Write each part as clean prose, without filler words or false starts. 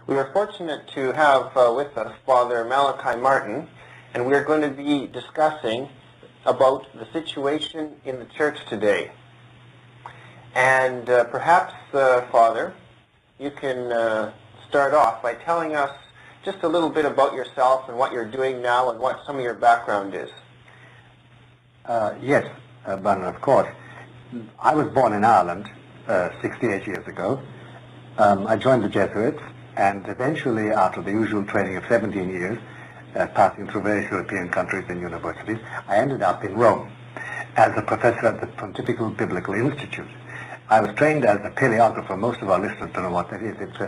We are fortunate to have with us Fr Malachi Martin, and we are going to be discussing about the situation in the church today. And perhaps, Father, you can start off by telling us just a little bit about yourself and what you're doing now and what some of your background is. Yes, Bernard, of course. I was born in Ireland 68 years ago. I joined the Jesuits, and eventually, after the usual training of 17 years, passing through various European countries and universities, I ended up in Rome as a professor at the Pontifical Biblical Institute. I was trained as a paleographer. Most of our listeners don't know what that is. It's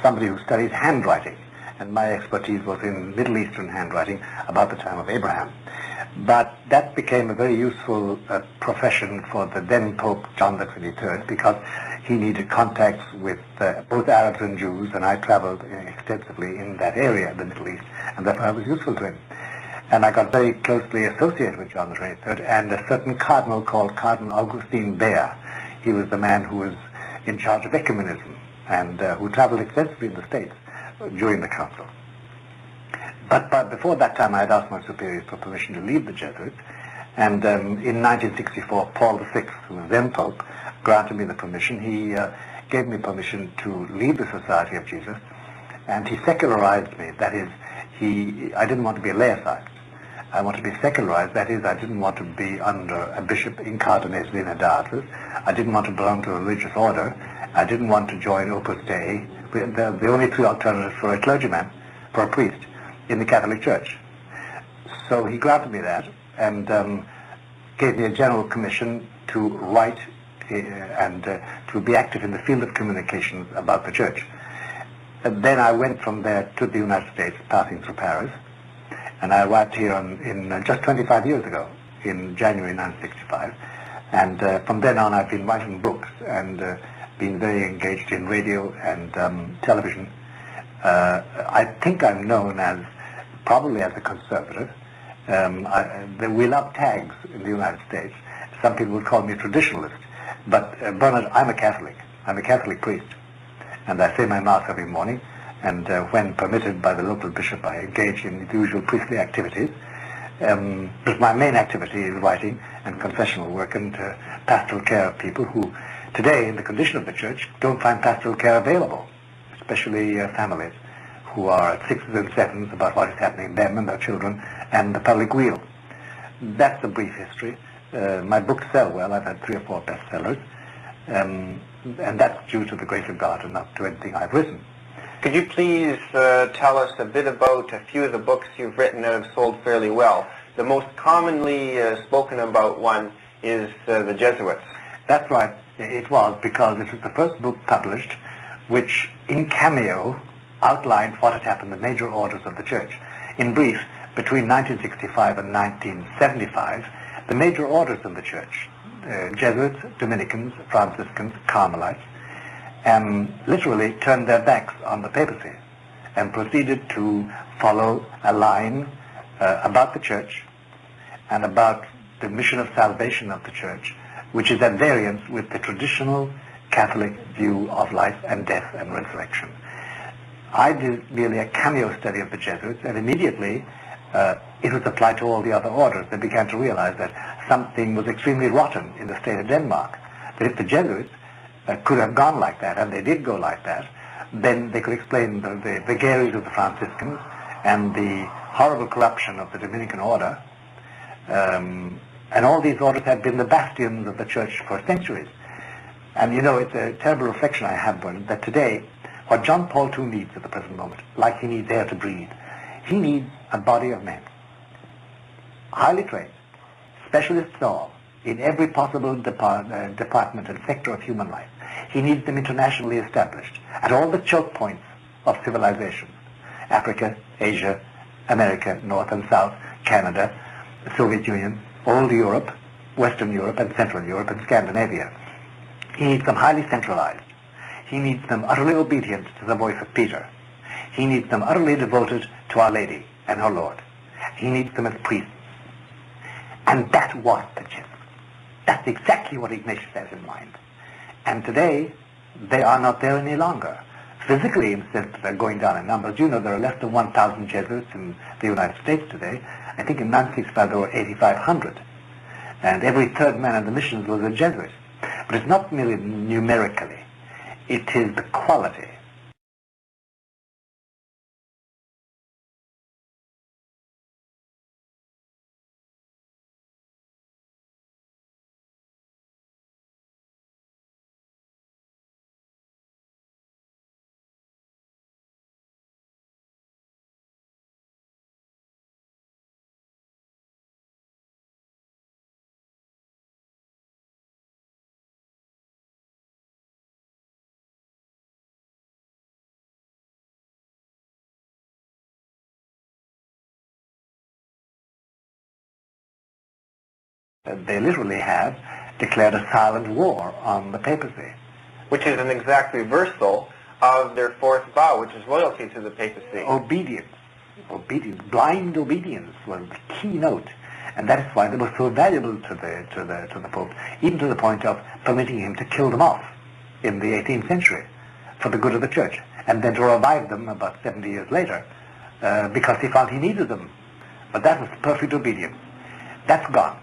somebody who studies handwriting, and my expertise was in Middle Eastern handwriting about the time of Abraham. But that became a very useful profession for the then Pope John the 23rd, because he needed contacts with both Arabs and Jews, and I traveled extensively in that area, the Middle East, and therefore I was useful to him. And I got very closely associated with John the 23rd and a certain cardinal called Cardinal Augustine Bayer. He was the man who was in charge of ecumenism and who traveled extensively in the States during the council. But before that time, I had asked my superiors for permission to leave the Jesuits, and in 1964, Paul VI, who was then Pope, granted me the permission. He gave me permission to leave the Society of Jesus, and he secularized me. That is, I didn't want to be a laicized. I wanted to be secularized. That is, I didn't want to be under a bishop incarcerated in a diocese. I didn't want to belong to a religious order. I didn't want to join Opus Dei. The only three alternatives for a clergyman, for a priest, in the Catholic Church. So he granted me that and gave me a general commission to write and to be active in the field of communications about the Church. And then I went from there to the United States, passing through Paris, and I arrived here in just 25 years ago, in January 1965. And from then on I've been writing books and been very engaged in radio and television. I think I'm known as probably as a conservative. We love tags in the United States. Some people would call me a traditionalist. But Bernard, I'm a Catholic. I'm a Catholic priest. And I say my Mass every morning. And when permitted by the local bishop, I engage in the usual priestly activities. But my main activity is writing and confessional work and pastoral care of people who, today, in the condition of the Church, don't find pastoral care available, especially families who are at sixes and sevens about what is happening to them and their children and the public weal. That's a brief history. My books sell well. I've had 3 or 4 bestsellers, and that's due to the grace of God and not to anything I've written. Could you please tell us a bit about a few of the books you've written that have sold fairly well? The most commonly spoken about one is The Jesuits. That's right. It was, because it was the first book published which, in cameo, outlined what had happened in the major orders of the Church. In brief, between 1965 and 1975, the major orders of the Church, Jesuits, Dominicans, Franciscans, Carmelites, literally turned their backs on the papacy and proceeded to follow a line about the Church and about the mission of salvation of the Church, which is at variance with the traditional Catholic view of life and death and resurrection. I did merely a cameo study of the Jesuits, and immediately it was applied to all the other orders. They began to realize that something was extremely rotten in the state of Denmark, that if the Jesuits could have gone like that, and they did go like that, then they could explain the vagaries of the Franciscans and the horrible corruption of the Dominican order. And all these orders had been the bastions of the Church for centuries. And you know, it's a terrible reflection I have, Bernard, that today, what John Paul II needs at the present moment, like he needs air to breathe, he needs a body of men, highly trained, specialists all, in every possible department and sector of human life. He needs them internationally established at all the choke points of civilization: Africa, Asia, America, North and South, Canada, the Soviet Union, old Europe, Western Europe and Central Europe and Scandinavia. He needs them highly centralized. He needs them utterly obedient to the voice of Peter. He needs them utterly devoted to Our Lady and her Lord. He needs them as priests. And that was the Jesuits. That's exactly what Ignatius has in mind. And today, they are not there any longer. physically in the sense that they're going down in numbers. You know, there are less than 1,000 Jesuits in the United States today. I think in 1965 there were 8,500. And every third man in the missions was a Jesuit. But it's not merely numerically. It is the quality. They literally have declared a silent war on the papacy. Which is an exact reversal of their fourth vow, which is loyalty to the papacy. Obedience. Obedience. Blind obedience was the keynote. And that is why they were so valuable to the Pope, even to the point of permitting him to kill them off in the 18th century for the good of the Church, and then to revive them about 70 years later because he felt he needed them. But that was perfect obedience. That's gone.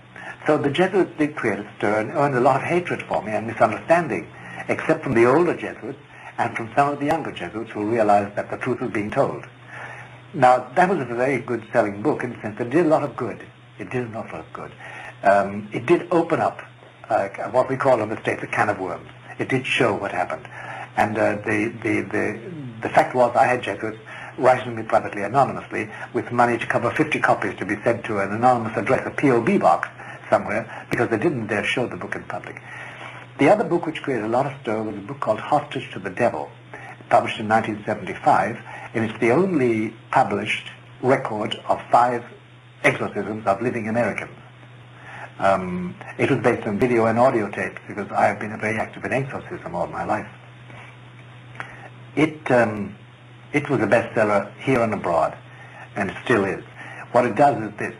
So the Jesuits did create a stir and earned a lot of hatred for me and misunderstanding, except from the older Jesuits and from some of the younger Jesuits who realized that the truth was being told. Now, that was a very good selling book in the sense that it did a lot of good. It did a lot of good. It did open up what we call in the States a can of worms. It did show what happened. And the fact was I had Jesuits writing me privately, anonymously, with money to cover 50 copies to be sent to an anonymous address, a P.O.B. box somewhere, because they didn't dare show the book in public. The other book which created a lot of stir was a book called Hostage to the Devil, published in 1975, and it's the only published record of 5 exorcisms of living Americans. It was based on video and audio tapes because I have been very active in exorcism all my life. It was a bestseller here and abroad, and it still is. What it does is this.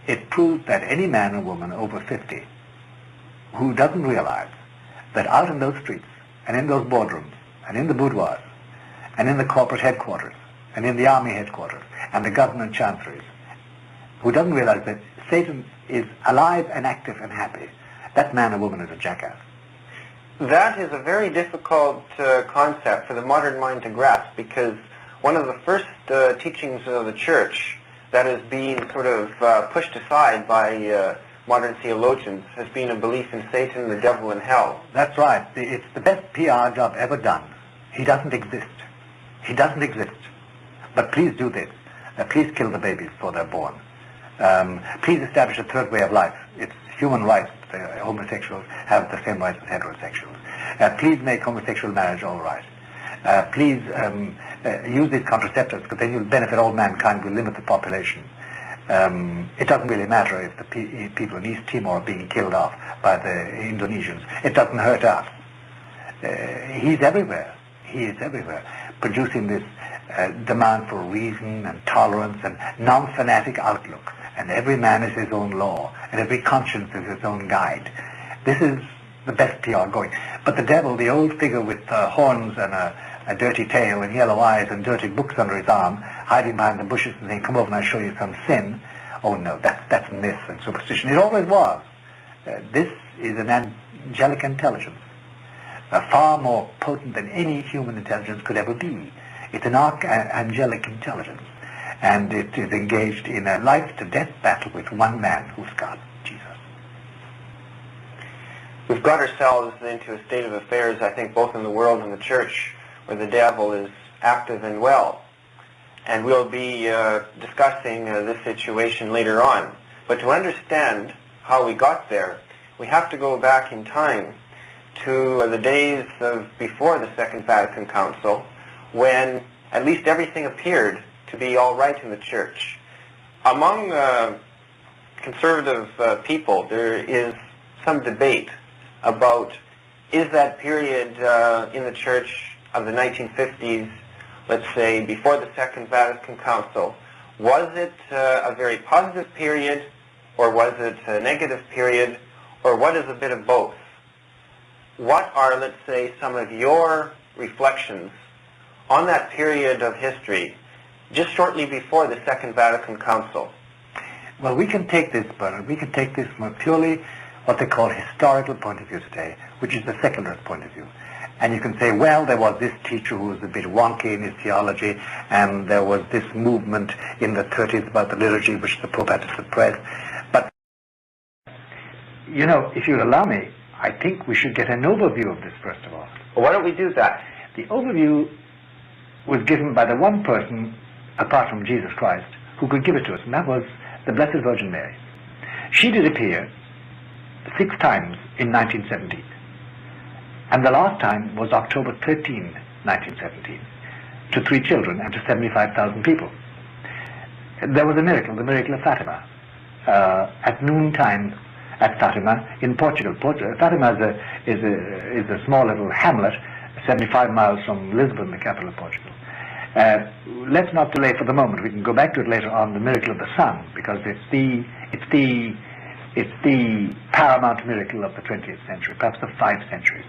It proves that any man or woman over 50 who doesn't realize that out in those streets and in those boardrooms and in the boudoirs and in the corporate headquarters and in the army headquarters and the government chancelleries, who doesn't realize that Satan is alive and active and happy, that man or woman is a jackass. That is a very difficult concept for the modern mind to grasp, because one of the first teachings of the Church that is being sort of pushed aside by modern theologians has been a belief in Satan, the devil, and hell. That's right. It's the best PR job ever done. He doesn't exist. He doesn't exist. But please do this. Please kill the babies before they're born. Please establish a third way of life. It's human rights. Homosexuals have the same rights as heterosexuals. Please make homosexual marriage all right. Please use these contraceptives, because then you'll benefit all mankind, will limit the population. It doesn't really matter if the people in East Timor are being killed off by the Indonesians. It doesn't hurt us. He's everywhere. He is everywhere, producing this demand for reason and tolerance and non-fanatic outlook. And every man is his own law, and every conscience is his own guide. This is the best PR going. But the devil, the old figure with horns and a dirty tail and yellow eyes and dirty books under his arm, hiding behind the bushes and saying, "Come over and I'll show you some sin." Oh no, that's myth and superstition. It always was. This is an angelic intelligence, far more potent than any human intelligence could ever be. It's an archangelic intelligence, and it is engaged in a life-to-death battle with one man, who's God, Jesus. We've got ourselves into a state of affairs, I think, both in the world and the Church, where the devil is active and well. And we'll be discussing this situation later on. But to understand how we got there, we have to go back in time to the days of before the Second Vatican Council, when at least everything appeared to be all right in the Church. Among conservative people, there is some debate about, is that period in the Church of the 1950s, let's say before the Second Vatican Council, was it a very positive period, or was it a negative period, or what is a bit of both? What are, let's say, some of your reflections on that period of history, just shortly before the Second Vatican Council? Well, we can take this, Bernard, we can take this from a purely what they call historical point of view today, which is the secularist point of view. And you can say, well, there was this teacher who was a bit wonky in his theology, and there was this movement in the 30s about the liturgy, which the Pope had to suppress. But, you know, if you'll allow me, I think we should get an overview of this, first of all. Well, why don't we do that? The overview was given by the one person, apart from Jesus Christ, who could give it to us, and that was the Blessed Virgin Mary. She did appear 6 times in 1917. And the last time was October 13, 1917, to 3 children and to 75,000 people. There was a miracle, the miracle of Fatima, at noontime at Fatima in Portugal. Fatima is a small little hamlet, 75 miles from Lisbon, the capital of Portugal. Let's not delay for the moment. We can go back to it later on, the miracle of the sun, because it's the paramount miracle of the 20th century, perhaps of 5 centuries.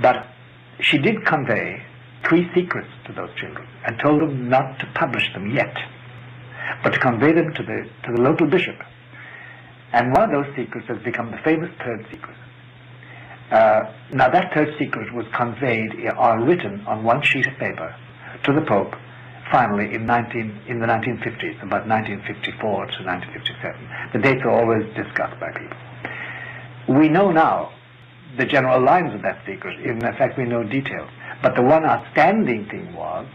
But she did convey 3 secrets to those children and told them not to publish them yet, but to convey them to the local bishop. And one of those secrets has become the famous 3rd secret. Now that 3rd secret was conveyed or written on one sheet of paper to the Pope finally in the 1950s, about 1954 to 1957. The dates are always discussed by people. We know now the general lines of that secret. In fact, we know details. But the one outstanding thing was,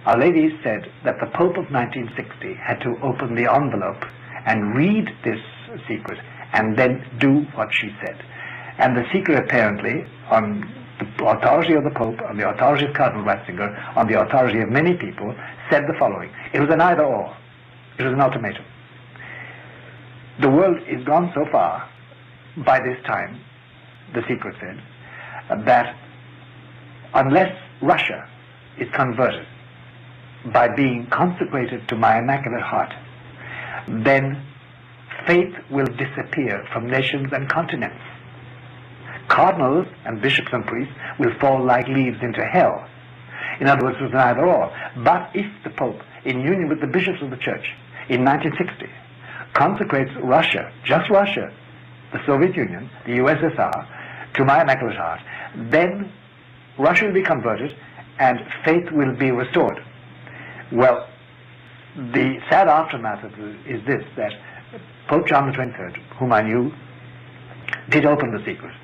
Our Lady said that the Pope of 1960 had to open the envelope and read this secret and then do what she said. And the secret apparently, on the authority of the Pope, on the authority of Cardinal Ratzinger, on the authority of many people, said the following. It was an either-or. It was an ultimatum. The world is gone so far, by this time, the secret said, that unless Russia is converted by being consecrated to my Immaculate Heart, then faith will disappear from nations and continents. Cardinals and bishops and priests will fall like leaves into hell. In other words, it was an either-or. But if the Pope, in union with the bishops of the Church, in 1960, consecrates Russia, just Russia, the Soviet Union, the USSR, to my Immaculate Heart, then Russia will be converted and faith will be restored. Well, the sad aftermath of this is this, that Pope John the 23rd, whom I knew, did open the secret.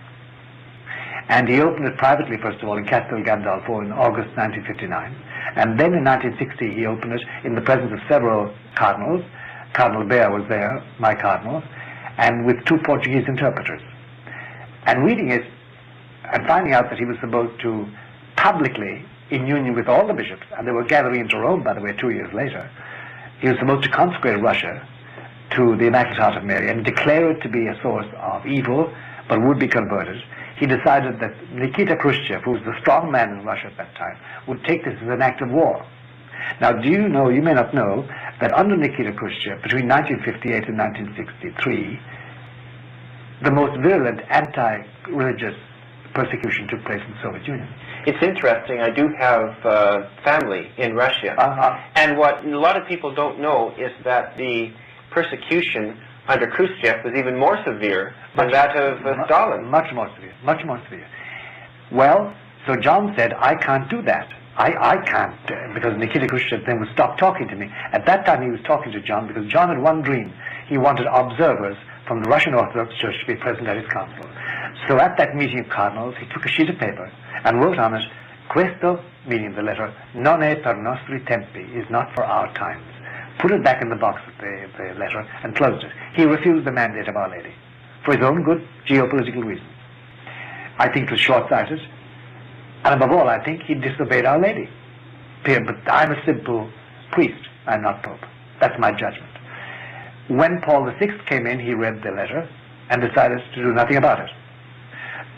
And he opened it privately, first of all, in Castel Gandolfo in August 1959. And then in 1960 he opened it in the presence of several cardinals. Cardinal Bear was there, my cardinal, and with 2 Portuguese interpreters. And reading it and finding out that he was supposed to publicly, in union with all the bishops, and they were gathering into Rome, by the way, 2 years later, he was supposed to consecrate Russia to the Immaculate Heart of Mary and declare it to be a source of evil, but would be converted. He decided that Nikita Khrushchev, who was the strong man in Russia at that time, would take this as an act of war. Now, do you know, you may not know, that under Nikita Khrushchev, between 1958 and 1963, the most virulent anti-religious persecution took place in the Soviet Union. It's interesting. I do have family in Russia. And what a lot of people don't know is that the persecution under Khrushchev was even more severe than that of Stalin. Much more severe, much more severe. Well, so John said, I can't do that. I can't, because Nikita Khrushchev then would stop talking to me. At that time he was talking to John because John had one dream. He wanted observers from the Russian Orthodox Church to be present at his council. So at that meeting of cardinals, he took a sheet of paper and wrote on it, Questo, meaning the letter, non è per nostri tempi, is not for our times. Put it back in the box of the letter and closed it. He refused the mandate of Our Lady for his own good geopolitical reasons. I think it was short-sighted, and above all, I think he disobeyed Our Lady. But I'm a simple priest, I'm not Pope. That's my judgment. When Paul VI came in, he read the letter and decided to do nothing about it.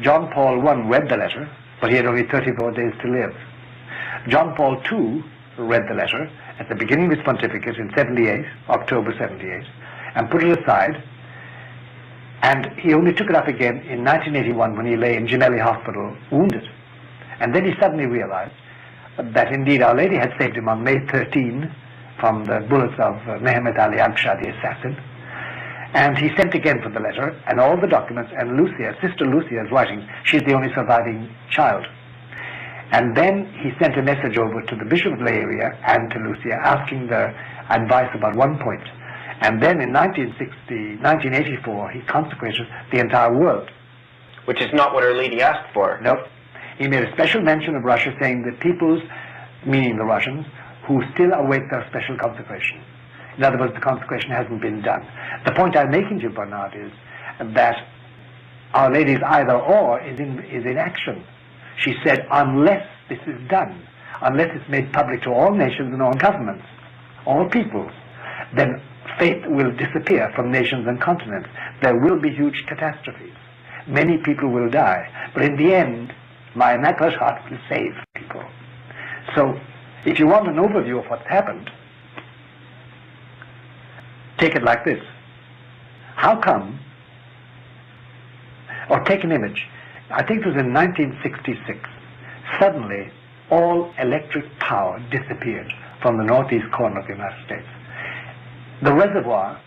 John Paul I read the letter, but he had only 34 days to live. John Paul II read the letter at the beginning of his pontificate in 78, October 78, and put it aside, and he only took it up again in 1981 when he lay in Gemelli Hospital, wounded. And then he suddenly realized, that indeed Our Lady had saved him on May 13 from the bullets of Mehemet Ali Agca, the assassin. And he sent again for the letter and all the documents, and Lucia, Sister Lucia, is writing. She's the only surviving child. And then he sent a message over to the Bishop of Leiria and to Lucia asking their advice about one point. And then in 1984, he consecrated the entire world. Which is not what Our Lady asked for. Nope. He made a special mention of Russia, saying the peoples, meaning the Russians, who still await their special consecration. In other words, the consecration hasn't been done. The point I'm making to you, Bernard, is that Our Lady's either or is in action. She said, unless this is done, unless it's made public to all nations and all governments, all peoples, then faith will disappear from nations and continents. There will be huge catastrophes. Many people will die. But in the end, my Immaculate Heart will save people. So, if you want an overview of what's happened, take it like this. How come, or take an image, I think it was in 1966, suddenly all electric power disappeared from the northeast corner of the United States. The reservoir,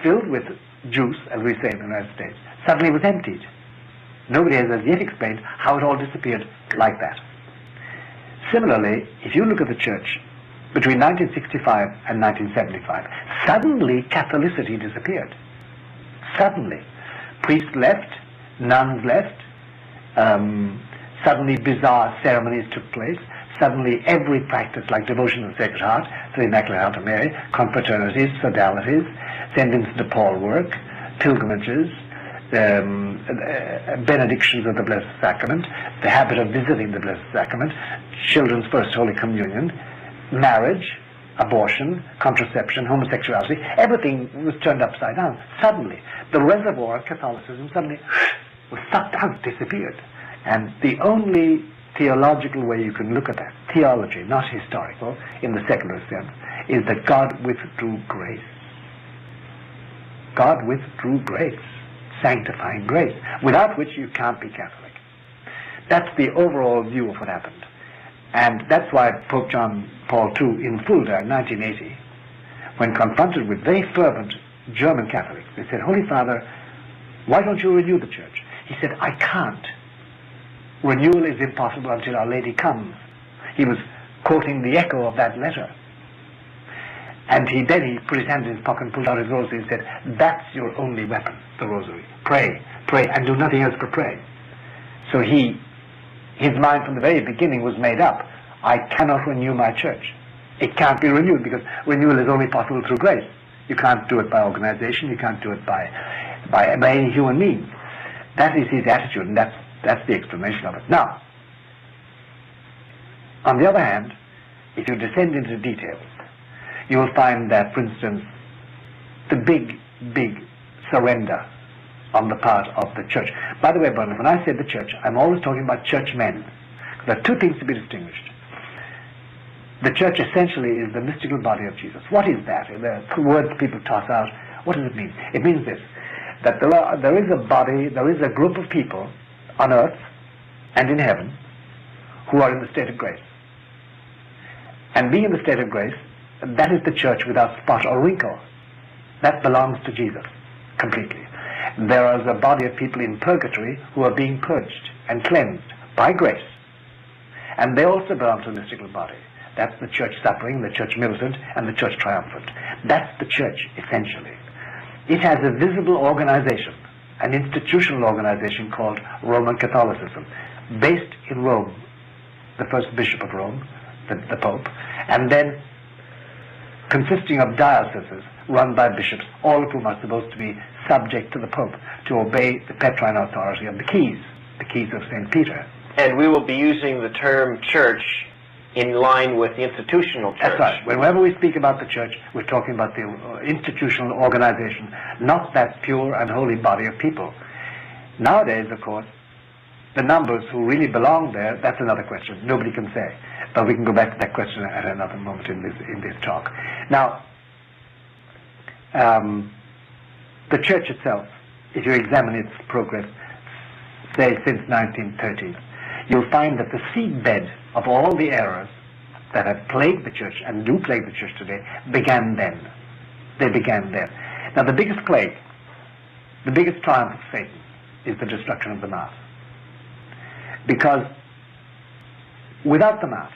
filled with juice, as we say in the United States, suddenly was emptied. Nobody has as yet explained how it all disappeared like that. Similarly, if you look at the church, between 1965 and 1975, suddenly Catholicity disappeared. Suddenly. Priests left, nuns left, suddenly bizarre ceremonies took place, suddenly every practice like devotion to the Sacred Heart, to the Immaculate Heart of Mary, confraternities, sodalities, St. Vincent de Paul work, pilgrimages, benedictions of the Blessed Sacrament, the habit of visiting the Blessed Sacrament, children's first Holy Communion, marriage, abortion, contraception, homosexuality, everything was turned upside down. Suddenly, the reservoir of Catholicism suddenly was sucked out, disappeared. And the only theological way you can look at that, theology, not historical, in the secular sense, is that God withdrew grace. God withdrew grace, sanctifying grace, without which you can't be Catholic. That's the overall view of what happened. And that's why Pope John Paul II in Fulda in 1980, when confronted with very fervent German Catholics, they said, Holy Father, why don't you renew the church? He said, I can't. Renewal is impossible until Our Lady comes. He was quoting the echo of that letter. And then he put his hand in his pocket and pulled out his rosary and said, that's your only weapon, the rosary. Pray, pray, and do nothing else but pray. So his mind from the very beginning was made up. I cannot renew my church. It can't be renewed because renewal is only possible through grace. You can't do it by organization. You can't do it by any human means. That is his attitude, and that's the explanation of it. Now, on the other hand, if you descend into details, you will find that, for instance, the big surrender on the part of the church. By the way, Bernard, when I say the church, I'm always talking about churchmen. There are two things to be distinguished. The church essentially is the mystical body of Jesus. What is that? The words people toss out. What does it mean? It means this, that there is a body, there is a group of people on earth and in heaven who are in the state of grace. And being in the state of grace, that is the church without spot or wrinkle. That belongs to Jesus completely. There is a body of people in purgatory who are being purged and cleansed by grace. And they also belong to the mystical body. That's the church suffering, the church militant, and the church triumphant. That's the church, essentially. It has a visible organization, an institutional organization called Roman Catholicism, based in Rome, the first bishop of Rome, the Pope, and then consisting of dioceses run by bishops, all of whom are supposed to be subject to the Pope, to obey the Petrine authority of the keys of St. Peter. And we will be using the term church in line with the institutional church. That's right. Whenever we speak about the church, we're talking about the institutional organization, not that pure and holy body of people. Nowadays, of course, the numbers who really belong there, that's another question. Nobody can say. But we can go back to that question at another moment in this talk. Now, the church itself, if you examine its progress, say since 1930, you'll find that the seedbed of all the errors that have plagued the church and do plague the church today began then. They began then. Now the biggest plague, the biggest triumph of Satan is the destruction of the Mass. Because without the Mass,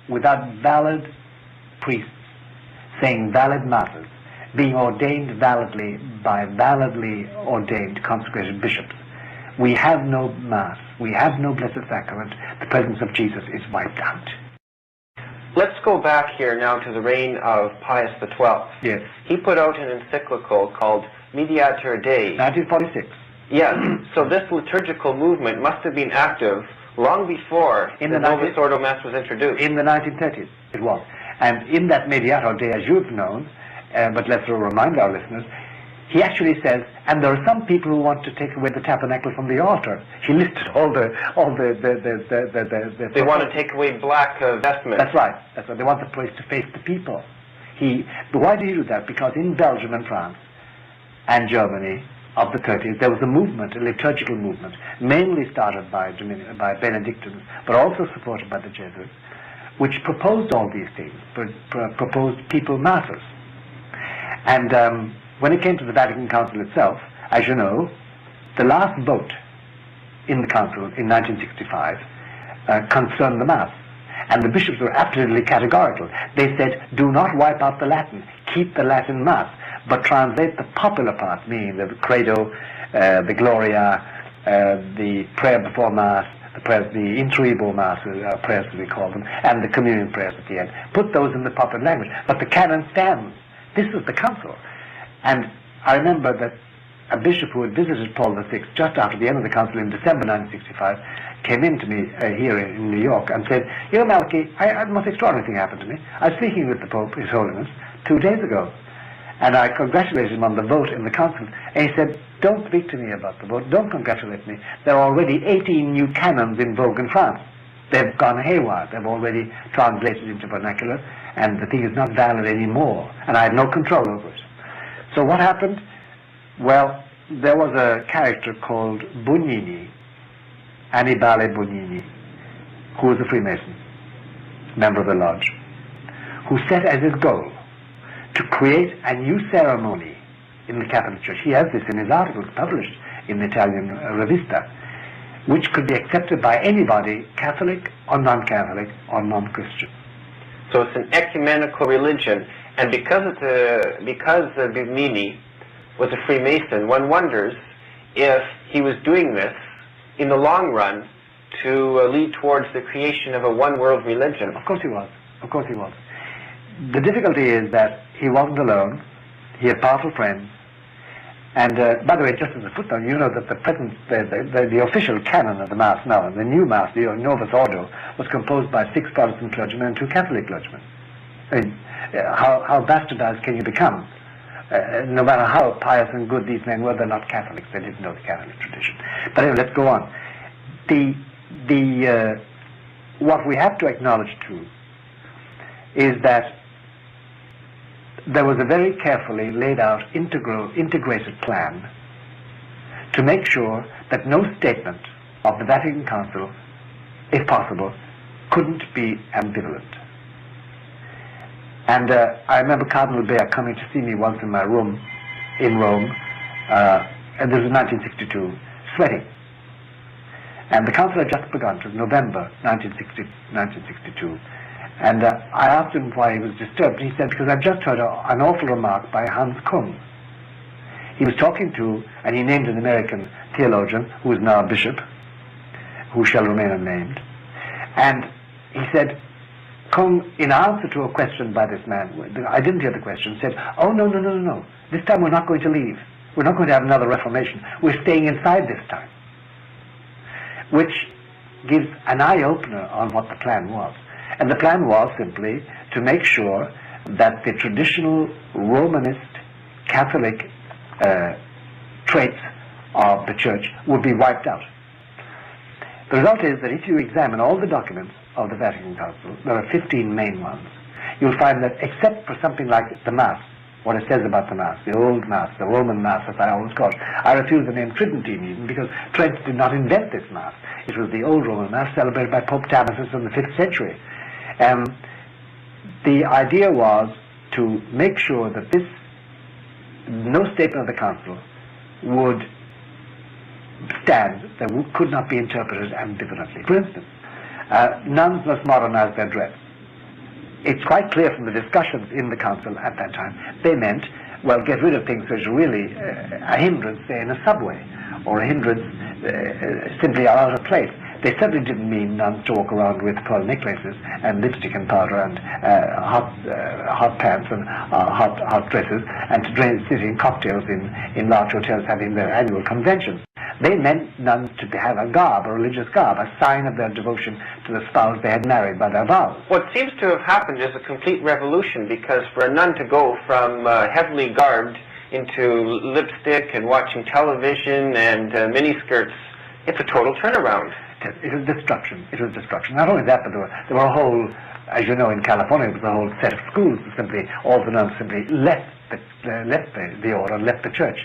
without valid priests saying valid Masses, being ordained validly by validly ordained consecrated bishops, we have no Mass, we have no Blessed Sacrament, the presence of Jesus is wiped out. Let's go back here now to the reign of Pius XII. Yes. He put out an encyclical called Mediator Dei. 1946. Yes. So this liturgical movement must have been active long before the Novus Ordo Mass was introduced. In the 1930s, it was. And in that Mediator Dei, as you've known, but let's remind our listeners, he actually says, and there are some people who want to take away the tabernacle from the altar. He listed all the They want to take away black vestments. That's right. That's right. They want the place to face the people. But why did he do that? Because in Belgium and France and Germany of the 30s, there was a movement, a liturgical movement, mainly started by Benedictines, but also supported by the Jesuits, which proposed all these things, proposed people masses. And when it came to the Vatican Council itself, as you know, the last vote in the Council in 1965 concerned the Mass. And the bishops were absolutely categorical. They said, do not wipe out the Latin, keep the Latin Mass, but translate the popular part, meaning the Credo, the Gloria, the prayer before Mass, the prayers, the Intuibo Mass, prayers as we call them, and the communion prayers at the end. Put those in the popular language. But the canon stands. This was the Council. And I remember that a bishop who had visited Paul VI just after the end of the Council in December 1965 came in to me here in New York and said, you know, Malachi, the most extraordinary thing happened to me. I was speaking with the Pope, His Holiness, 2 days ago. And I congratulated him on the vote in the Council. And he said, don't speak to me about the vote. Don't congratulate me. There are already 18 new canons in vogue in France. They've gone haywire. They've already translated into vernacular. And the thing is not valid anymore. And I had no control over it. So what happened? Well, there was a character called Bugnini, Annibale Bugnini, who was a Freemason, member of the Lodge, who set as his goal to create a new ceremony in the Catholic Church. He has this in his articles published in the Italian Revista, which could be accepted by anybody, Catholic or non-Catholic or non-Christian. So it's an ecumenical religion, and because Bugnini was a Freemason, one wonders if he was doing this in the long run to lead towards the creation of a one-world religion. Of course he was. Of course he was. The difficulty is that he wasn't alone. He had powerful friends. And by the way, just as a footnote, you know that the official canon of the Mass now, the new Mass, the Novus Ordo, was composed by 6 Protestant clergymen and 2 Catholic clergymen. I mean, how bastardized can you become? No matter how pious and good these men were, they're not Catholics. They didn't know the Catholic tradition. But anyway, let's go on. What we have to acknowledge too is that there was a very carefully laid out integrated plan to make sure that no statement of the Vatican Council, if possible, couldn't be ambivalent. And I remember Cardinal Bea coming to see me once in my room in Rome, and this was 1962, sweating. And the Council had just begun. It was November 1962. And I asked him why he was disturbed. He said, because I've just heard an awful remark by Hans Küng. He was talking to, and he named an American theologian, who is now a bishop, who shall remain unnamed. And he said, Küng, in answer to a question by this man, I didn't hear the question, said, oh, no. This time we're not going to leave. We're not going to have another Reformation. We're staying inside this time. Which gives an eye-opener on what the plan was. And the plan was simply to make sure that the traditional Romanist Catholic traits of the Church would be wiped out. The result is that if you examine all the documents of the Vatican Council, there are 15 main ones, you'll find that except for something like the Mass, what it says about the Mass, the old Mass, the Roman Mass, as I always call it. I refuse the name Tridentine even, because Trent did not invent this Mass. It was the old Roman Mass celebrated by Pope Damasus in the 5th century. The idea was to make sure that no statement of the council would stand that could not be interpreted ambivalently. For instance, nuns must modernize their dress. It's quite clear from the discussions in the council at that time, they meant, well, get rid of things which are really a hindrance, say, in a subway, or a hindrance simply are out of place. They certainly didn't mean nuns to walk around with pearl necklaces and lipstick and powder and hot pants and hot dresses, and to sit in cocktails in large hotels having their annual conventions. They meant nuns to have a garb, a religious garb, a sign of their devotion to the spouse they had married by their vows. What seems to have happened is a complete revolution, because for a nun to go from heavily garbed into lipstick and watching television and miniskirts, it's a total turnaround. It was destruction. It was destruction. Not only that, but there were a whole, as you know, in California, it was a whole set of schools. Simply, all the nuns simply left the order, left the church.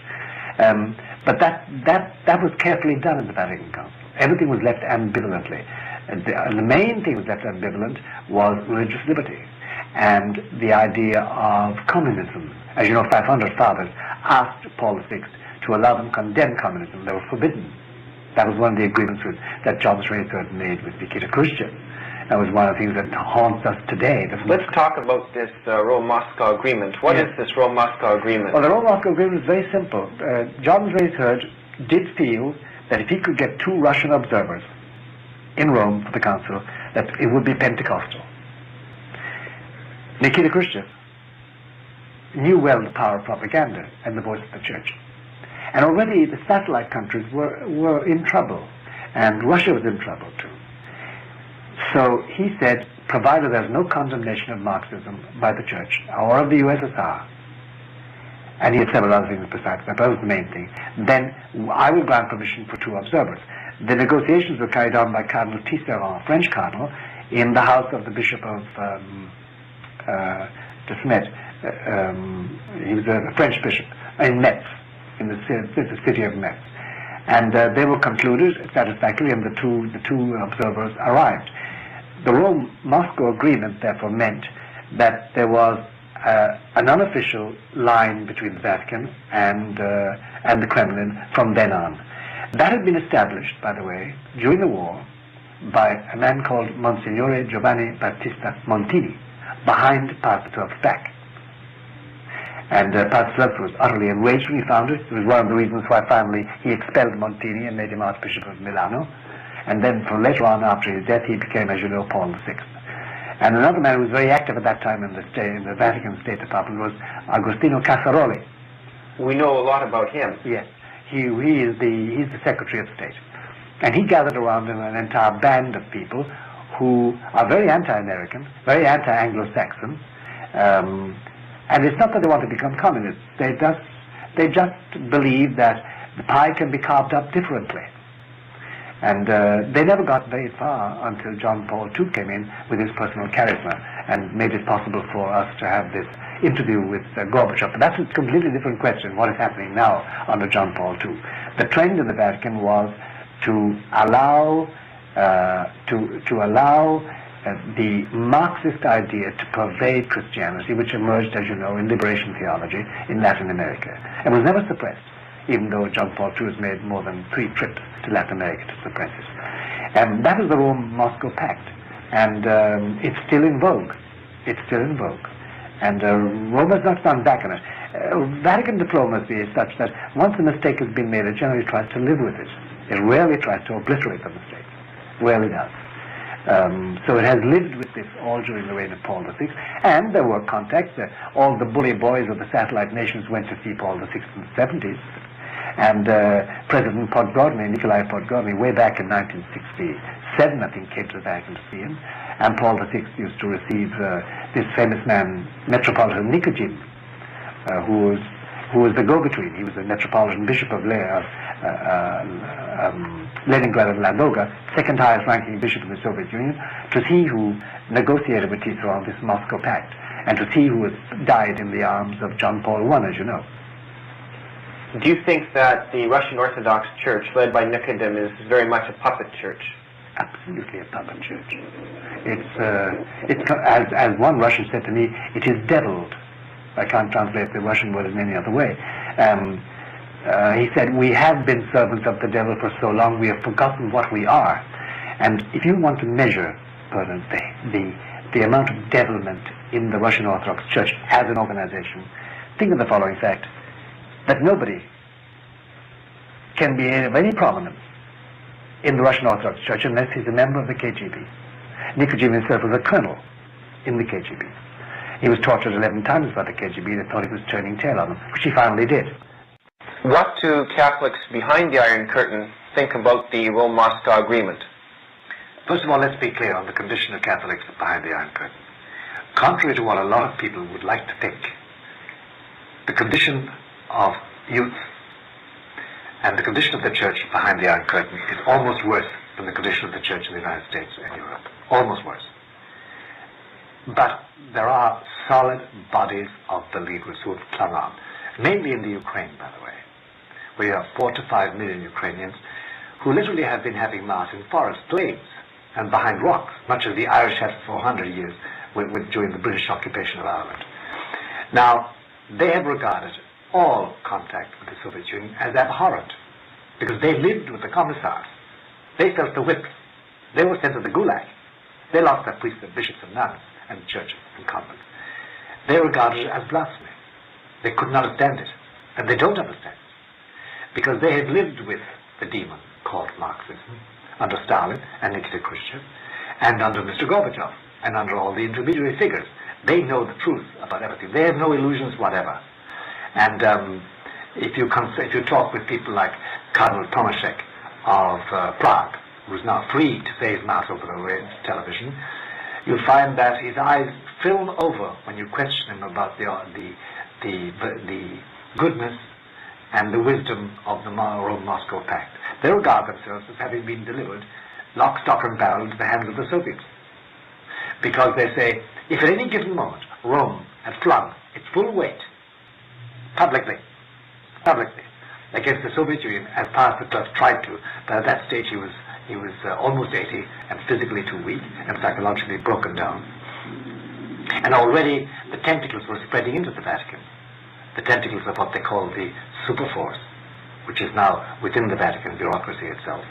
But that was carefully done in the Vatican Council. Everything was left ambivalently. And the main thing that was left ambivalent was religious liberty and the idea of communism. As you know, 500 fathers asked Paul VI to allow them to condemn communism. They were forbidden. That was one of the agreements that John Raythird made with Nikita Khrushchev. That was one of the things that haunts us today. Let's talk about this Rome-Moscow agreement. What is this Rome-Moscow agreement? Well, the Rome-Moscow agreement is very simple. John Raythird did feel that if he could get 2 Russian observers in Rome for the council, that it would be Pentecostal. Nikita Khrushchev knew well the power of propaganda and the voice of the church. And already the satellite countries were in trouble, and Russia was in trouble too. So he said, provided there's no condemnation of Marxism by the church or of the USSR, and he had several other things besides that, but that was the main thing, then I will grant permission for 2 observers. The negotiations were carried on by Cardinal Tisserand, a French cardinal, in the house of the Bishop of de Smet. He was a French bishop in Metz, in the city of Metz. And they were concluded satisfactorily, and the two observers arrived. The Rome-Moscow agreement therefore meant that there was an unofficial line between the Vatican and the Kremlin from then on. That had been established, by the way, during the war by a man called Monsignore Giovanni Battista Montini, behind Pius XII's back. And Pius XII was utterly enraged when he found it. It was one of the reasons why finally he expelled Montini and made him Archbishop of Milano. And then for later on, after his death, he became, as you know, Paul VI. And another man who was very active at that time in the Vatican State Department was Agostino Casaroli. We know a lot about him. Yes. He's the Secretary of State. And he gathered around him an entire band of people who are very anti-American, very anti-Anglo-Saxon. And it's not that they want to become communists. They just believe that the pie can be carved up differently. And they never got very far until John Paul II came in with his personal charisma and made it possible for us to have this interview with Gorbachev. But that's a completely different question, what is happening now under John Paul II. The trend in the Vatican was to allow the Marxist idea to pervade Christianity, which emerged, as you know, in liberation theology in Latin America, and was never suppressed, even though John Paul II has made more than 3 trips to Latin America to suppress it. And that was the Rome-Moscow Pact, and it's still in vogue. It's still in vogue. And Rome has not gone back on it. Vatican diplomacy is such that once a mistake has been made, it generally tries to live with it. It rarely tries to obliterate the mistake. Rarely does. So it has lived with this all during the reign of Paul VI, and there were contacts. All the bully boys of the satellite nations went to see Paul VI in the 70s, and President Podgorny, Nikolai Podgorny, way back in 1967, I think, came to the Vatican to see him, and Paul VI used to receive this famous man, Metropolitan Nicodim, who was the go-between. He was the Metropolitan Bishop of Leningrad and Ladoga, second highest ranking bishop in the Soviet Union. It was he who negotiated with Tito on this Moscow Pact, and it was he who died in the arms of John Paul I, as you know. Do you think that the Russian Orthodox Church, led by Nicodim, is very much a puppet church? absolutely a puppet church. It's as one Russian said to me, it is deviled. I can't translate the Russian word in any other way. He said, we have been servants of the devil for so long, we have forgotten what we are. And if you want to measure the amount of devilment in the Russian Orthodox Church as an organization, think of the following fact, that nobody can be of any prominence in the Russian Orthodox Church unless he's a member of the KGB. Nikodym himself was a colonel in the KGB. He was tortured 11 times by the KGB. They thought he was turning tail on them, which he finally did. What do Catholics behind the Iron Curtain think about the Rome-Moscow Agreement? First of all, let's be clear on the condition of Catholics behind the Iron Curtain. Contrary to what a lot of people would like to think, the condition of youth and the condition of the church behind the Iron Curtain is almost worse than the condition of the church in the United States and Europe. Almost worse. But there are solid bodies of believers who have clung on, mainly in the Ukraine, by the way, where you have 4 to 5 million Ukrainians who literally have been having Mass in forest glades and behind rocks, much as the Irish had for 400 years during the British occupation of Ireland. Now, they have regarded all contact with the Soviet Union as abhorrent, because they lived with the commissars. They felt the whips. They were sent to the Gulag. They lost their priests and bishops and nuns and churches and convents. They regarded it as blasphemy. They couldn't understand it, and they don't understand it, because they had lived with the demon called Marxism under Stalin and Nikita Khrushchev, and under Mr. Gorbachev, and under all the intermediary figures. They know the truth about everything. They have no illusions whatever. And if you talk with people like Cardinal Tomaszek of Prague, who's now free to say his Mass over the television, you'll find that his eyes film over when you question him about the goodness and the wisdom of the Rome-Moscow Pact. They regard themselves as having been delivered lock, stock, and barrel into the hands of the Soviets. Because they say, if at any given moment Rome had flung its full weight publicly, against the Soviet Union, as Pius XII tried to, but at that stage he was almost 80 and physically too weak and psychologically broken down. And already the tentacles were spreading into the Vatican, the tentacles of what they call the superforce, which is now within the Vatican bureaucracy itself.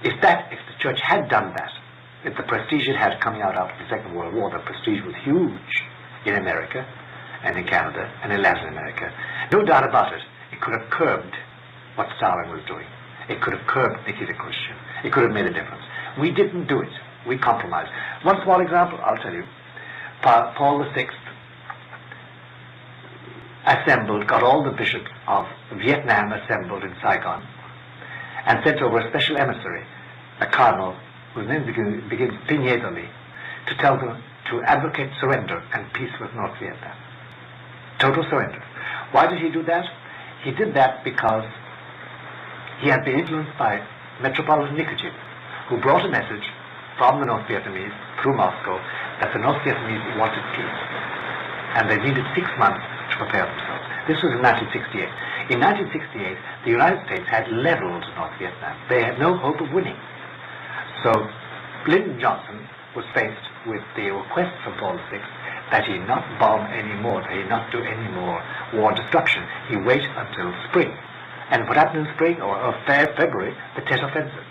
If the Church had done that, if the prestige it had coming out after the Second World War, the prestige was huge in America and in Canada and in Latin America. No doubt about it, it could have curbed what Stalin was doing. It could have curbed Nikita Khrushchev. It could have made a difference. We didn't do it. We compromised. One small example, I'll tell you. Paul VI got all the bishops of Vietnam assembled in Saigon and sent over a special emissary, a cardinal whose name begins Pignedoli, to tell them to advocate surrender and peace with North Vietnam. Total surrender. Why did he do that? He did that because he had been influenced by Metropolitan Nikodym, who brought a message from the North Vietnamese through Moscow that the North Vietnamese wanted peace, and they needed 6 months to prepare themselves. This was in 1968. In 1968, the United States had leveled North Vietnam. They had no hope of winning. So Lyndon Johnson was faced with the request from Paul VI that he not bomb anymore, that he not do any more war destruction. He wait until spring. And what happened in spring, or February, the Tet Offensive.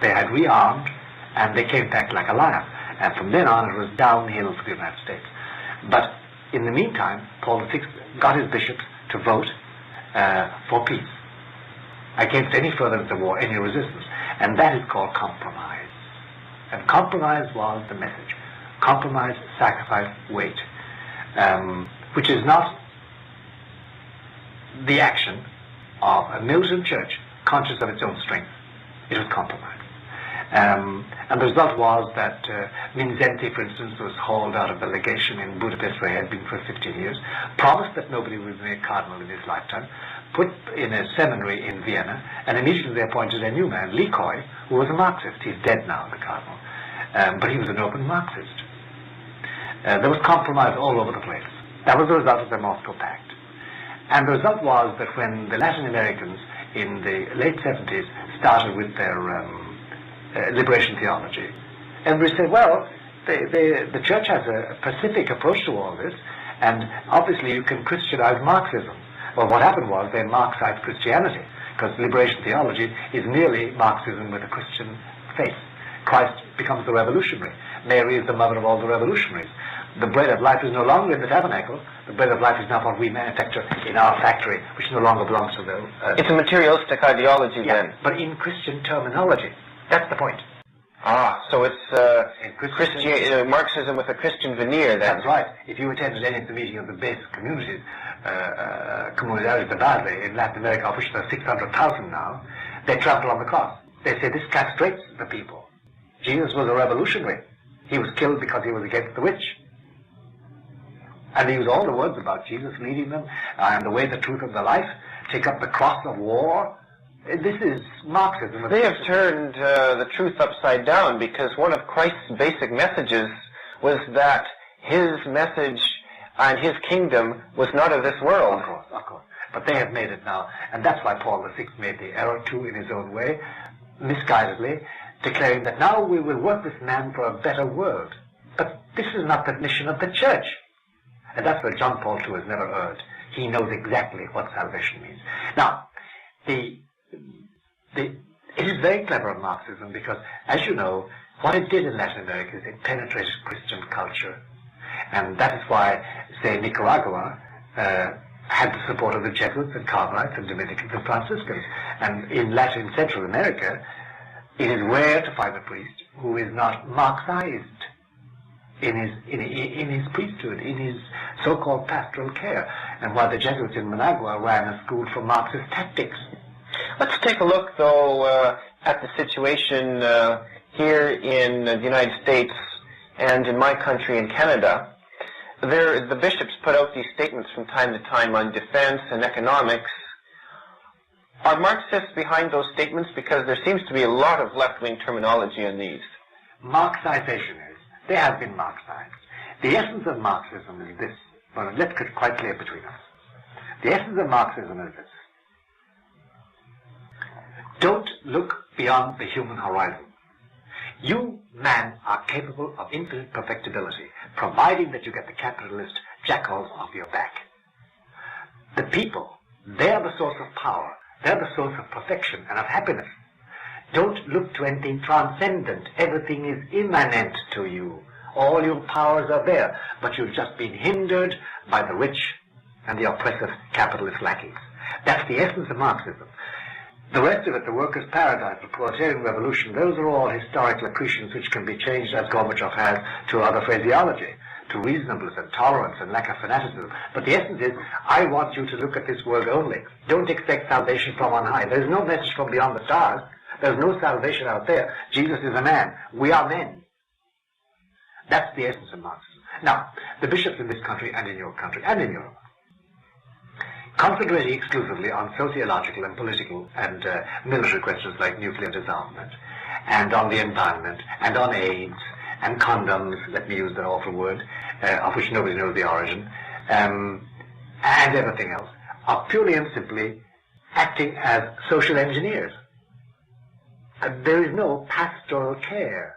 They had rearmed, and they came back like a lion. And from then on, it was downhill for the United States. But in the meantime, Paul VI got his bishops to vote for peace, against any furtherance of war, any resistance. And that is called compromise. And compromise was the message. Compromise, sacrifice, wait. Which is not the action of a militant church conscious of its own strength. It was compromise. And the result was that Mindszenty, for instance, was hauled out of the legation in Budapest, where he had been for 15 years, promised that nobody would be made cardinal in his lifetime, put in a seminary in Vienna, and immediately they appointed a new man, Lecoy, who was a Marxist. He's dead now, the cardinal. But he was an open Marxist. There was compromise all over the place. That was the result of the Moscow Pact. And the result was that when the Latin Americans in the late 70s started with their liberation theology. And we said, well, the church has a pacific approach to all this, and obviously you can Christianize Marxism. Well, what happened was they Marxized Christianity, because liberation theology is merely Marxism with a Christian faith. Christ becomes the revolutionary. Mary is the mother of all the revolutionaries. The bread of life is no longer in the tabernacle. The bread of life is now what we manufacture in our factory, which no longer belongs to the... It's a materialistic ideology then. But in Christian terminology. That's the point. Ah, so it's Marxism with a Christian veneer then. That's right. If you attended any of the meeting of the base communities, Comunidades de Base in Latin America, of which there are 600,000 now, they trample on the cross. They say this castrates the people. Jesus was a revolutionary. He was killed because he was against the witch. And they use all the words about Jesus leading them, I am the way, the truth, and the life, take up the cross of war. This is Marxism. They have turned the truth upside down, because one of Christ's basic messages was that his message and his kingdom was not of this world. Of course, of course. But they have made it now. And that's why Paul VI made the error too in his own way, misguidedly, declaring that now we will work with man for a better world. But this is not the mission of the church. And that's where John Paul II has never erred. He knows exactly what salvation means. Now, it is very clever of Marxism because, as you know, what it did in Latin America is it penetrated Christian culture. And that is why, say, Nicaragua had the support of the Jesuits and Carmelites and Dominicans and Franciscans. And in Latin Central America, it is rare to find a priest who is not Marxized in his priesthood, in his so-called pastoral care. And while the Jesuits in Managua ran a school for Marxist tactics. Let's take a look, though, at the situation here in the United States and in my country, in Canada. The bishops put out these statements from time to time on defense and economics. Are Marxists behind those statements? Because there seems to be a lot of left-wing terminology in these. Marxization is. They have been Marxized. The essence of Marxism is this. Well, let's get quite clear between us. The essence of Marxism is this. Don't look beyond the human horizon. You, man, are capable of infinite perfectibility, providing that you get the capitalist jackals off your back. The people, they are the source of power. They're the source of perfection and of happiness. Don't look to anything transcendent. Everything is immanent to you. All your powers are there, but you've just been hindered by the rich and the oppressive capitalist lackeys. That's the essence of Marxism. The rest of it, the workers' paradise, the proletarian revolution, those are all historical accretions which can be changed, as Gorbachev has, to other phraseology, to reasonableness and tolerance and lack of fanaticism. But the essence is, I want you to look at this world only. Don't expect salvation from on high. There's no message from beyond the stars. There's no salvation out there. Jesus is a man. We are men. That's the essence of Marxism. Now, the bishops in this country and in your country and in Europe, concentrating exclusively on sociological and political and military questions like nuclear disarmament, and on the environment, and on AIDS, and condoms, let me use that awful word, of which nobody knows the origin, and everything else, are purely and simply acting as social engineers. There is no pastoral care.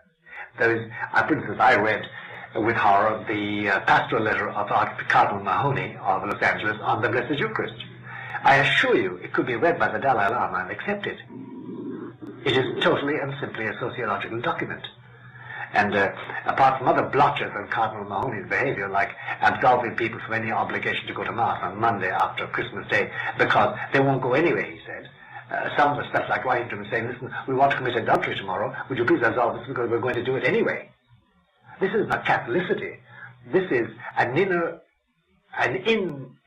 There is, for instance, I read with horror the pastoral letter of Cardinal Mahoney of Los Angeles on the Blessed Eucharist. I assure you, it could be read by the Dalai Lama and accepted. It is totally and simply a sociological document. And apart from other blotches on Cardinal Mahoney's behavior, like absolving people from any obligation to go to Mass on Monday after Christmas Day, because they won't go anyway, he said. Some of the stuff like writing to him saying, listen, we want to commit adultery tomorrow, would you please absolve us because we're going to do it anyway. This is not Catholicity. This is an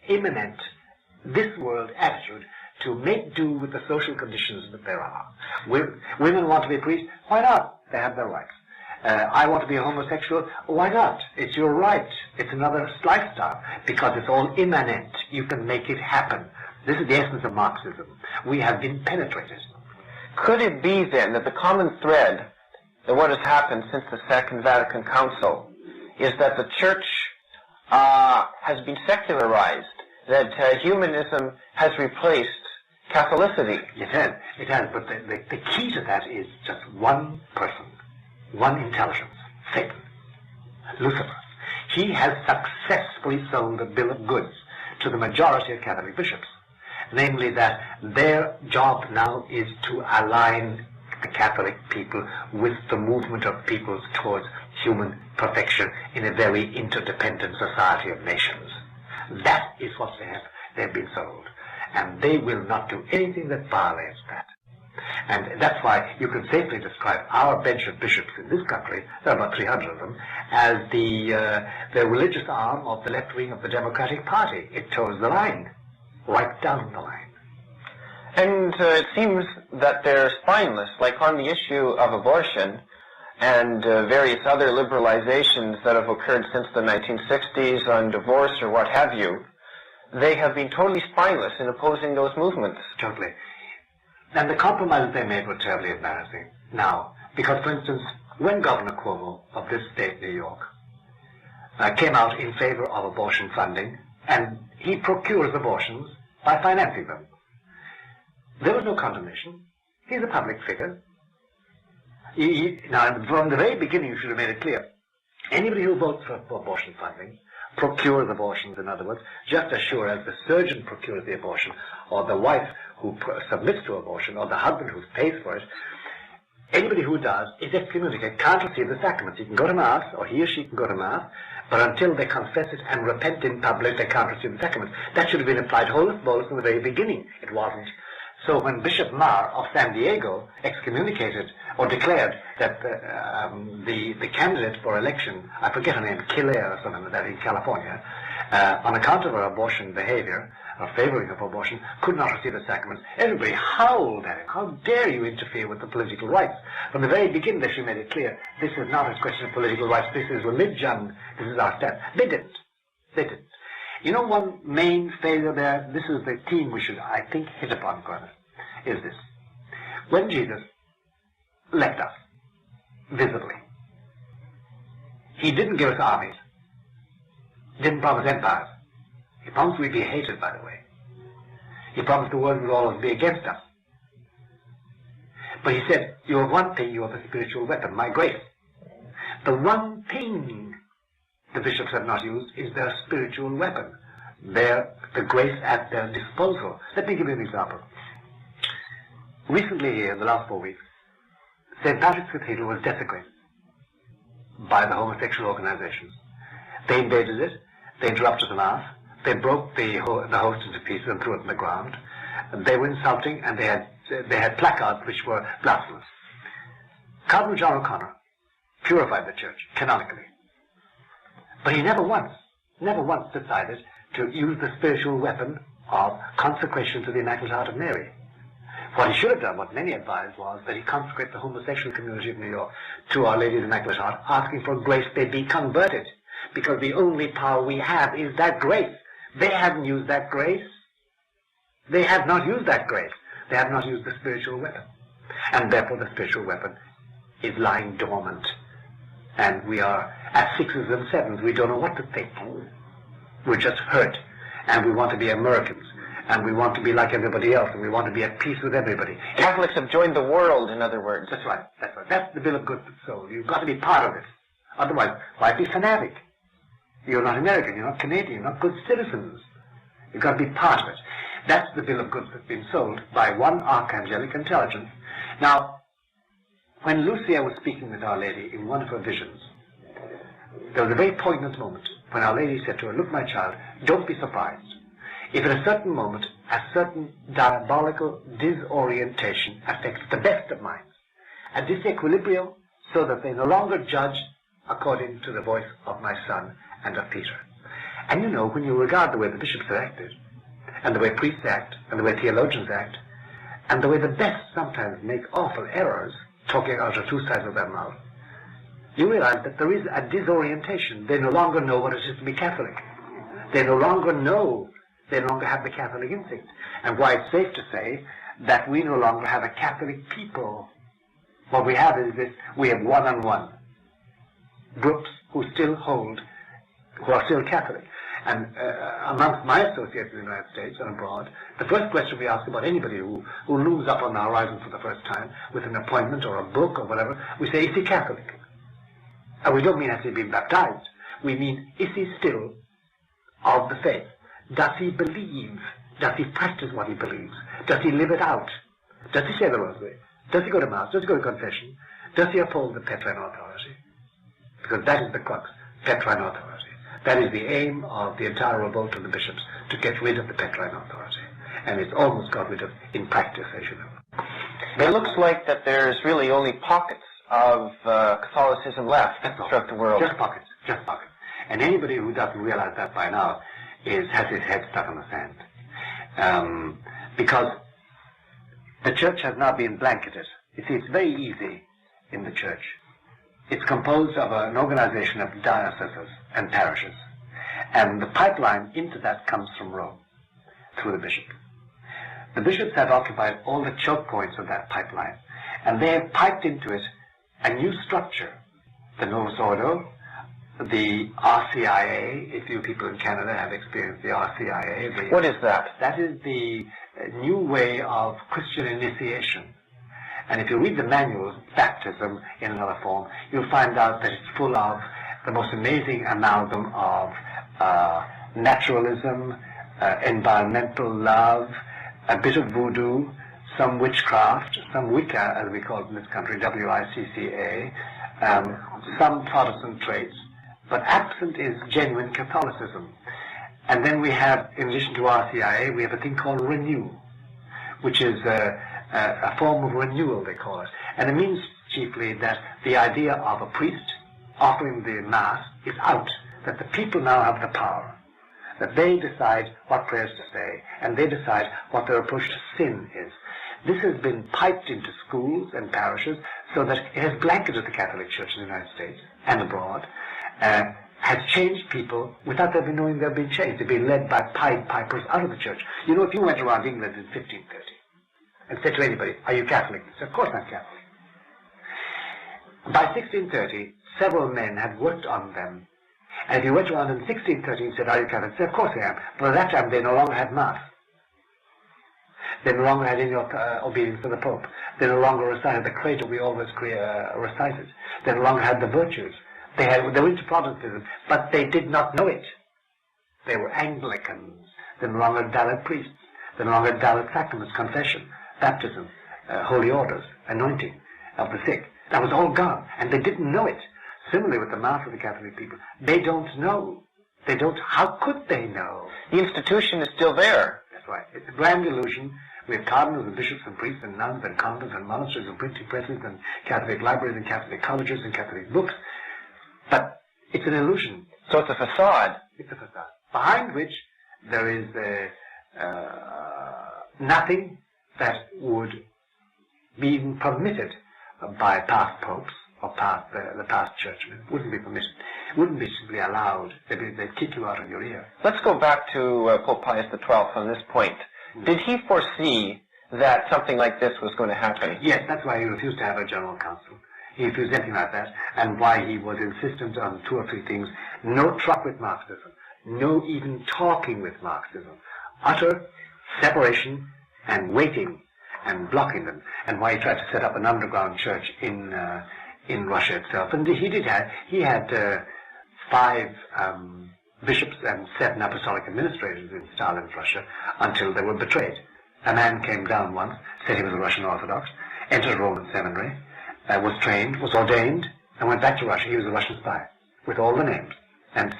imminent, this world attitude to make do with the social conditions that there are. Women want to be priests, why not? They have their rights. I want to be a homosexual, why not? It's your right. It's another lifestyle, because it's all immanent. You can make it happen. This is the essence of Marxism. We have been penetrated. Could it be then that the common thread that what has happened since the Second Vatican Council is that the Church has been secularized, that humanism has replaced Catholicity. It has, but the key to that is just one person, one intelligence, Satan, Lucifer. He has successfully sold a bill of goods to the majority of Catholic bishops, namely that their job now is to align the Catholic people with the movement of peoples towards human perfection in a very interdependent society of nations. That is what they've been sold. And they will not do anything that violates that. And that's why you can safely describe our bench of bishops in this country, there are about 300 of them, as the religious arm of the left wing of the Democratic Party. It toes the line, right down the line. And it seems that they're spineless, like on the issue of abortion and various other liberalizations that have occurred since the 1960s on divorce or what have you. They have been totally spineless in opposing those movements. Totally. And the compromises they made were terribly embarrassing. Now, because, for instance, when Governor Cuomo of this state, New York, came out in favor of abortion funding, and he procures abortions by financing them, there was no condemnation. He's a public figure. Now, from the very beginning, you should have made it clear. Anybody who votes for abortion funding procures abortions, in other words, just as sure as the surgeon procures the abortion, or the wife who submits to abortion, or the husband who pays for it. Anybody who does is excommunicated, can't receive the sacraments. He can go to Mass, or he or she can go to Mass, but until they confess it and repent in public, they can't receive the sacraments. That should have been applied holus bolus from the very beginning. It wasn't. So when Bishop Maher of San Diego excommunicated or declared that the candidate for election, I forget her name, Killier or something like that in California, on account of her abortion behavior, or favoring of abortion, could not receive the sacraments, everybody howled at him. How dare you interfere with the political rights? From the very beginning, they should have made it clear, this is not a question of political rights, this is religion, this is our stand. They didn't. They didn't. You know, one main failure there, this is the theme we should, I think, hit upon further, is this. When Jesus left us, visibly, he didn't give us armies, didn't promise empires. He promised we'd be hated, by the way. He promised the world would always be against us. But he said, you have one thing, you have a spiritual weapon, my grace. The one thing the bishops have not used is their spiritual weapon, the grace at their disposal. Let me give you an example. Recently here, in the last 4 weeks, St. Patrick's Cathedral was desecrated by the homosexual organizations. They invaded it, they interrupted the Mass, they broke the host into pieces and threw it on the ground. They were insulting, and they had placards which were blasphemous. Cardinal John O'Connor purified the church canonically, but he never once decided to use the spiritual weapon of consecration to the Immaculate Heart of Mary. What he should have done, what many advised, was that he consecrate the homosexual community of New York to Our Lady of the Immaculate Heart, asking for grace they be converted, because the only power we have is that grace. They haven't used that grace. They have not used that grace. They have not used the spiritual weapon. And therefore the spiritual weapon is lying dormant. And we are at sixes and sevens. We don't know what to think. We're just hurt. And we want to be Americans. And we want to be like everybody else. And we want to be at peace with everybody. Catholics have joined the world, in other words. That's right. That's right. That's the bill of goods that's sold. You've got to be part of it. Otherwise, why be fanatic? You're not American, you're not Canadian, you're not good citizens. You've got to be part of it. That's the bill of goods that's been sold by one archangelic intelligence. Now, when Lucia was speaking with Our Lady in one of her visions, there was a very poignant moment when Our Lady said to her, look, my child, don't be surprised if at a certain moment a certain diabolical disorientation affects the best of minds, a disequilibrium, so that they no longer judge according to the voice of my Son and of Peter. And you know, when you regard the way the bishops have acted, and the way priests act, and the way theologians act, and the way the best sometimes make awful errors, talking out of two sides of their mouth, you realize that there is a disorientation. They no longer know what it is to be Catholic. They no longer know, they no longer have the Catholic instinct. And why it's safe to say that we no longer have a Catholic people. What we have is this, we have one-on-one groups who still hold, who are still Catholic. And amongst my associates in the United States and abroad, the first question we ask about anybody who looms up on the horizon for the first time with an appointment or a book or whatever, we say, is he Catholic? And we don't mean has he been baptized. We mean, is he still of the faith? Does he believe? Does he practice what he believes? Does he live it out? Does he say the rosary? Does he go to Mass? Does he go to confession? Does he uphold the Petrine authority? Because that is the crux, Petrine authority. That is the aim of the entire revolt of the bishops, to get rid of the Petrine authority. And it's almost got rid of in practice, as you know. It looks like that there's really only pockets of Catholicism left throughout the world. Just pockets, just pockets. And anybody who doesn't realize that by now has his head stuck in the sand. Because the church has now been blanketed. You see, it's very easy in the church. It's composed of an organization of dioceses and parishes. And the pipeline into that comes from Rome, through the bishop. The bishops have occupied all the choke points of that pipeline. And they have piped into it a new structure. The Novus Ordo, the RCIA, if you people in Canada have experienced the RCIA. What is that? That is the new way of Christian initiation. And if you read the manuals, baptism in another form, you'll find out that it's full of the most amazing amalgam of naturalism, environmental love, a bit of voodoo, some witchcraft, some Wicca, as we call it in this country, W-I-C-C-A, some Protestant traits, but absent is genuine Catholicism. And then we have, in addition to RCIA, we have a thing called Renew, which is a form of renewal, they call it. And it means chiefly that the idea of a priest offering the Mass is out, that the people now have the power, that they decide what prayers to say, and they decide what their approach to sin is. This has been piped into schools and parishes so that it has blanketed the Catholic Church in the United States and abroad, has changed people without them knowing they've been changed. They've been led by Pied Pipers out of the church. You know, if you went around England in 1530 and said to anybody, are you Catholic? They said, of course I'm Catholic. By 1630, several men had worked on them. And if you went around in 1630 and said, are you Catholic? They said, of course I am. But at that time, they no longer had Mass. They no longer had any obedience to the Pope. They no longer recited the credo we always recited. They no longer had the virtues. They were into Protestantism, but they did not know it. They were Anglicans. They no longer had valid priests. They no longer had valid sacraments, confession, baptism, holy orders, anointing of the sick. That was all gone, and they didn't know it. Similarly with the Mass of the Catholic people, they don't know. They don't. How could they know? The institution is still there. That's right. It's a grand illusion. We have cardinals and bishops and priests and nuns and convents and monasteries and printing presses and Catholic libraries and Catholic colleges and Catholic books. But it's an illusion. So it's a facade. It's a facade, behind which there is nothing that would be even permitted by past popes or past the past churchmen. Wouldn't be permitted. Wouldn't be simply allowed. They'd kick you out of your ear. Let's go back to Pope Pius XII on this point. Did he foresee that something like this was going to happen? Yes, that's why he refused to have a general council. He refused anything like that, and why he was insistent on two or three things. No truck with Marxism. No even talking with Marxism. Utter separation and waiting and blocking them. And why he tried to set up an underground church in Russia itself. And he had 5 bishops and 7 apostolic administrators in Stalin's Russia until they were betrayed. A man came down once, said he was a Russian Orthodox, entered a Roman seminary, was trained, was ordained, and went back to Russia. He was a Russian spy, with all the names. And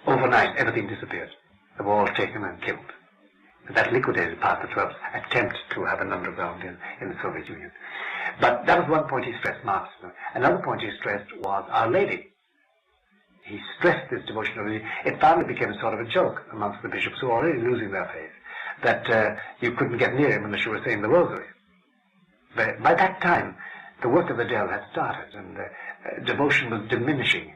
overnight, everything disappeared. They were all taken and killed. And that liquidated Pius XII's attempt to have an underground in the Soviet Union. But that was one point he stressed, Marxism. Another point he stressed was Our Lady. He stressed this devotion to Our Lady. It finally became a sort of a joke amongst the bishops who were already losing their faith, that you couldn't get near him unless you were saying the rosary. But by that time, the work of the devil had started, and devotion was diminishing.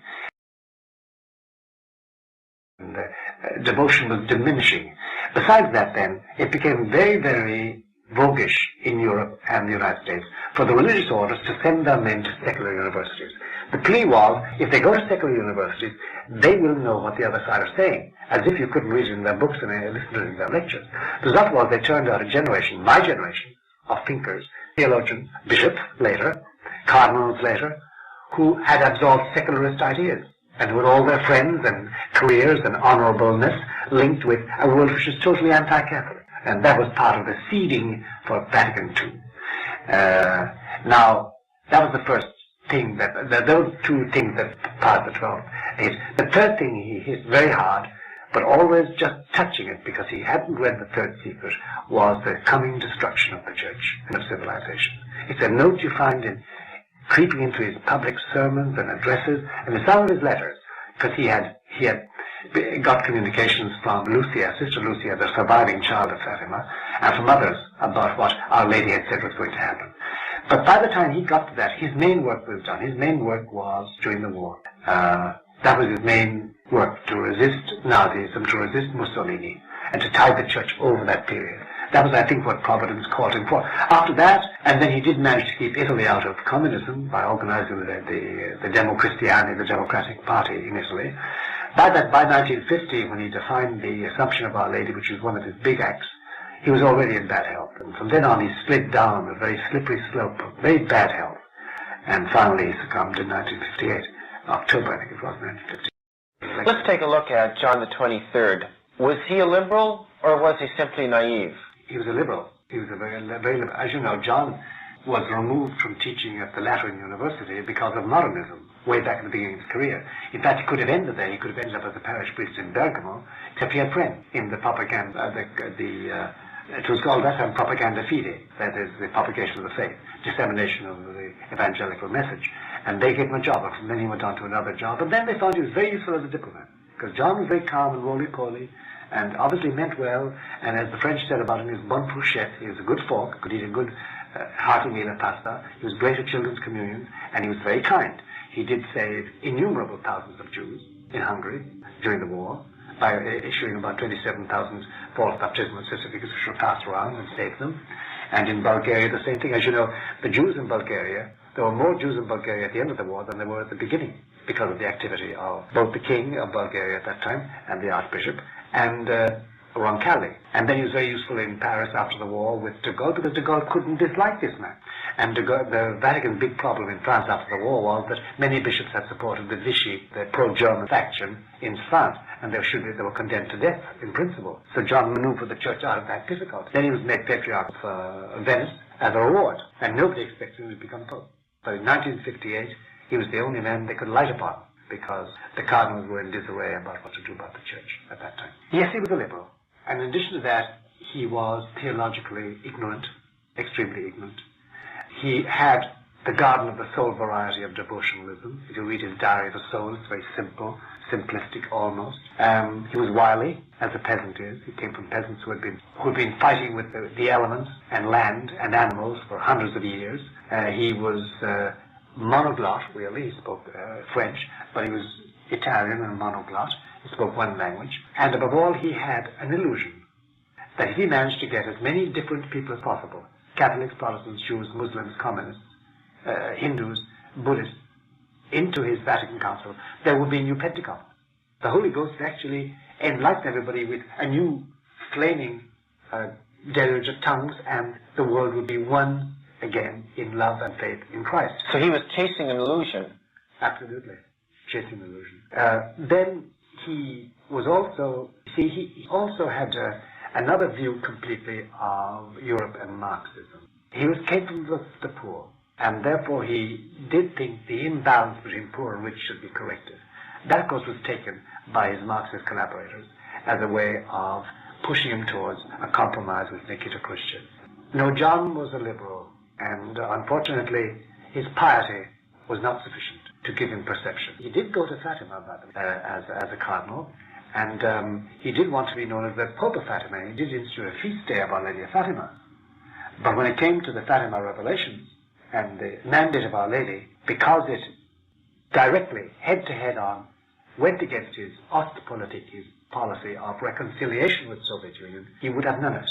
Besides that, then, it became very, very, voguish in Europe and the United States for the religious orders to send their men to secular universities. The plea was, if they go to secular universities, they will know what the other side are saying, as if you couldn't read it in their books and listen to it in their lectures. The result was they turned out a generation, my generation, of thinkers, theologians, bishops later, cardinals later, who had absorbed secularist ideas, and who had all their friends and careers and honorableness linked with a world which is totally anti-Catholic. And that was part of the seeding for Vatican II. Now, that was the first thing those two things that Pius XII hit. The third thing he hit very hard, but always just touching it because he hadn't read the third secret, was the coming destruction of the church and of civilization. It's a note you find in creeping into his public sermons and addresses and in some of his letters, because he had got communications from Lucia, Sister Lucia, the surviving child of Fatima, and from others about what Our Lady had said was going to happen. But by the time he got to that, his main work was done. His main work was during the war. That was his main work, to resist Nazism, to resist Mussolini, and to tide the church over that period. That was, I think, what Providence called him for. After that, and then he did manage to keep Italy out of communism by organizing the Democristiani, the Democratic Party in Italy. By 1950, when he defined the Assumption of Our Lady, which was one of his big acts, he was already in bad health. And from then on, he slid down a very slippery slope of very bad health. And finally, he succumbed in 1958. October, I think it was, 1958. Let's take a look at John the 23rd. Was he a liberal, or was he simply naive? He was a liberal. He was a very liberal. As you know, John was removed from teaching at the Lateran University because of modernism, way back in the beginning of his career. In fact, he could have ended there. He could have ended up as a parish priest in Bergamo, except he had friends in the propaganda, it was called that time propaganda fide, that is, the propagation of the faith, dissemination of the evangelical message. And they gave him a job, and then he went on to another job. And then they found he was very useful as a diplomat, because John was very calm and roly-poly, and obviously meant well, and as the French said about him, he was bon fourchette. He was a good fork, could eat a good hearty meal of pasta. He was great at children's communion, and he was very kind. He did save innumerable thousands of Jews in Hungary during the war by issuing about 27,000 false baptismal certificates which were passed around and saved them. And in Bulgaria, the same thing. As you know, the Jews in Bulgaria, there were more Jews in Bulgaria at the end of the war than there were at the beginning, because of the activity of both the king of Bulgaria at that time and the archbishop, and Roncalli. And then he was very useful in Paris after the war with de Gaulle, because de Gaulle couldn't dislike this man. And the Vatican's big problem in France after the war was that many bishops had supported the Vichy, the pro-German faction in France, and they were condemned to death in principle. So John maneuvered the church out of that difficulty. Then he was made Patriarch of Venice as a reward, and nobody expected him to become Pope. But in 1958, he was the only man they could light upon, because the cardinals were in disarray about what to do about the church at that time. Yes, he was a liberal. And in addition to that, he was theologically ignorant, extremely ignorant. He had the garden of the soul variety of devotionalism. If you read his Diary of the Soul, it's very simple, simplistic almost. He was wily, as a peasant is. He came from peasants who had been fighting with the elements and land and animals for hundreds of years. He was monoglot, really. He spoke French, but he was Italian and monoglot. He spoke one language. And above all, he had an illusion that if he managed to get as many different people as possible, Catholics, Protestants, Jews, Muslims, communists, Hindus, Buddhists, into his Vatican Council, there would be a new Pentecost. The Holy Ghost actually enlightened everybody with a new flaming deluge of tongues, and the world would be one again in love and faith in Christ. So he was chasing an illusion. Absolutely, chasing an illusion. Then he was also, he also had another view completely of Europe and Marxism. He was capable of the poor, and therefore he did think the imbalance between poor and rich should be corrected. That, of course, was taken by his Marxist collaborators as a way of pushing him towards a compromise with Nikita Khrushchev. No, John was a liberal, and unfortunately his piety was not sufficient to give him perception. He did go to Fatima, by the way, as a cardinal, and he did want to be known as the Pope of Fatima. He did institute a feast day of Our Lady of Fatima. But when it came to the Fatima revelations and the mandate of Our Lady, because it directly, head-to-head on, went against his Ostpolitik, his policy of reconciliation with the Soviet Union, he would have none of it.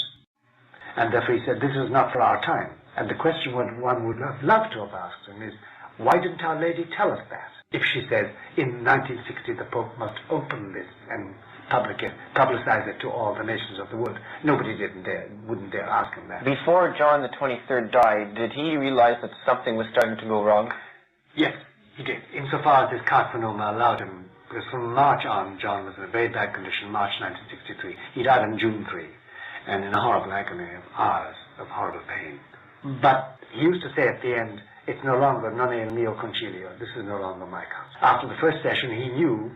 And therefore he said, this is not for our time. And the question one would have loved to have asked him is, why didn't Our Lady tell us that? If she says, in 1960 the Pope must open this and publicize it to all the nations of the world, nobody wouldn't dare ask him that. Before John the 23rd died, did he realize that something was starting to go wrong? Yes, he did. Insofar as his carcinoma allowed him, because from March on, John was in a very bad condition, March 1963. He died on June 3, and in a horrible agony of hours of horrible pain. But he used to say at the end, it's no longer non è il mio concilio, this is no longer my council. After the first session, he knew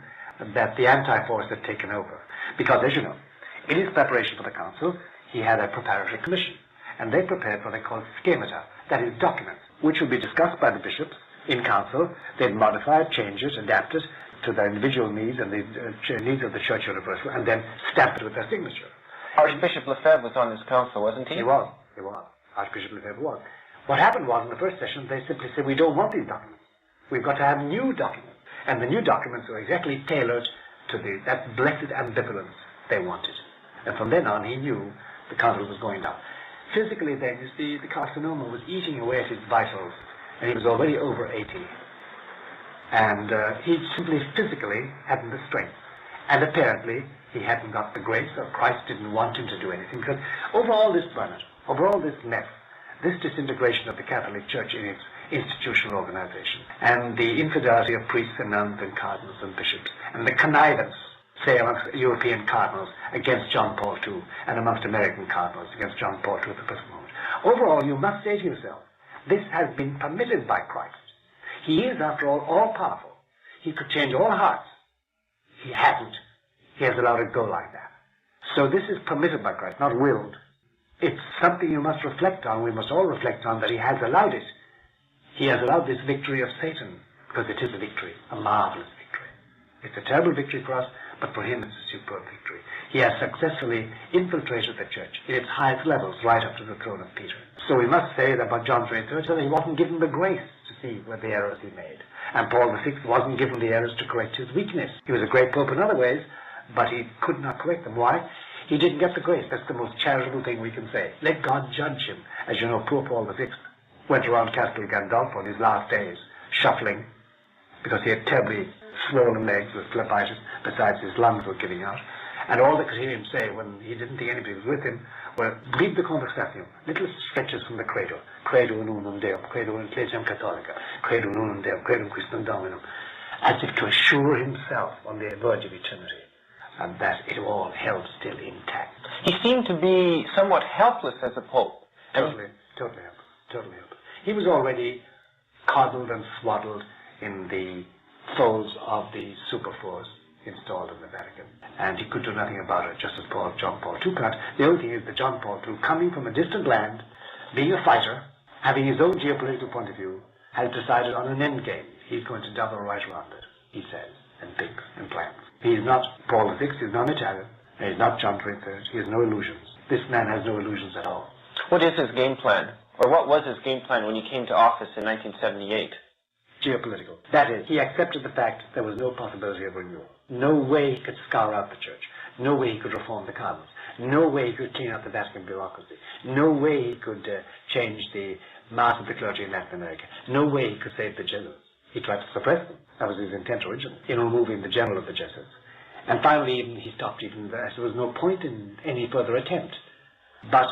that the anti-force had taken over. Because, as you know, in his preparation for the council, he had a preparatory commission, and they prepared what they called schemata, that is, documents, which would be discussed by the bishops in council. They'd modify it, change it, adapt it to their individual needs and the needs of the Church Universal, and then stamp it with their signature. Archbishop Lefebvre was on this council, wasn't he? He was. Archbishop Lefebvre was. What happened was, in the first session, they simply said, we don't want these documents. We've got to have new documents. And the new documents were exactly tailored to that blessed ambivalence they wanted. And from then on, he knew the council was going down. Physically, then, you see, the carcinoma was eating away at his vitals, and he was already over 80. And he simply physically hadn't the strength. And apparently, he hadn't got the grace, or Christ didn't want him to do anything. Because over all this burnout, over all this mess, this disintegration of the Catholic Church in its institutional organization, and the infidelity of priests and nuns and cardinals and bishops, and the connivance, say, amongst European cardinals against John Paul II, and amongst American cardinals against John Paul II at the present moment. Overall, you must say to yourself, this has been permitted by Christ. He is, after all powerful. He could change all hearts. He hasn't. He has allowed it go like that. So this is permitted by Christ, not willed. It's something you must reflect on. We must all reflect on that he has allowed it. He has allowed this victory of Satan, because it is a victory, a marvelous victory. It's a terrible victory for us, but for him it's a superb victory. He has successfully infiltrated the church in its highest levels, right up to the throne of Peter. So we must say that about John 23rd, that he wasn't given the grace to see where the errors he made. And Paul VI wasn't given the errors to correct his weakness. He was a great pope in other ways, but he could not correct them. Why? He didn't get the grace. That's the most charitable thing we can say. Let God judge him. As you know, poor Paul VI went around Castel Gandolfo in his last days, shuffling, because he had terribly swollen legs with phlebitis, besides his lungs were giving out. And all they could hear him say, when he didn't think anybody was with him, were, "Breathe the conversation," little stretches from the credo. Credo in unum Deum, credo in ecclesiam catholica, credo in unum Deum, credo in Christum Dominum, as if to assure himself on the verge of eternity, and that it all held still intact. He seemed to be somewhat helpless as a pope. Totally helpless. He was already coddled and swaddled in the folds of the superfors installed in the Vatican, and he could do nothing about it, just as John Paul II can't. The only thing is that John Paul II, coming from a distant land, being a fighter, having his own geopolitical point of view, has decided on an end game. He's going to double right around it, he says, and thinks and plans. He's not Paul VI, he's not Italian, and he's not John 23rd. He has no illusions. This man has no illusions at all. What is his game plan? Or what was his game plan when he came to office in 1978? Geopolitical. That is, he accepted the fact there was no possibility of renewal. No way he could scour out the church. No way he could reform the cardinals. No way he could clean up the Vatican bureaucracy. No way he could change the mass of the clergy in Latin America. No way he could save the Jesuits. He tried to suppress them. That was his intent originally, in removing the general of the Jesuits. And finally, he stopped even there. There was no point in any further attempt. But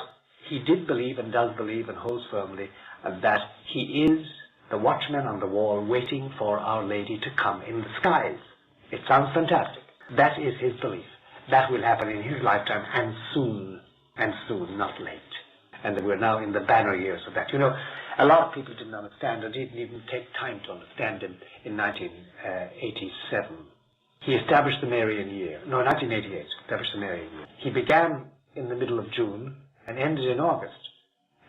he did believe and does believe and holds firmly that he is the watchman on the wall waiting for Our Lady to come in the skies. It sounds fantastic. That is his belief. That will happen in his lifetime, and soon, not late. And we're now in the banner years of that. You know, a lot of people didn't understand, or didn't even take time to understand him in 1987. He established the Marian year. No, 1988, established the Marian year. He began in the middle of June and ended in August.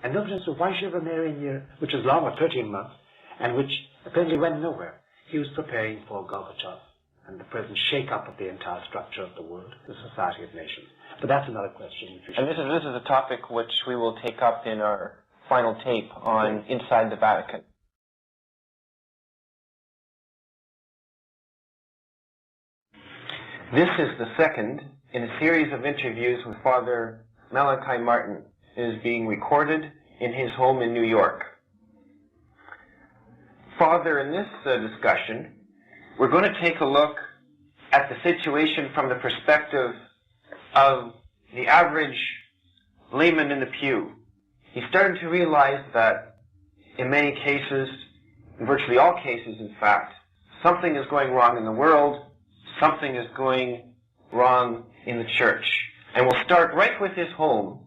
And nobody understood why should have a Marian year, which was longer, 13 months, and which apparently went nowhere. He was preparing for Gorbachev and the present shake-up of the entire structure of the world, the Society of Nations. But that's another question. And this is a topic which we will take up in our final tape on Inside the Vatican. This is the second in a series of interviews with Fr Malachi Martin, is being recorded in his home in New York. Father, in this discussion, we're going to take a look at the situation from the perspective of the average layman in the pew. He's starting to realize that in many cases, in virtually all cases in fact, something is going wrong in the world, something is going wrong in the church. And we'll start right with his home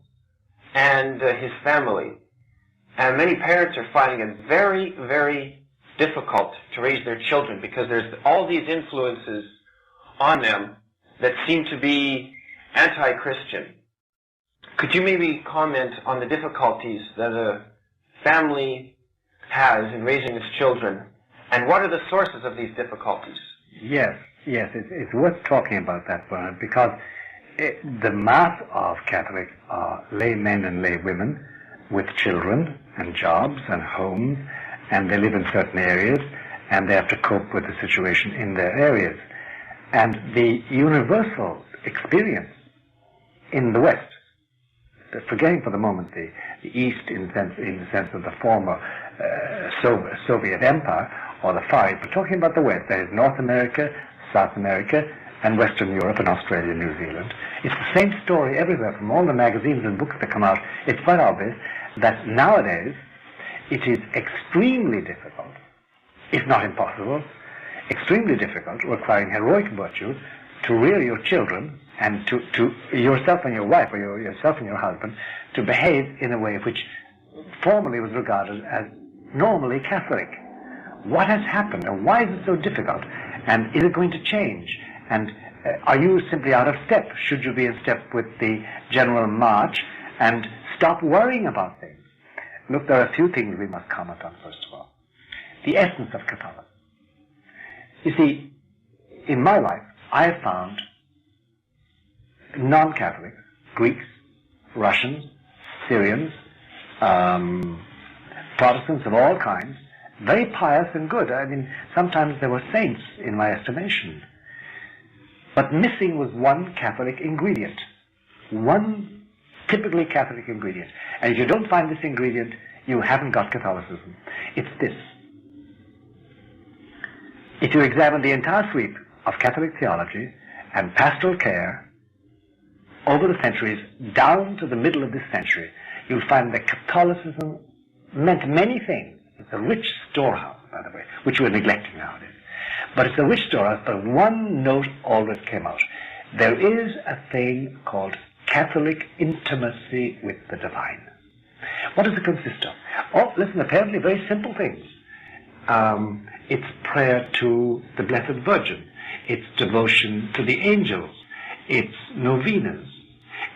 and his family. And many parents are finding it very, very difficult to raise their children because there's all these influences on them that seem to be anti-Christian. Could you maybe comment on the difficulties that a family has in raising its children, and what are the sources of these difficulties? Yes, it's worth talking about that, Bernard, because the mass of Catholics are laymen and laywomen with children and jobs and homes, and they live in certain areas, and they have to cope with the situation in their areas. And the universal experience in the West, forgetting for the moment the East in the sense of the former Soviet Empire or the Far East, but talking about the West, that is North America, South America, and Western Europe and Australia and New Zealand. It's the same story everywhere. From all the magazines and books that come out, it's quite obvious that nowadays it is extremely difficult, if not impossible, extremely difficult, requiring heroic virtue, to rear your children and to yourself and your wife, or yourself and your husband, to behave in a way which formerly was regarded as normally Catholic. What has happened, and why is it so difficult? And is it going to change? And are you simply out of step? Should you be in step with the general march and stop worrying about things? Look, there are a few things we must comment on, first of all. The essence of Catholicism. You see, in my life, I have found non-Catholics, Greeks, Russians, Syrians, Protestants of all kinds, very pious and good. I mean, sometimes they were saints in my estimation. But missing was one Catholic ingredient. One typically Catholic ingredient. And if you don't find this ingredient, you haven't got Catholicism. It's this. If you examine the entire sweep of Catholic theology and pastoral care over the centuries, down to the middle of this century, you'll find that Catholicism meant many things. It's a rich storehouse, by the way, which we're neglecting nowadays. But it's a rich storehouse, but one note always came out. There is a thing called Catholic intimacy with the divine. What does it consist of? Oh, listen, apparently very simple things. It's prayer to the Blessed Virgin. It's devotion to the angels. It's novenas.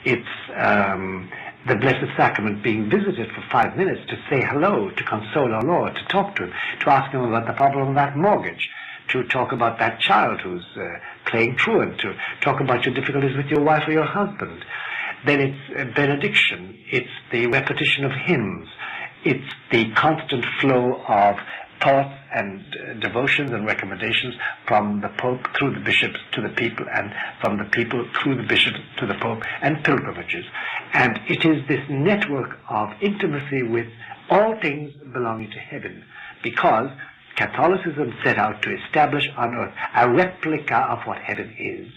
It's the Blessed Sacrament being visited for 5 minutes to say hello, to console our Lord, to talk to him, to ask him about the problem of that mortgage, to talk about that child who's playing truant, to talk about your difficulties with your wife or your husband. Then it's benediction. It's the repetition of hymns. It's the constant flow of thoughts and devotions and recommendations from the Pope through the bishops to the people, and from the people through the bishops to the Pope, and pilgrimages. And it is this network of intimacy with all things belonging to heaven, because Catholicism set out to establish on earth a replica of what heaven is,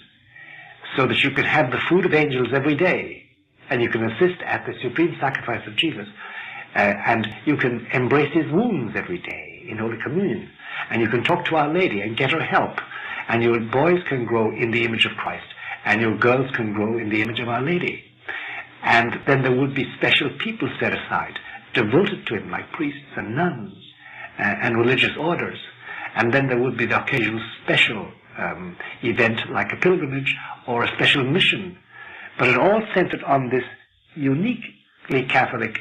so that you can have the food of angels every day, and you can assist at the supreme sacrifice of Jesus, and you can embrace his wounds every day in Holy Communion, and you can talk to Our Lady and get her help, and your boys can grow in the image of Christ, and your girls can grow in the image of Our Lady. And then there would be special people set aside, devoted to him, like priests and nuns and religious orders. And then there would be the occasional special event like a pilgrimage or a special mission. But it all centered on this uniquely Catholic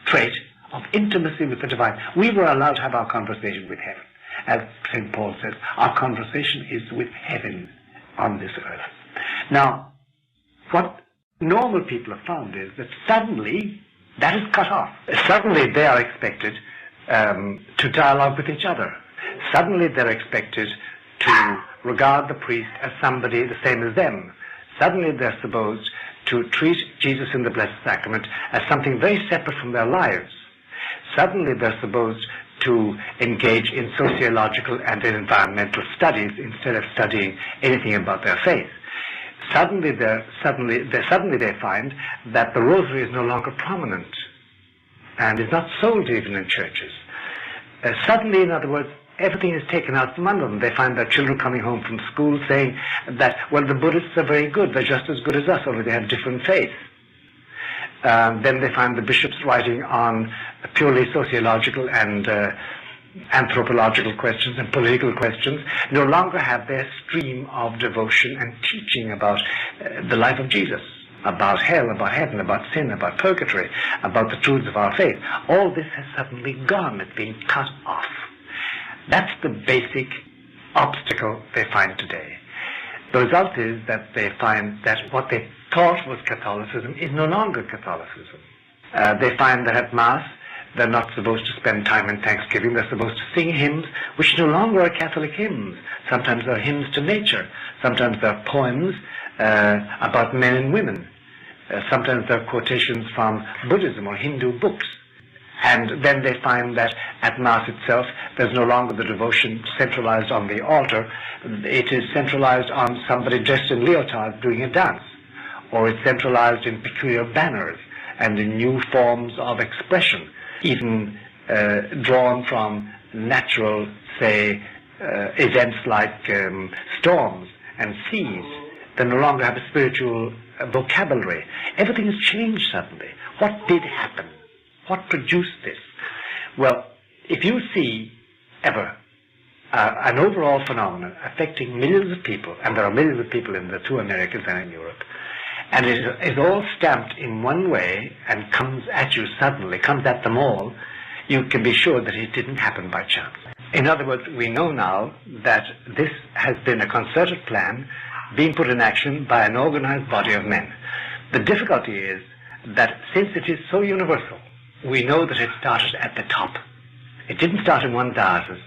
trait of intimacy with the divine. We were allowed to have our conversation with heaven. As St. Paul says, our conversation is with heaven on this earth. Now, what normal people have found is that suddenly that is cut off. Suddenly they are expected to dialogue with each other. Suddenly they're expected to regard the priest as somebody the same as them. Suddenly they're supposed to treat Jesus in the Blessed Sacrament as something very separate from their lives. Suddenly they're supposed to engage in sociological and in environmental studies instead of studying anything about their faith. Suddenly they find that the rosary is no longer prominent and is not sold even in churches. Suddenly, in other words, everything is taken out from under them. They find their children coming home from school saying that, well, the Buddhists are very good, they're just as good as us, only they have different faiths. Then they find the bishops writing on purely sociological and anthropological questions and political questions, no longer have their stream of devotion and teaching about the life of Jesus, about hell, about heaven, about sin, about purgatory, about the truths of our faith. All this has suddenly gone. It's been cut off. That's the basic obstacle they find today. The result is that they find that what they thought was Catholicism is no longer Catholicism. They find that at Mass they're not supposed to spend time in thanksgiving. They're supposed to sing hymns which no longer are Catholic hymns. Sometimes they're hymns to nature. Sometimes they're poems about men and women. Sometimes they're quotations from Buddhism or Hindu books. And then they find that at Mass itself, there's no longer the devotion centralized on the altar. It is centralized on somebody dressed in leotards doing a dance. Or it's centralized in peculiar banners and in new forms of expression, even drawn from natural, say, events like storms and seas that no longer have a spiritual vocabulary. Everything has changed suddenly. What did happen? What produced this? Well, if you see ever an overall phenomenon affecting millions of people, and there are millions of people in the two Americas and in Europe, and it is all stamped in one way and comes at you suddenly, comes at them all, you can be sure that it didn't happen by chance. In other words, we know now that this has been a concerted plan being put in action by an organized body of men. The difficulty is that since it is so universal, we know that it started at the top. It didn't start in one diocese.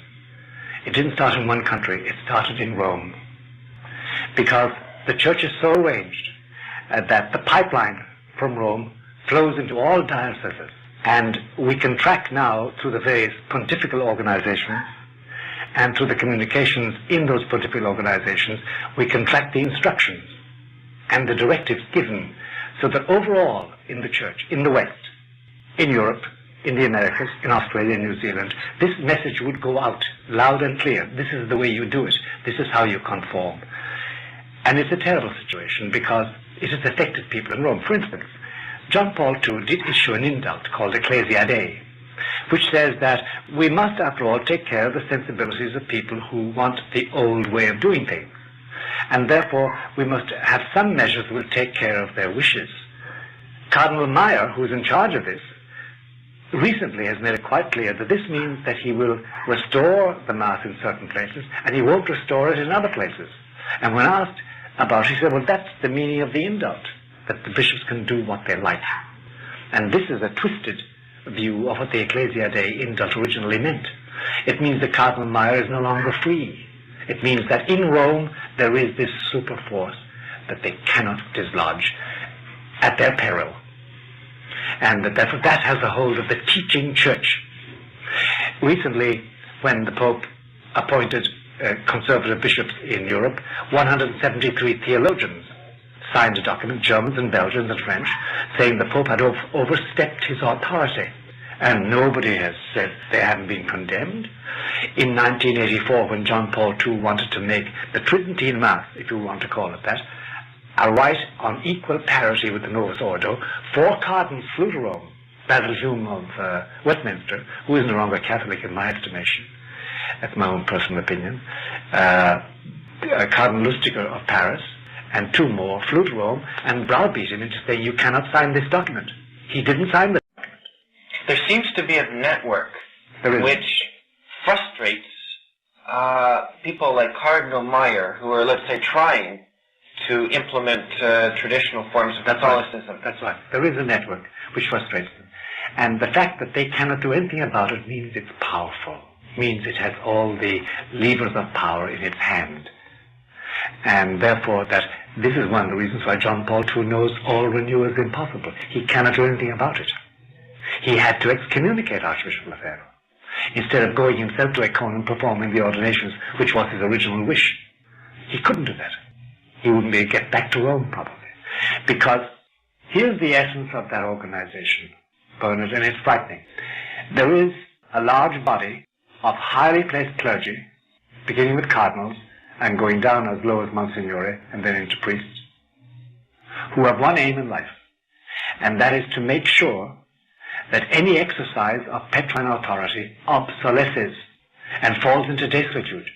It didn't start in one country. It started in Rome. Because the church is so arranged that the pipeline from Rome flows into all dioceses. And we can track now through the various pontifical organizations and through the communications in those pontifical organizations, we can track the instructions and the directives given, so that overall in the church, in the West, in Europe, in the Americas, in Australia, in New Zealand, this message would go out loud and clear. This is the way you do it. This is how you conform. And it's a terrible situation because it has affected people in Rome. For instance, John Paul II did issue an indult called Ecclesia Dei, which says that we must, after all, take care of the sensibilities of people who want the old way of doing things. And therefore, we must have some measures that will take care of their wishes. Cardinal Meyer, who is in charge of this, recently has made it quite clear that this means that he will restore the Mass in certain places and he won't restore it in other places. And when asked about it, he said, well, that's the meaning of the indult, that the bishops can do what they like. And this is a twisted view of what the Ecclesia Dei indult originally meant. It means that Cardinal Meyer is no longer free. It means that in Rome there is this super force that they cannot dislodge at their peril. And that has a hold of the teaching church. Recently, when the Pope appointed conservative bishops in Europe, 173 theologians signed a document, Germans and Belgians and French, saying the Pope had overstepped his authority. And nobody has said they hadn't been condemned. In 1984, when John Paul II wanted to make the Tridentine Mass, if you want to call it that, a rite on equal parity with the Novus Ordo, 4 cardinals flew to Rome. Basil Hume of Westminster, who is no longer Catholic in my estimation, that's my own personal opinion, Cardinal Lustiger of Paris, and 2 more flew to Rome and browbeat him into saying, you cannot sign this document. He didn't sign the document. There seems to be a network which frustrates people like Cardinal Meyer, who are, let's say, trying to implement traditional forms of Catholicism. That's right. There is a network which frustrates them. And the fact that they cannot do anything about it means it's powerful, means it has all the levers of power in its hand. And therefore, that this is one of the reasons why John Paul II knows all renewal is impossible. He cannot do anything about it. He had to excommunicate Archbishop Lefebvre, instead of going himself to Econ and performing the ordinations, which was his original wish. He couldn't do that. He wouldn't be able to get back to Rome, probably. Because here's the essence of that organization, Bernard, and it's frightening. There is a large body of highly placed clergy, beginning with cardinals and going down as low as Monsignore and then into priests, who have one aim in life, and that is to make sure that any exercise of Petrine authority obsolesces and falls into desuetude.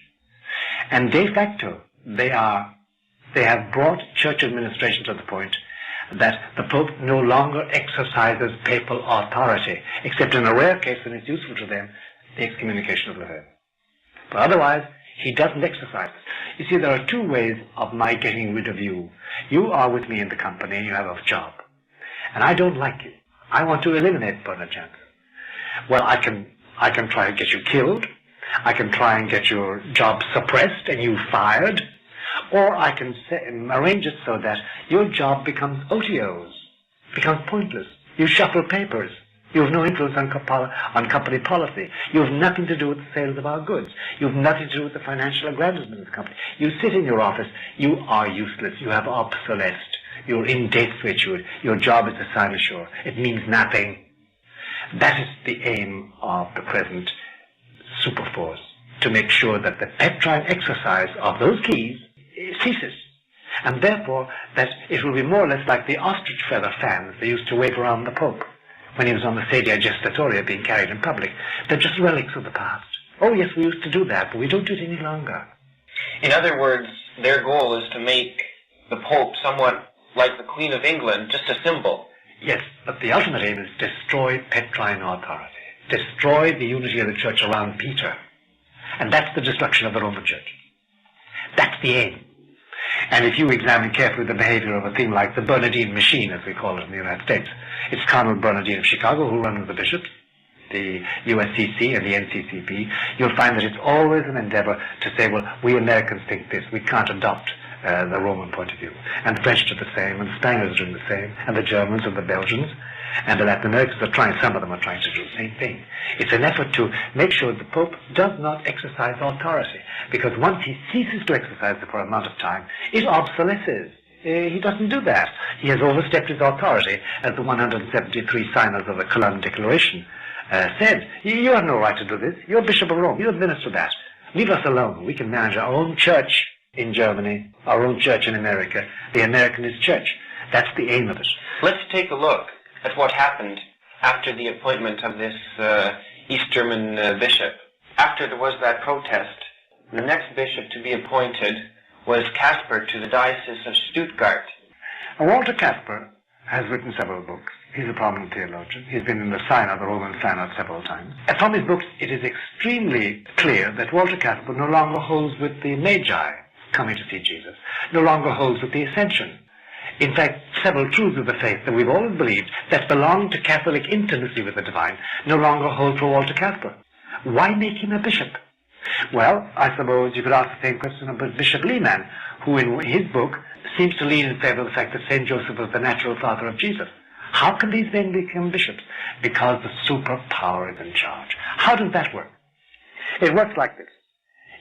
And de facto, they have brought church administration to the point that the Pope no longer exercises papal authority, except in a rare case when it's useful to them, the excommunication of Lefebvre. But otherwise, he doesn't exercise it. You see, there are two ways of my getting rid of you. You are with me in the company and you have a job. And I don't like you. I want to eliminate Bernard Janzen. Well, I can try to get you killed. I can try and get your job suppressed and you fired. Or I can arrange it so that your job becomes otiose, becomes pointless. You shuffle papers. You have no influence on company policy. You have nothing to do with the sales of our goods. You have nothing to do with the financial aggrandizement of the company. You sit in your office. You are useless. You have obsolesced. You're in desuetude. Your job is a sinecure. It means nothing. That is the aim of the present superforce, to make sure that the Petrine exercise of those keys ceases, and therefore that it will be more or less like the ostrich feather fans they used to wave around the Pope when he was on the sedia gestatoria being carried in public. They're just relics of the past. Oh yes, we used to do that, but we don't do it any longer. In other words, their goal is to make the Pope somewhat like the Queen of England, just a symbol. Yes, but the ultimate aim is destroy Petrine authority, destroy the unity of the Church around Peter, and that's the destruction of the Roman Church. That's the aim. And if you examine carefully the behavior of a thing like the Bernardine machine, as we call it in the United States, it's Cardinal Bernardine of Chicago who runs the bishops, the USCC and the NCCP, you'll find that it's always an endeavor to say, well, we Americans think this, we can't adopt the Roman point of view. And the French do the same, and the Spaniards are doing the same, and the Germans and the Belgians, and the Latin Americans are trying, some of them are trying to do the same thing. It's an effort to make sure the Pope does not exercise authority, because once he ceases to exercise it for an amount of time, it obsolesces. He doesn't do that. He has overstepped his authority, as the 173 signers of the Cologne Declaration said. You have no right to do this. You're Bishop of Rome. You administer that. Leave us alone. We can manage our own church in Germany, our own church in America, the Americanist church. That's the aim of it. Let's take a look at what happened after the appointment of this East German bishop. After there was that protest, the next bishop to be appointed was Casper to the Diocese of Stuttgart. Walter Casper has written several books. He's a prominent theologian. He's been in the Synod, the Roman Synod, several times. And from his books, it is extremely clear that Walter Casper no longer holds with the Magi coming to see Jesus, no longer holds with the Ascension. In fact, several truths of the faith that we've always believed that belong to Catholic intimacy with the divine no longer hold for Walter Casper. Why make him a bishop? Well, I suppose you could ask the same question about Bishop Lehmann, who in his book seems to lean in favor of the fact that St. Joseph was the natural father of Jesus. How can these men become bishops? Because the superpower is in charge. How does that work? It works like this.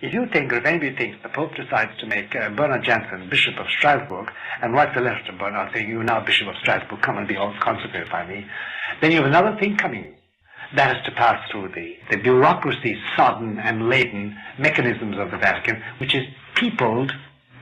If you think, or if anybody thinks the Pope decides to make Bernard Janzen Bishop of Strasbourg and writes a letter to Bernard saying, "You now Bishop of Strasbourg, come and be all consecrated by me," then you have another thing coming. That is to pass through the bureaucracy-sodden and laden mechanisms of the Vatican, which is peopled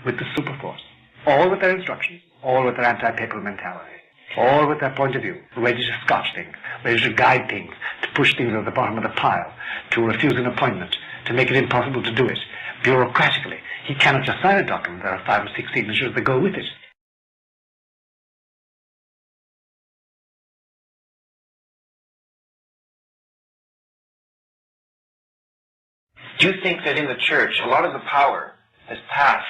with the superforce. All with their instructions, all with their anti-papal mentality, all with their point of view, ready to scotch things, ready to guide things, to push things at the bottom of the pile, to refuse an appointment, to make it impossible to do it. Bureaucratically, he cannot just sign a document. There are 5 or 6 signatures that go with it. Do you think that in the Church, a lot of the power has passed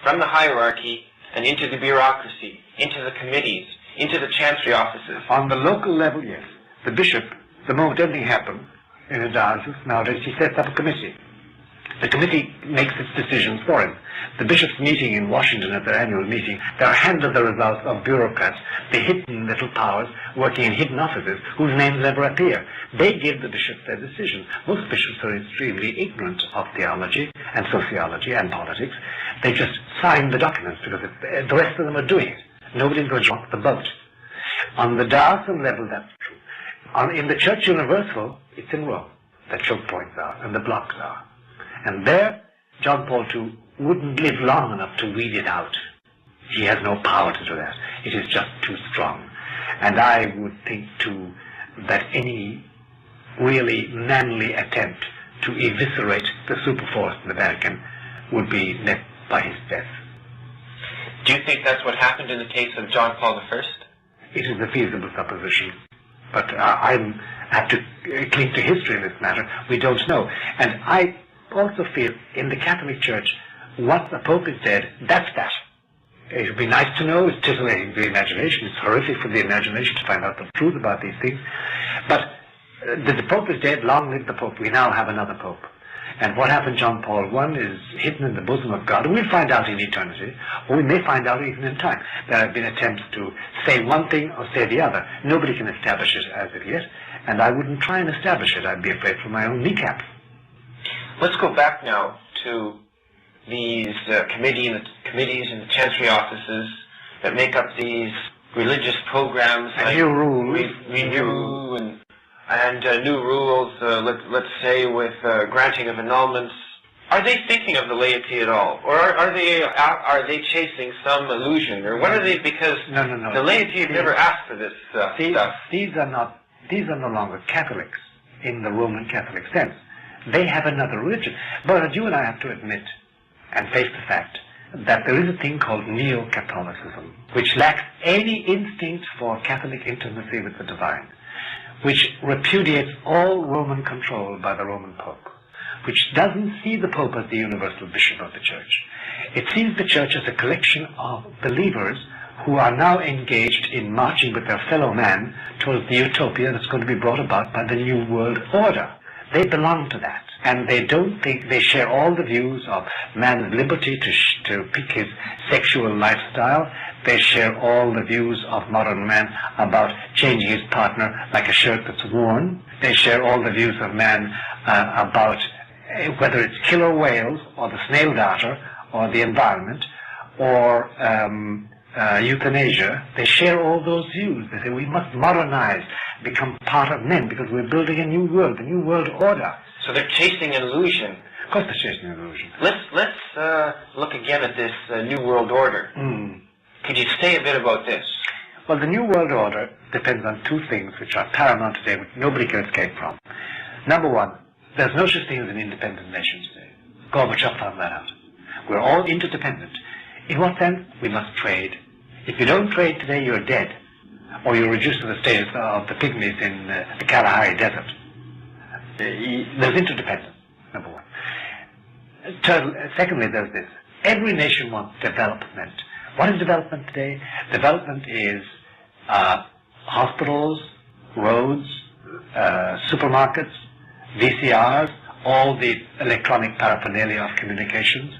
from the hierarchy and into the bureaucracy, into the committees, into the chancery offices? On the local level, yes. The bishop, the moment anything happens in a diocese nowadays, he sets up a committee. The committee makes its decisions for him. The bishops meeting in Washington at their annual meeting, they are handed the results of bureaucrats, the hidden little powers working in hidden offices whose names never appear. They give the bishops their decisions. Most bishops are extremely ignorant of theology and sociology and politics. They just sign the documents because the rest of them are doing it. Nobody's going to rock the boat. On the diocesan level, that's true. In the Church Universal, it's in Rome that choke points are and the blocks are. And there, John Paul II wouldn't live long enough to weed it out. He has no power to do that. It is just too strong. And I would think, too, that any really manly attempt to eviscerate the superforce in the Vatican would be met by his death. Do you think that's what happened in the case of John Paul I? It is a feasible supposition. But I have to cling to history in this matter. We don't know. And I also feel in the Catholic Church, once the Pope is dead, that's that. It would be nice to know. It's titillating the imagination. It's horrific for the imagination to find out the truth about these things. But the Pope is dead. Long live the Pope. We now have another Pope. And what happened to John Paul I is hidden in the bosom of God. And we'll find out in eternity, or we may find out even in time. There have been attempts to say one thing or say the other. Nobody can establish it as of yet, and I wouldn't try and establish it. I'd be afraid for my own kneecap. Let's go back now to these committees and the chancery offices that make up these religious programs. And new rules. Renew and new rules, let's say with granting of annulments. Are they thinking of the laity at all? Or are they chasing some illusion? Or what are they, because no. The laity have never asked for this stuff. These are no longer Catholics in the Roman Catholic sense. They have another religion. But you and I have to admit and face the fact that there is a thing called Neo-Catholicism, which lacks any instinct for Catholic intimacy with the divine, which repudiates all Roman control by the Roman Pope, which doesn't see the Pope as the universal bishop of the Church. It sees the Church as a collection of believers who are now engaged in marching with their fellow man towards the utopia that's going to be brought about by the New World Order. They belong to that, and they don't think they share all the views of man's liberty to pick his sexual lifestyle. They share all the views of modern man about changing his partner like a shirt that's worn. They share all the views of man about whether it's killer whales or the snail darter or the environment or euthanasia. They share all those views. They say we must modernize, become part of men because we're building a new world, the new world order. So they're chasing an illusion. Of course they're chasing an illusion. Let's look again at this new world order. Could you say a bit about this? Well, the New World Order depends on two things which are paramount today, which nobody can escape from. Number one, there's no such thing as an independent nation today. Gorbachev found that out. We're all interdependent. In what sense? We must trade. If you don't trade today, you're dead. Or you're reduced to the status of the pygmies in the Kalahari Desert. There's interdependence, number one. Secondly, there's this. Every nation wants development. What is development today? Development is hospitals, roads, supermarkets, VCRs, all the electronic paraphernalia of communications.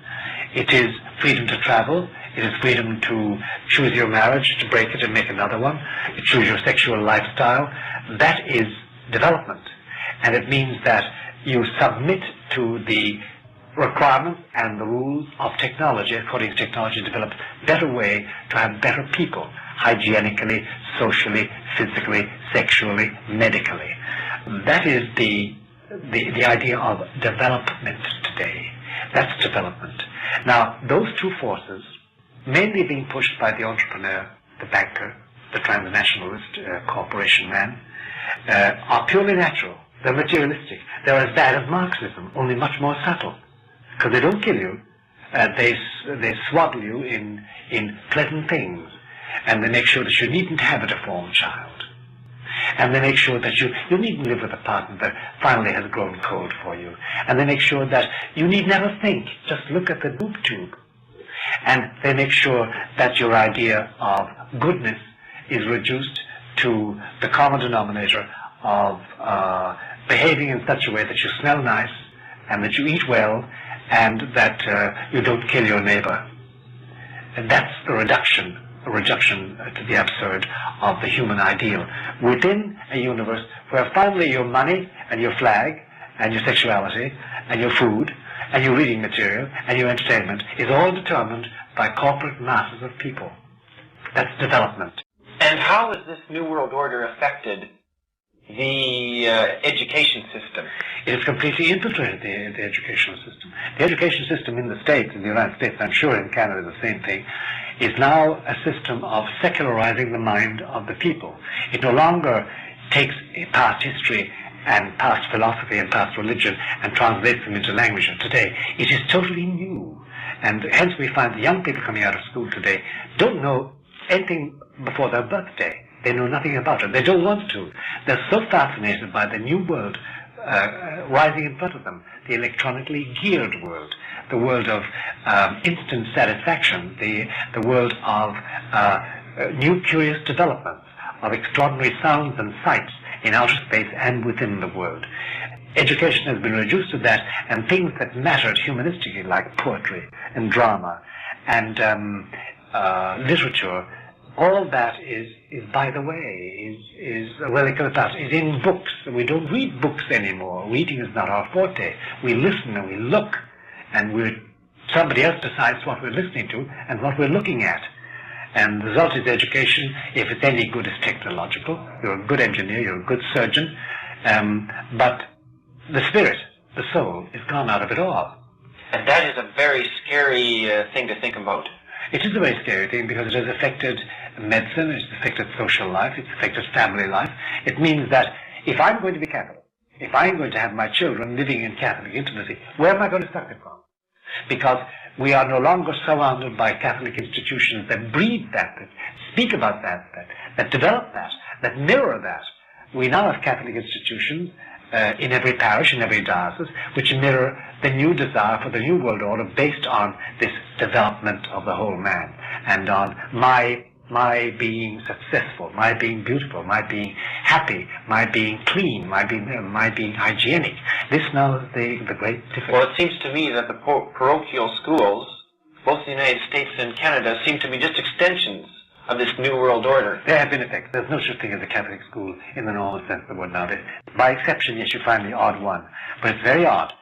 It is freedom to travel. It is freedom to choose your marriage, to break it and make another one. To choose your sexual lifestyle. That is development. And it means that you submit to the requirements and the rules of technology, according to technology develops better way to have better people, hygienically, socially, physically, sexually, medically. That is the idea of development today. That's development. Now, those two forces, mainly being pushed by the entrepreneur, the banker, the transnationalist corporation man, are purely natural. They're materialistic. They're as bad as Marxism, only much more subtle. Because they don't kill you, they swaddle you in pleasant things, and they make sure that you needn't have a deformed child, and they make sure that you needn't live with a partner that finally has grown cold for you, and they make sure that you need never think, just look at the boob tube, and they make sure that your idea of goodness is reduced to the common denominator of behaving in such a way that you smell nice, and that you eat well, and that you don't kill your neighbor. And that's a reduction to the absurd of the human ideal within a universe where finally your money and your flag and your sexuality and your food and your reading material and your entertainment is all determined by corporate masses of people. That's development. And how has this New World Order affected the education system? It has completely infiltrated the educational system. The education system in the States, in the United States, I'm sure in Canada the same thing, is now a system of secularizing the mind of the people. It no longer takes past history and past philosophy and past religion and translates them into language of today. It is totally new. And hence we find the young people coming out of school today don't know anything before their birthday. They know nothing about it. They don't want to. They're so fascinated by the new world rising in front of them, the electronically geared world, the world of instant satisfaction, the world of new curious developments, of extraordinary sounds and sights in outer space and within the world. Education has been reduced to that, and things that mattered humanistically, like poetry and drama and literature, all that is by the way, is a relic of the past, is in books. We don't read books anymore. Reading is not our forte. We listen and we look, and somebody else decides what we're listening to and what we're looking at. And the result is education, if it's any good, is technological. You're a good engineer, you're a good surgeon, but the spirit, the soul, is gone out of it all. And that is a very scary thing to think about. It is a very scary thing because it has affected medicine, it's affected social life, it's affected family life. It means that if I'm going to be Catholic, if I'm going to have my children living in Catholic intimacy, where am I going to start it from? Because we are no longer surrounded by Catholic institutions that breed that speak about that develop that mirror that. We now have Catholic institutions in every parish, in every diocese, which mirror the new desire for the New World Order based on this development of the whole man and on my being successful, my being beautiful, my being happy, my being clean, my being hygienic. This now is the great difference. Well, it seems to me that the parochial schools, both the United States and Canada, seem to be just extensions of this New World Order. There have been effects. There's no such thing as a Catholic school in the normal sense of the word nowadays. By exception, yes, you find the odd one, but it's very odd.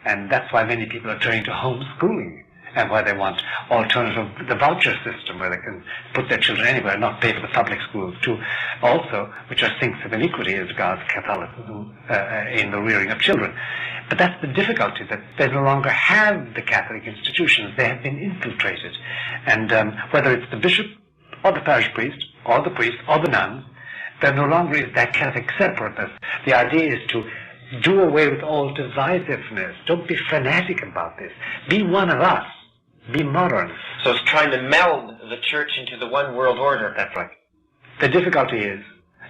And that's why many people are turning to homeschooling, and why they want alternative, the voucher system, where they can put their children anywhere and not pay for the public schools too, also, which are sinks of iniquity as regards Catholicism in the rearing of children. But that's the difficulty, that they no longer have the Catholic institutions. They have been infiltrated. And whether it's the bishop or the parish priest or the priest or the nuns, there no longer is that Catholic separateness. The idea is to do away with all divisiveness. Don't be fanatic about this. Be one of us. Be modern. So it's trying to meld the church into the one world order. That's right. The difficulty is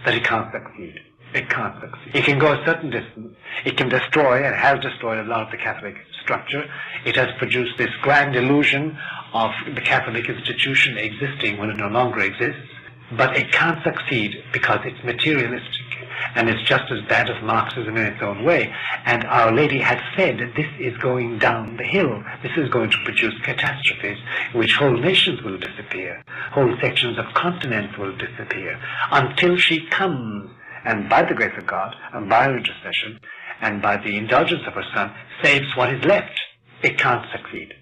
that it can't succeed. It can't succeed. It can go a certain distance. It can destroy, and has destroyed, a lot of the Catholic structure. It has produced this grand illusion of the Catholic institution existing when it no longer exists. But it can't succeed because it's materialistic, and it's just as bad as Marxism in its own way. And Our Lady has said that this is going down the hill. This is going to produce catastrophes in which whole nations will disappear, whole sections of continents will disappear, until she comes, and by the grace of God, and by her intercession, and by the indulgence of her Son, saves what is left. It can't succeed.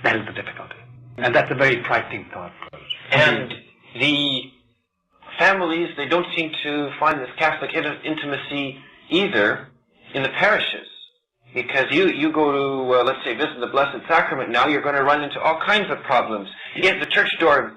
That is the difficulty. And that's a very frightening thought. And the families, they don't seem to find this Catholic intimacy either in the parishes. Because you go to, let's say, visit the Blessed Sacrament now, you're going to run into all kinds of problems. Yes, the church door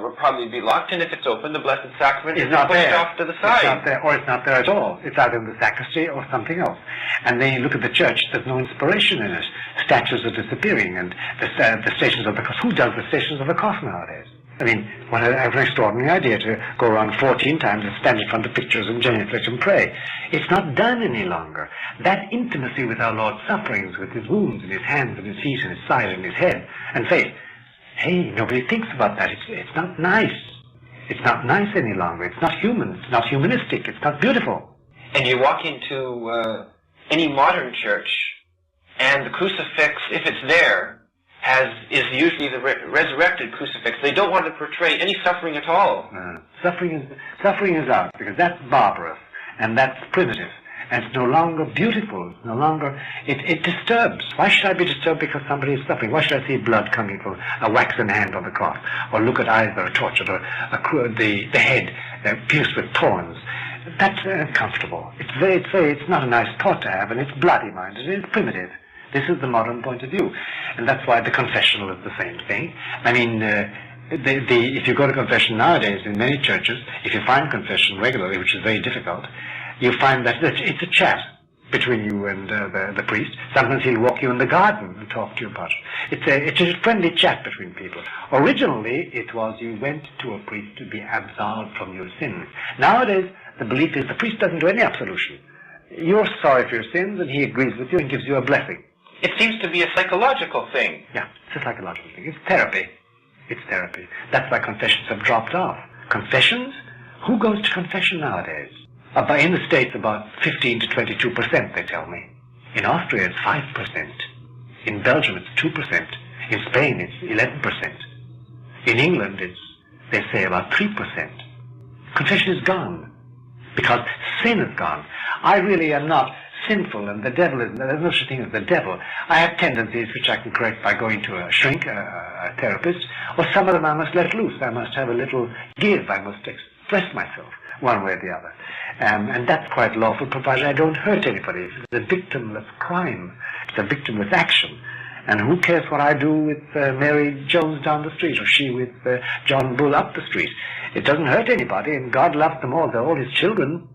will probably be locked, and if it's open, the Blessed Sacrament is not pushed off to the side. It's not there, or it's not there at all. It's either in the sacristy or something else. And then you look at the church, there's no inspiration in it. Statues are disappearing, and the Stations of the Cross. Who does the Stations of the Cross nowadays? I mean, what an extraordinary idea to go around 14 times and stand in front of pictures and genuflect and pray. It's not done any longer. That intimacy with our Lord's sufferings, with his wounds and his hands and his feet and his side and his head and face, hey, nobody thinks about that. It's not nice. It's not nice any longer. It's not human. It's not humanistic. It's not beautiful. And you walk into any modern church, and the crucifix, if it's there, is usually the resurrected crucifix. They don't want to portray any suffering at all. Suffering is out, because that's barbarous, and that's primitive, and it's no longer beautiful. It's no longer, it disturbs. Why should I be disturbed because somebody is suffering? Why should I see blood coming from a waxen hand on the cross, or look at eyes that are tortured, or the head pierced with thorns? That's uncomfortable. It's not a nice thought to have, and it's bloody-minded, and it's primitive. This is the modern point of view, and that's why the confessional is the same thing. I mean, if you go to confession nowadays in many churches, if you find confession regularly, which is very difficult, you find that it's a chat between you and the priest. Sometimes he'll walk you in the garden and talk to you about it. It's a friendly chat between people. Originally, it was you went to a priest to be absolved from your sins. Nowadays, the belief is the priest doesn't do any absolution. You're sorry for your sins, and he agrees with you and gives you a blessing. It seems to be a psychological thing. Yeah, it's a psychological thing. It's therapy. It's therapy. That's why confessions have dropped off. Confessions? Who goes to confession nowadays? In the States, about 15 to 22%, they tell me. In Austria, it's 5%. In Belgium, it's 2%. In Spain, it's 11%. In England, they say about 3%. Confession is gone, because sin is gone. I really am not sinful, and the devil is, there's no such thing as the devil. I have tendencies which I can correct by going to a shrink, a therapist, or some of them I must let loose. I must have a little give. I must express myself one way or the other. And that's quite lawful, provided I don't hurt anybody. It's a victimless crime. It's a victimless action. And who cares what I do with Mary Jones down the street, or she with John Bull up the street? It doesn't hurt anybody, and God loves them all. They're all his children.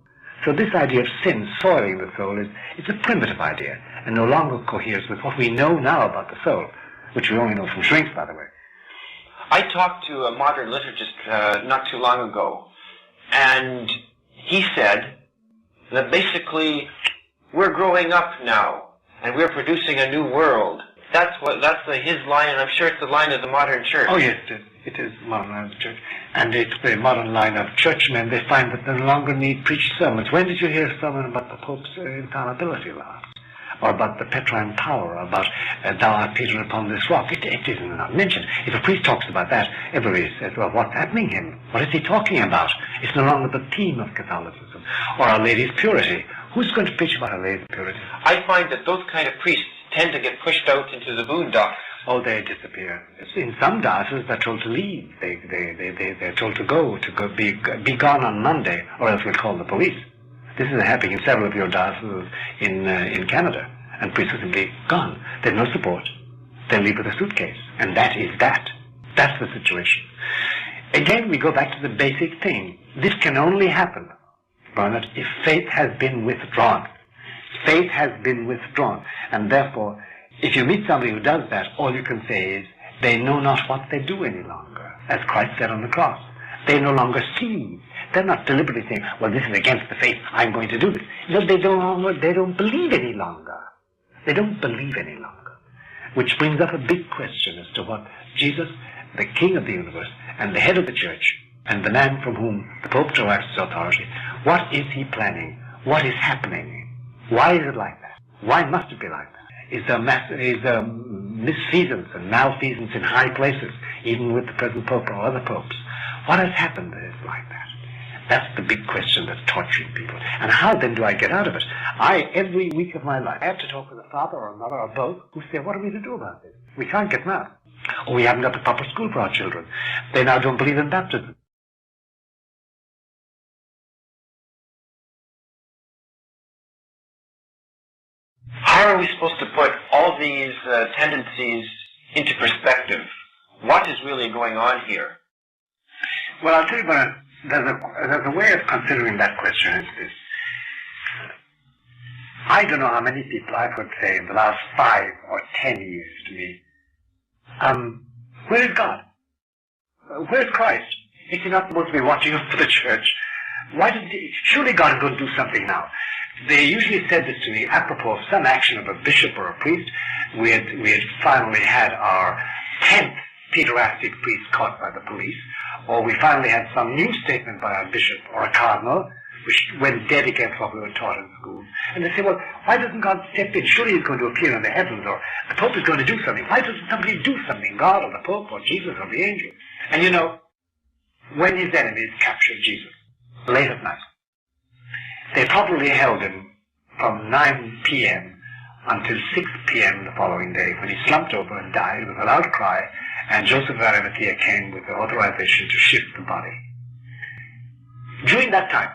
So this idea of sin soiling the soul it's a primitive idea, and no longer coheres with what we know now about the soul, which we only know from shrinks, by the way. I talked to a modern liturgist not too long ago, and he said that basically we're growing up now, and we're producing a new world. That's his line, and I'm sure it's the line of the modern church. Oh yes, it is the modern line of the church. And it's the modern line of churchmen. They find that they no longer need preached sermons. When did you hear a sermon about the Pope's infallibility last? Or about the Petrine power, or about thou art Peter upon this rock? It is not mentioned. If a priest talks about that, everybody says, well, what's happening to him? What is he talking about? It's no longer the theme of Catholicism. Or Our Lady's purity. Who's going to preach about Our Lady's purity? I find that those kind of priests tend to get pushed out into the boondocks. Oh, they disappear. In some dioceses, they're told to leave. They're told to go, be gone on Monday, or else we'll call the police. This is happening in several of your dioceses in Canada, and priests are simply gone. They have no support. They leave with a suitcase, and that is that. That's the situation. Again, we go back to the basic thing. This can only happen, Bernard, if faith has been withdrawn. Faith has been withdrawn, and therefore, if you meet somebody who does that, all you can say is, they know not what they do any longer, as Christ said on the cross. They no longer see. They're not deliberately saying, well, this is against the faith, I'm going to do this. No, they don't believe any longer. They don't believe any longer. Which brings up a big question as to what Jesus, the King of the universe, and the head of the church, and the man from whom the Pope derives his authority, what is he planning? What is happening? Why is it like that? Why must it be like that? Is there misfeasance and malfeasance in high places, even with the present Pope or other popes? What has happened that is like that? That's the big question that's torturing people. And how then do I get out of it? Every week of my life, I have to talk with a father or a mother or both who say, what are we to do about this? We can't get them out. Or we haven't got the proper school for our children. They now don't believe in baptism. How are we supposed to put all these tendencies into perspective? What is really going on here? Well, I'll tell you what, there's a way of considering that question is this. I don't know how many people I've heard say in the last 5 or 10 years to me, where is God? Where's Christ? Is he not supposed to be watching over the church? Surely God is going to do something now. They usually said this to me apropos of some action of a bishop or a priest. We had finally had our 10th pederastic priest caught by the police, or we finally had some new statement by a bishop or a cardinal which went dead against what we were taught in school. And they say, well, why doesn't God step in? Surely he's going to appear in the heavens, or the Pope is going to do something. Why doesn't somebody do something? God or the Pope or Jesus or the angel? And you know, when his enemies captured Jesus, late at night, they probably held him from 9 p.m. until 6 p.m. the following day, when he slumped over and died with a loud cry, and Joseph of Arimathea came with the authorization to shift the body. During that time,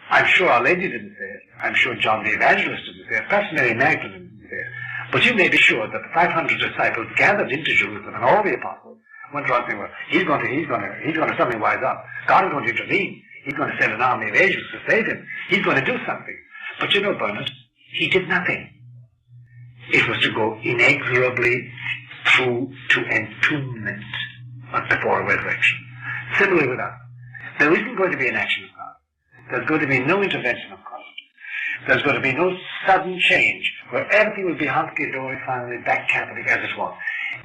I'm sure Our Lady didn't say it, I'm sure John the Evangelist didn't say it, perhaps Mary Magdalene didn't say it, but you may be sure that the 500 disciples gathered into Jerusalem, and all the apostles went around saying, well, he's going to suddenly wise up. God is going to intervene. He's going to send an army of angels to save him. He's going to do something. But you know, Bernard, he did nothing. It was to go inexorably through to entombment before resurrection. Similarly with us, there isn't going to be an action of God. There's going to be no intervention of God. There's going to be no sudden change where everything will be hunky-dory, finally back Catholic as it was.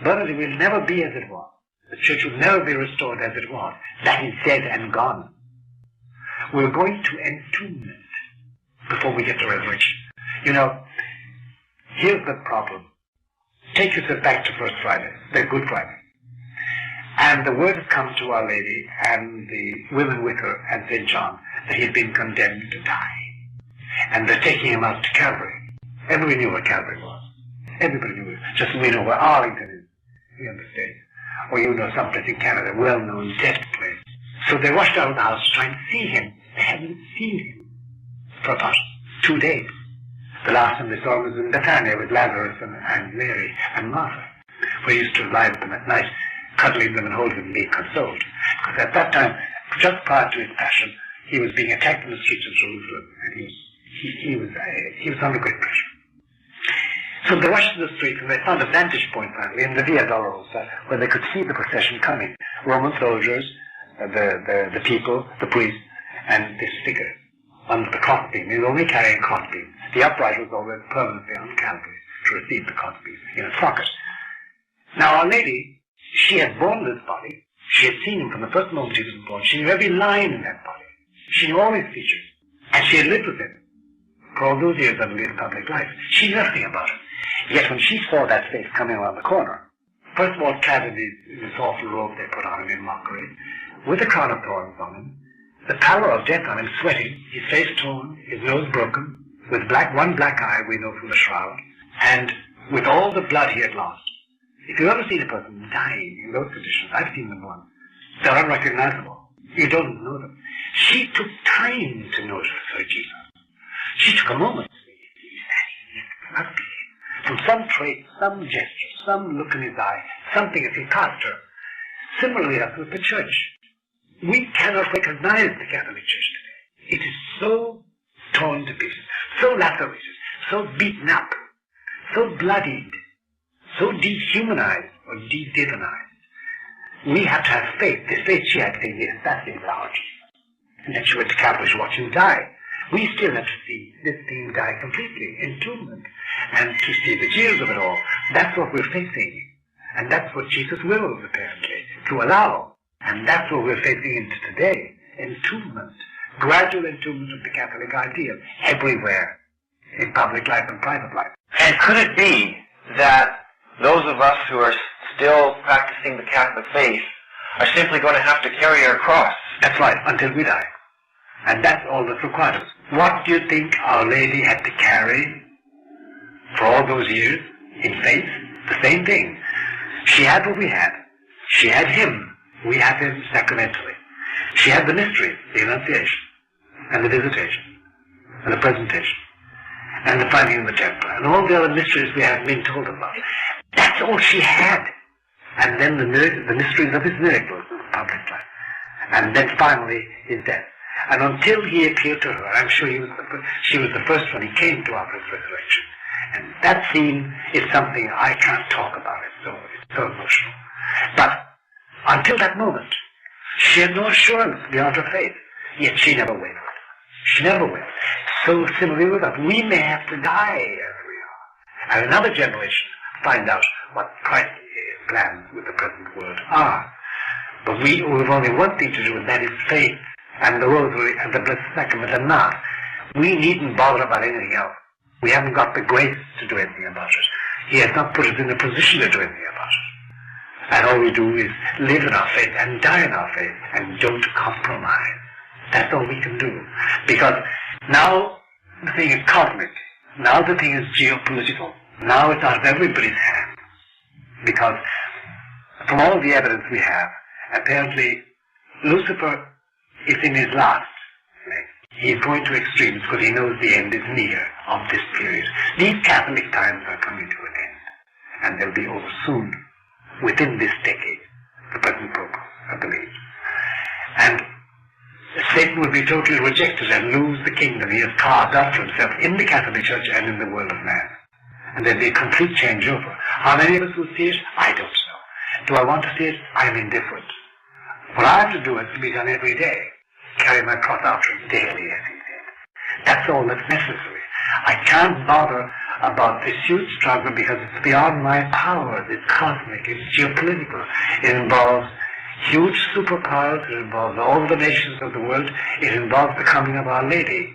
Bernard, it will never be as it was. The church will never be restored as it was. That is dead and gone. We're going to entombment before we get to resurrection. You know, here's the problem. Take yourself back to First Friday, the Good Friday. And the word has come to Our Lady and the women with her and St. John that he's been condemned to die. And they're taking him out to Calvary. Everybody knew where Calvary was. Everybody knew it. Just as we know where Arlington is here in the States. Or you know someplace in Canada, well-known death place. So they rushed out of the house to try and see him. They hadn't seen him for about 2 days. The last time they saw him was in Bethania with Lazarus and Mary and Martha, where he used to lie with them at night, cuddling them and holding them and being consoled. Because at that time, just prior to his passion, he was being attacked in the streets of Jerusalem, and he was under great pressure. So they rushed to the streets, and they found a vantage point finally in the Via Dolorosa, where they could see the procession coming. Roman soldiers, the people, the priests, and this figure under the crossbeam. He was only carrying crossbeam. The upright was always permanently on Calvary to receive the crossbeam in a socket. Now Our Lady, she had borne this body. She had seen him from the first moment he was born. She knew every line in that body. She knew all his features. And she had lived with him for all those years of his public life. She knew nothing about him. Yet when she saw that face coming around the corner, first of all clad in this awful robe they put on him in mockery, with a crown of thorns on him, the pallor of death on him, sweating, his face torn, his nose broken, with one black eye we know from the shroud, and with all the blood he had lost. If you've ever seen a person dying in those conditions, I've seen them once, they're unrecognizable. You don't know them. She took time to notice her Jesus. She took a moment to see from some trait, some gesture, some look in his eye, something as he passed her. Similarly as with the church. We cannot recognize the Catholic Church today. It is so torn to pieces, so lacerated, so beaten up, so bloodied, so dehumanized or de-divinized. We have to have faith. The faith she had, saying, yes, that is our Jesus. And then she went to Calvary to watch him die. We still have to see this thing die completely, entombment, and to see the tears of it all. That's what we're facing. And that's what Jesus wills, apparently, to allow. And that's what we're facing into today. Entombment. Gradual entombment of the Catholic ideal. Everywhere. In public life and private life. And could it be that those of us who are still practicing the Catholic faith are simply going to have to carry our cross? That's right, until we die. And that's all that's required of us. What do you think Our Lady had to carry for all those years in faith? The same thing. She had what we had. She had him. We have him sacramentally. She had the mystery, the Annunciation, and the Visitation, and the Presentation, and the finding of the temple, and all the other mysteries we haven't been told about. That's all she had. And then the mysteries of his miracles in public life. And then finally his death. And until he appeared to her, I'm sure she was the first one he came to after his resurrection. And that scene is something I can't talk about. It's so emotional. But until that moment, she had no assurance beyond her faith. Yet she never wavered. She never wavered. So similarly with us, we may have to die as we are. And another generation find out what Christ's plans with the present world are. But we've only one thing to do, and that is faith and the Rosary and the Blessed Sacrament and Mass. We needn't bother about anything else. We haven't got the grace to do anything about it. He has not put us in a position to do anything about it. And all we do is live in our faith and die in our faith and don't compromise. That's all we can do. Because now the thing is cosmic. Now the thing is geopolitical. Now it's out of everybody's hands. Because from all the evidence we have, apparently Lucifer is in his last leg. He is going to extremes because he knows the end is near of this period. These Catholic times are coming to an end, and they'll be over soon, within this decade, the present Pope, I believe. And Satan will be totally rejected and lose the kingdom he has carved out for himself in the Catholic Church and in the world of man. And there'll be a complete changeover. How many of us will see it? I don't know. Do I want to see it? I'm indifferent. What I have to do is to be done every day. Carry my cross after him daily as he did. That's all that's necessary. I can't bother about this huge struggle because it's beyond my power. It's cosmic. It's geopolitical. It involves huge superpowers. It involves all the nations of the world. It involves the coming of Our Lady.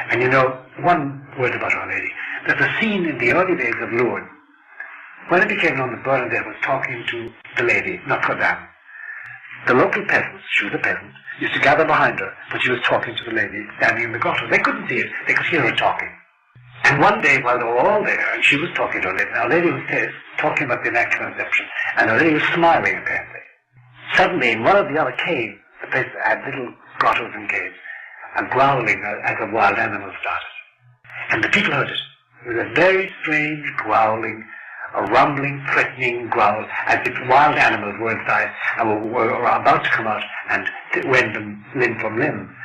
And you know, one word about Our Lady. There's a scene in the early days of Lourdes. When it became known that Bernadette was talking to the lady, Notre Dame, the local peasants, she was a peasant, used to gather behind her, but she was talking to the lady standing in the grotto. They couldn't see it, they could hear her talking. And one day, while they were all there, and she was talking to her lady, Our Lady was there, talking about the Immaculate Conception, and Our Lady was smiling apparently. Suddenly, in one of the other caves, the place had little grottos and caves, and growling as of wild animals started. And the people heard it. It was a very strange growling, a rumbling, threatening growl, as if wild animals were inside and were about to come out and rend them limb from limb.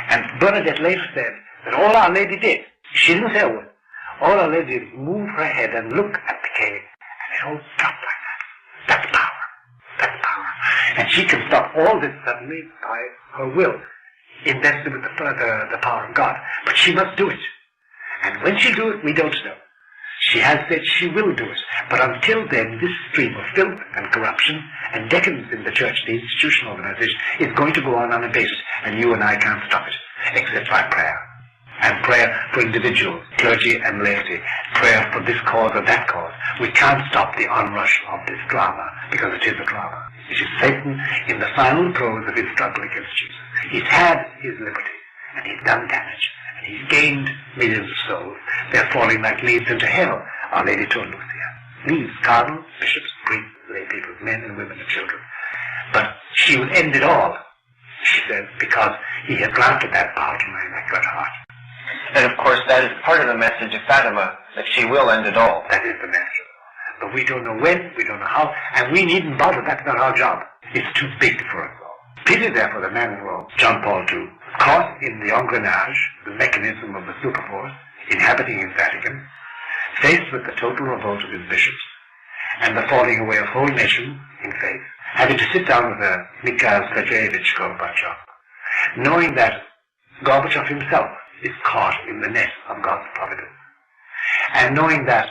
And Bernadette later said that all Our Lady did, she didn't say a word, all Our Lady did was move her head and look at the cave, and it all stopped like that. That's power. That's power. And she can stop all this suddenly by her will, invested with the power of God. But she must do it. And when she do it, we don't know. She has said she will do it. But until then, this stream of filth and corruption and decadence in the church, the institutional organization, is going to go on unabated. And you and I can't stop it, except by prayer. And prayer for individuals, clergy and laity. Prayer for this cause or that cause. We can't stop the onrush of this drama, because it is a drama. It is Satan in the final throes of his struggle against Jesus. He's had his liberty, and he's done damage. He's gained millions of souls. They're falling like leaves into hell, Our Lady told Lucia. Leaves, cardinals, bishops, priests, lay people, men and women and children. But she will end it all, she says, because he has granted that power to my Immaculate Heart. And of course that is part of the message of Fatima, that she will end it all. That is the message. But we don't know when, we don't know how, and we needn't bother. That's not our job. It's too big for us all. Pity therefore the man in Rome, John Paul II, caught in the engrenage, the mechanism of the superforce, inhabiting his Vatican, faced with the total revolt of his bishops, and the falling away of whole nations in faith, having to sit down with Mikhail Sergeyevich Gorbachev, knowing that Gorbachev himself is caught in the net of God's providence, and knowing that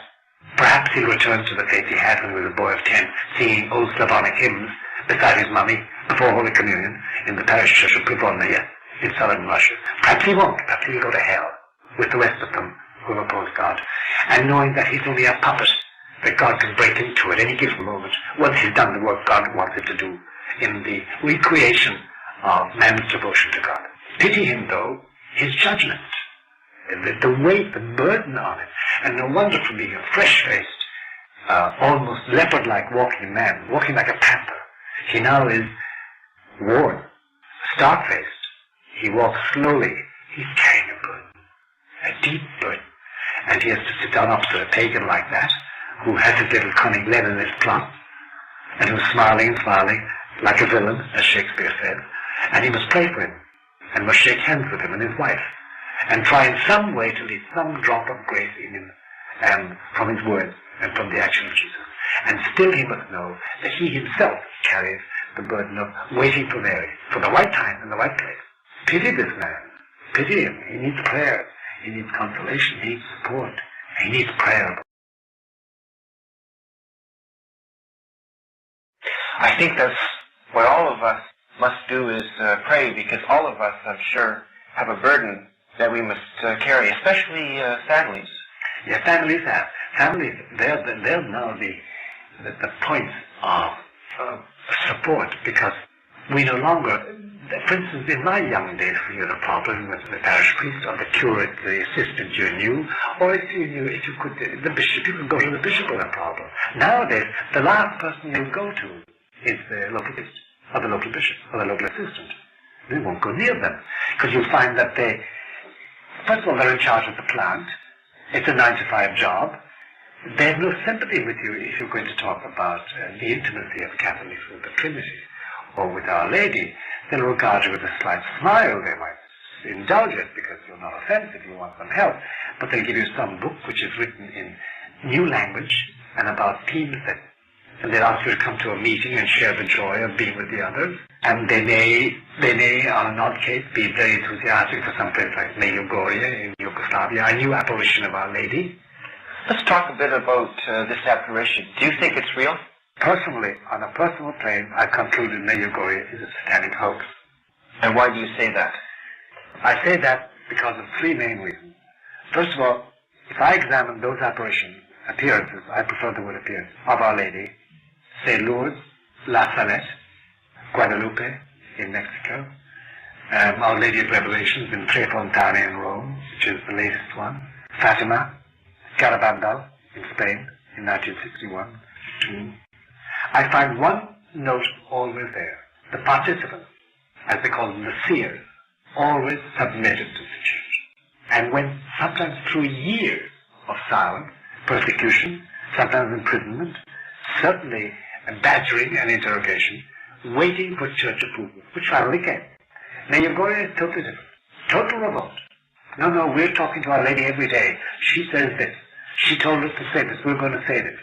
perhaps he'll return to the faith he had when he was a boy of 10, singing old Slavonic hymns beside his mummy before Holy Communion in the parish church of Privonnaya in southern Russia. Perhaps he won't. Perhaps he'll go to hell with the rest of them who have opposed God. And knowing that he's only a puppet, that God can break into at any given moment once he's done the work God wants him to do in the recreation of man's devotion to God. Pity him, though, his judgment, the weight, the burden on it. And no wonder from being a fresh-faced, almost leopard-like walking man, walking like a panther, he now is worn, stark-faced. He walks slowly. He's carrying a burden, a deep burden. And he has to sit down opposite a pagan like that, who has his little cunning Leninist plot, and who's smiling and smiling, like a villain, as Shakespeare said. And he must pray for him, and must shake hands with him and his wife, and try in some way to leave some drop of grace in him, from his words and from the action of Jesus. And still he must know that he himself carries the burden of waiting for Mary, for the right time and the right place. Pity this man. Pity him. He needs prayers. He needs consolation. He needs support. He needs prayer. I think that's what all of us must do is pray, because all of us, I'm sure, have a burden that we must carry, especially families. Yeah, families have. Families, they're now the points of support, because we no longer, for instance, in my young days, we had a problem with the parish priest or the curate, the assistant you knew, or if you could, the bishop, you could go to the bishop with a problem. Nowadays, the last person you go to is the local priest, or the local bishop, or the local assistant. We won't go near them, because you'll find that first of all, they're in charge of the plant. It's a 9-to-5 job. They have no sympathy with you if you're going to talk about the intimacy of Catholics with the Trinity or with Our Lady. They'll regard you with a slight smile. They might indulge it because you're not offensive, you want some help. But they'll give you some book which is written in new language and about themes and they'll ask you to come to a meeting and share the joy of being with the others. And they may, on an odd case, be very enthusiastic for some place like Medjugorje in Yugoslavia, a new apparition of Our Lady. Let's talk a bit about this apparition. Do you think it's real? Personally, on a personal plane, I concluded Medjugorje is a satanic hoax. And why do you say that? I say that because of three main reasons. First of all, if I examine those appearances, I prefer the word appearance, of Our Lady, say Lourdes, La Salette, Guadalupe in Mexico, Our Lady of Revelations in Tre Fontane in Rome, which is the latest one, Fatima, Garabandal in Spain in 1961, I find one note always there. The participants, as they call them, the seers, always submitted to the church. And when, sometimes through years of silence, persecution, sometimes imprisonment, certainly badgering and interrogation, waiting for church approval, which finally came. Medjugorje is totally different. Total revolt. No, we're talking to Our Lady every day. She says this. She told us to say this. We're going to say this.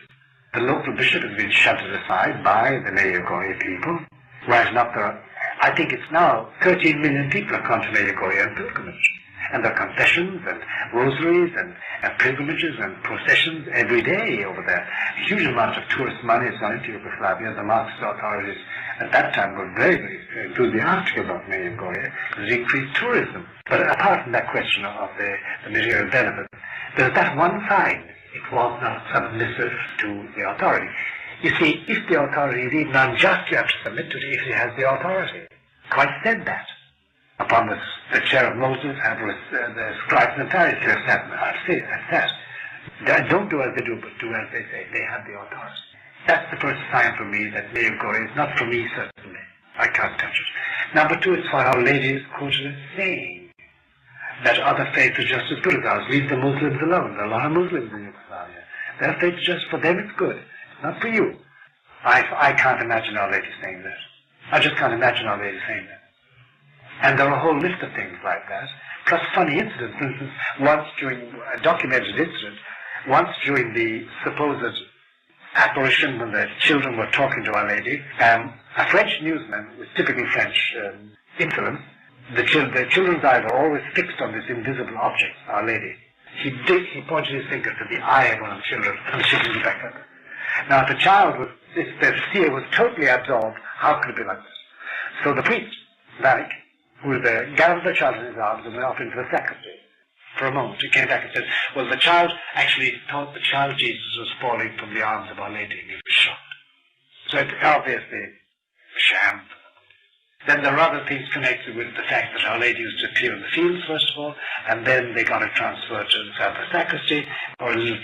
The local bishop has been shunted aside by the Medjugorje people. Whereas not there, I think it's now 13 million people have come to Medjugorje on pilgrimage. And there are confessions and rosaries and pilgrimages and processions every day over there. A huge amount of tourist money is gone into Yugoslavia. The Marxist authorities at that time were very, very enthusiastic about Medjugorje because it increased tourism. But apart from that question of the material benefit, there's that one side. It was not submissive to the authority. You see, if the authority is even unjust, you have to submit to it if he has the authority. Christ said that. Upon the chair of Moses, the scribes and Pharisees have said, don't do as they do, but do as they say. They have the authority. That's the first sign for me that Medjugorje is not for me, certainly. I can't touch it. Number two, it's what Our Lady is quoted as saying, that other faiths are just as good as ours. Leave the Muslims alone. There are a lot of Muslims in Yugoslavia. Their faith is just for them, it's good. It's not for you. I can't imagine Our Lady saying that. I just can't imagine Our Lady saying that. And there are a whole list of things like that, plus funny incidents. For instance, once during a documented incident, once during the supposed apparition when the children were talking to Our Lady, a French newsman with typically French influence, the children's eyes are always fixed on this invisible object, Our Lady. He pointed his finger to the eye of one of the children and shaking the back up. Now, if the seer was totally absorbed, how could it be like this? So the priest, Malik, who gathered the child in his arms and went off into the sacristy. For a moment, he came back and said, well, the child actually thought the child Jesus was falling from the arms of Our Lady, and he was shocked. So it's obviously a sham. Then there are other things connected with the fact that Our Lady used to appear in the fields, first of all, and then they got it transferred to the sacristy, or a little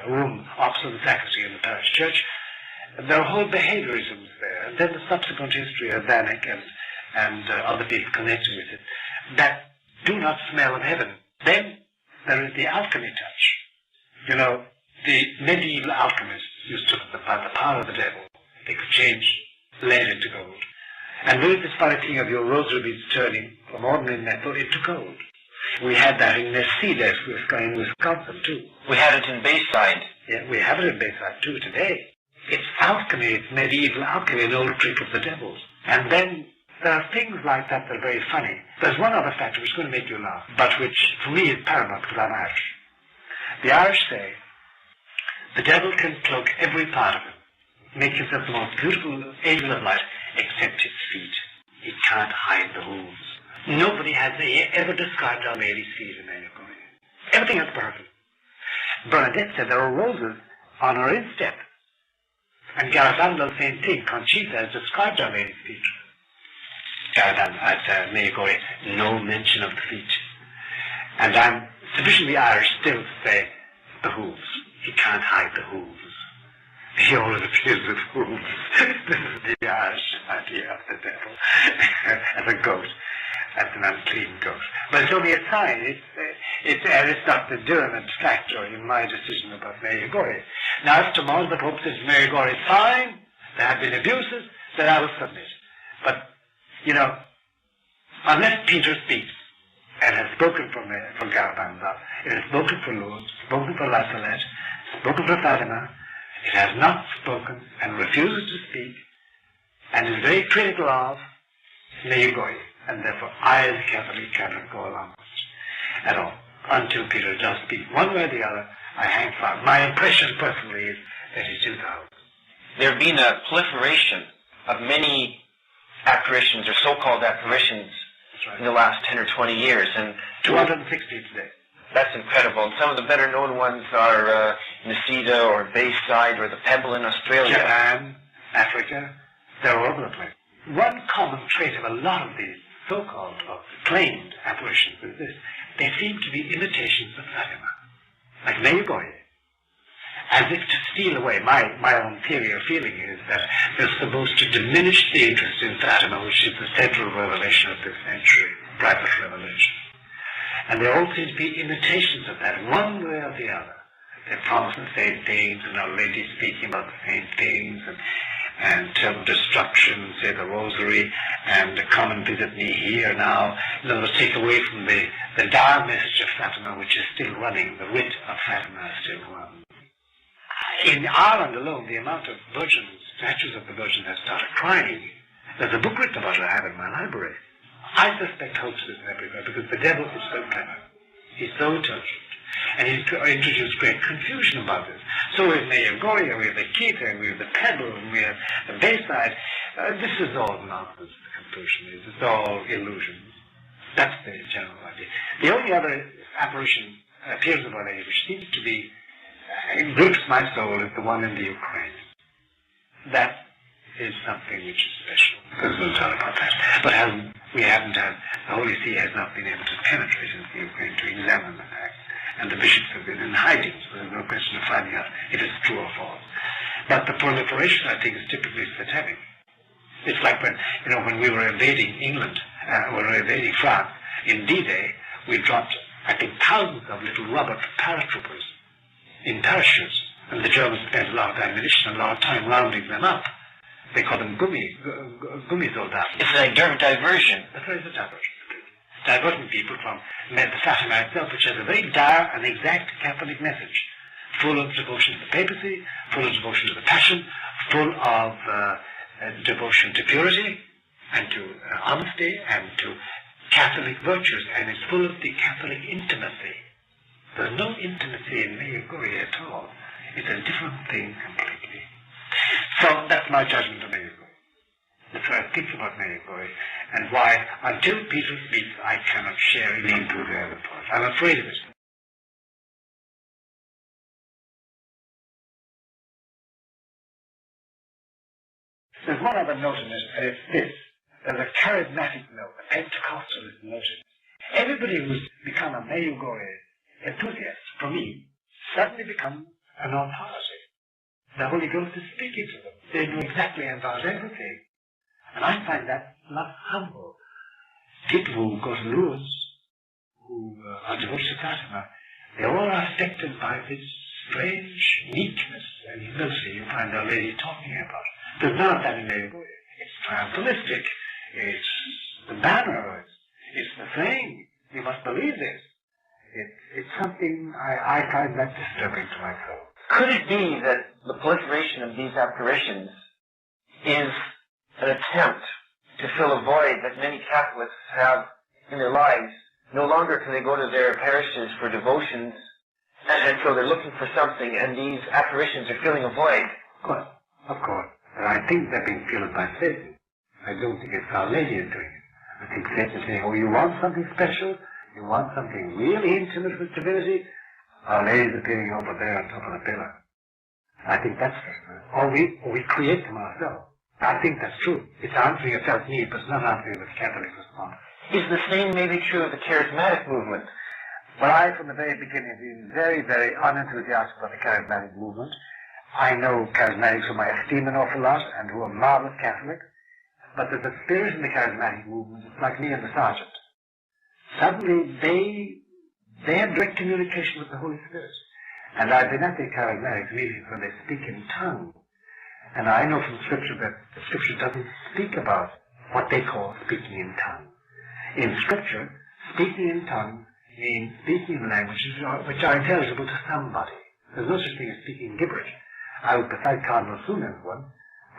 room opposite the sacristy in the parish church. And there are whole behaviorisms there. And then the subsequent history of Vanek and other people connected with it that do not smell of heaven. Then there is the alchemy touch. You know, the medieval alchemists used to, by the power of the devil, they could change lead into gold. And there is this funny thing of your rosary beads turning from ordinary metal into gold. We had that in Mercedes, in Wisconsin too. We had it in Bayside. Yeah, we have it in Bayside too today. It's alchemy, it's medieval alchemy, an old trick of the devil's. And then there are things like that that are very funny. There's one other factor which is going to make you laugh, but which for me is paramount because I'm Irish. The Irish say the devil can cloak every part of him, make himself the most beautiful angel of light, except his feet. He can't hide the hooves. Nobody has ever described Our Lady's feet in Mayagore. Everything else perfect. Bernadette said there are roses on her instep. And Garabandal, same thing. Conchita has described Our Lady's feet. Garabandal at Mayagore, no mention of the feet. And I'm sufficiently Irish still to say the hooves. He can't hide the hooves. He always appears with hooves. This is the Irish idea of the devil as a goat, as an unclean goat. But it's only a sign. It's not the Durham abstractor in my decision about Mayagore. Now, if tomorrow the Pope says Mayagore is fine, there have been abuses, then I will submit. But, you know, unless Peter speaks, and has spoken for Garabandal, it has spoken for Lourdes, spoken for La Salette, spoken for Fatima, it has not spoken and refuses to speak, and is very critical of Mayagore, and therefore I, as a Catholic, cannot go along with it at all. Until Peter does speak one way or the other, I hang fire. My impression personally is that he's too loud. There have been a proliferation of many apparitions, or so-called apparitions, in the last 10 or 20 years. And 260 today. That's incredible. And some of the better-known ones are Nisida or Bayside or the Pebble in Australia. Japan, Africa, they're all over the place. One common trait of a lot of these so-called or claimed apparitions is this. They seem to be imitations of Fatima, like Mayagore, as if to steal away. My own theory or feeling is that they're supposed to diminish the interest in Fatima, which is the central revelation of this century, private revelation. And they all seem to be imitations of that, one way or the other. They promise the same things, and Our Lady speaking about the same things, and tell destruction, say the rosary, and come and visit me here now. In other words, take away from the dire message of Fatima, which is still running. The wit of Fatima is still running. In Ireland alone, the amount of virgins, statues of the Virgin that started crying. There's a book written about it I have in my library. I suspect hoaxes everywhere because the devil is so clever. He's so intelligent. And he's introduced great confusion about this. So we have Mayagore, we have the Keita, we have the Pebble, and we have the Bayside. This is all nonsense, the conclusion is. It's all illusions. That's the general idea. The only other apparition appears of Our Lady, which seems to be, grips my soul, is the one in the Ukraine. That is something which is special. There's no doubt about that. But we haven't had, the Holy See has not been able to penetrate into the Ukraine to examine the fact. And the bishops have been in hiding, so there's no question of finding out if it's true or false. But the proliferation, I think, is typically satanic. It's like when we were invading England, when we were invading France, in D-Day, we dropped, I think, thousands of little rubber paratroopers in parachutes, and the Germans spent a lot of ammunition and a lot of time rounding them up. They call them gummi soldaten. It's like diversion. That's right, it's a diversion. Diverting people from the Fatima itself, which has a very dire and exact Catholic message, full of devotion to the papacy, full of devotion to the Passion, full of devotion to purity and to honesty and to Catholic virtues, and it's full of the Catholic intimacy. There's no intimacy in Mayagore at all. It's a different thing completely. So that's my judgment of Mayagore. That's what I think about Mayagore, and why, until Peter speaks, I cannot share in the enthusiasm for it. I'm afraid of it. There's one other note in it, and it's this. There's a charismatic note, a Pentecostalist note. Everybody who's become a Mayagore enthusiast, for me, suddenly becomes an authority. The Holy Ghost is speaking to them. They know exactly about everything. And I find that not humble. People who go to Lourdes, who are devoted to Fatima, they all are affected by this strange meekness and humility you find Our Lady talking about. There's none of that in Mayagore. It's triumphalistic. It's the banner. It's the thing. You must believe this. It's something I find that disturbing to my soul. Could it be that the proliferation of these apparitions is an attempt to fill a void that many Catholics have in their lives? No longer can they go to their parishes for devotions, and so they're looking for something, and these apparitions are filling a void. Of course. And I think they're being filled by Satan. I don't think it's Our Lady is doing it. I think Satan is saying, oh, you want something special? You want something really intimate with divinity? Our Lady's appearing over there on top of the pillar. I think that's true. Or we create them ourselves. I think that's true. It's answering a self-need, but it's not answering the Catholic response. Is the same maybe true of the charismatic movement? Well, I, from the very beginning, have been very, very unenthusiastic about the charismatic movement. I know charismatics whom I esteem an awful lot and who are marvelous Catholics, but there's a spirit in the charismatic movement, it's like me and the sergeant. Suddenly, they have direct communication with the Holy Spirit. And I've been at the charismatics meetings when they speak in tongues. And I know from Scripture that the Scripture doesn't speak about what they call speaking in tongues. In Scripture, speaking in tongues means speaking in languages which are intelligible to somebody. There's no such thing as speaking gibberish. I was beside Cardinal Sunan once,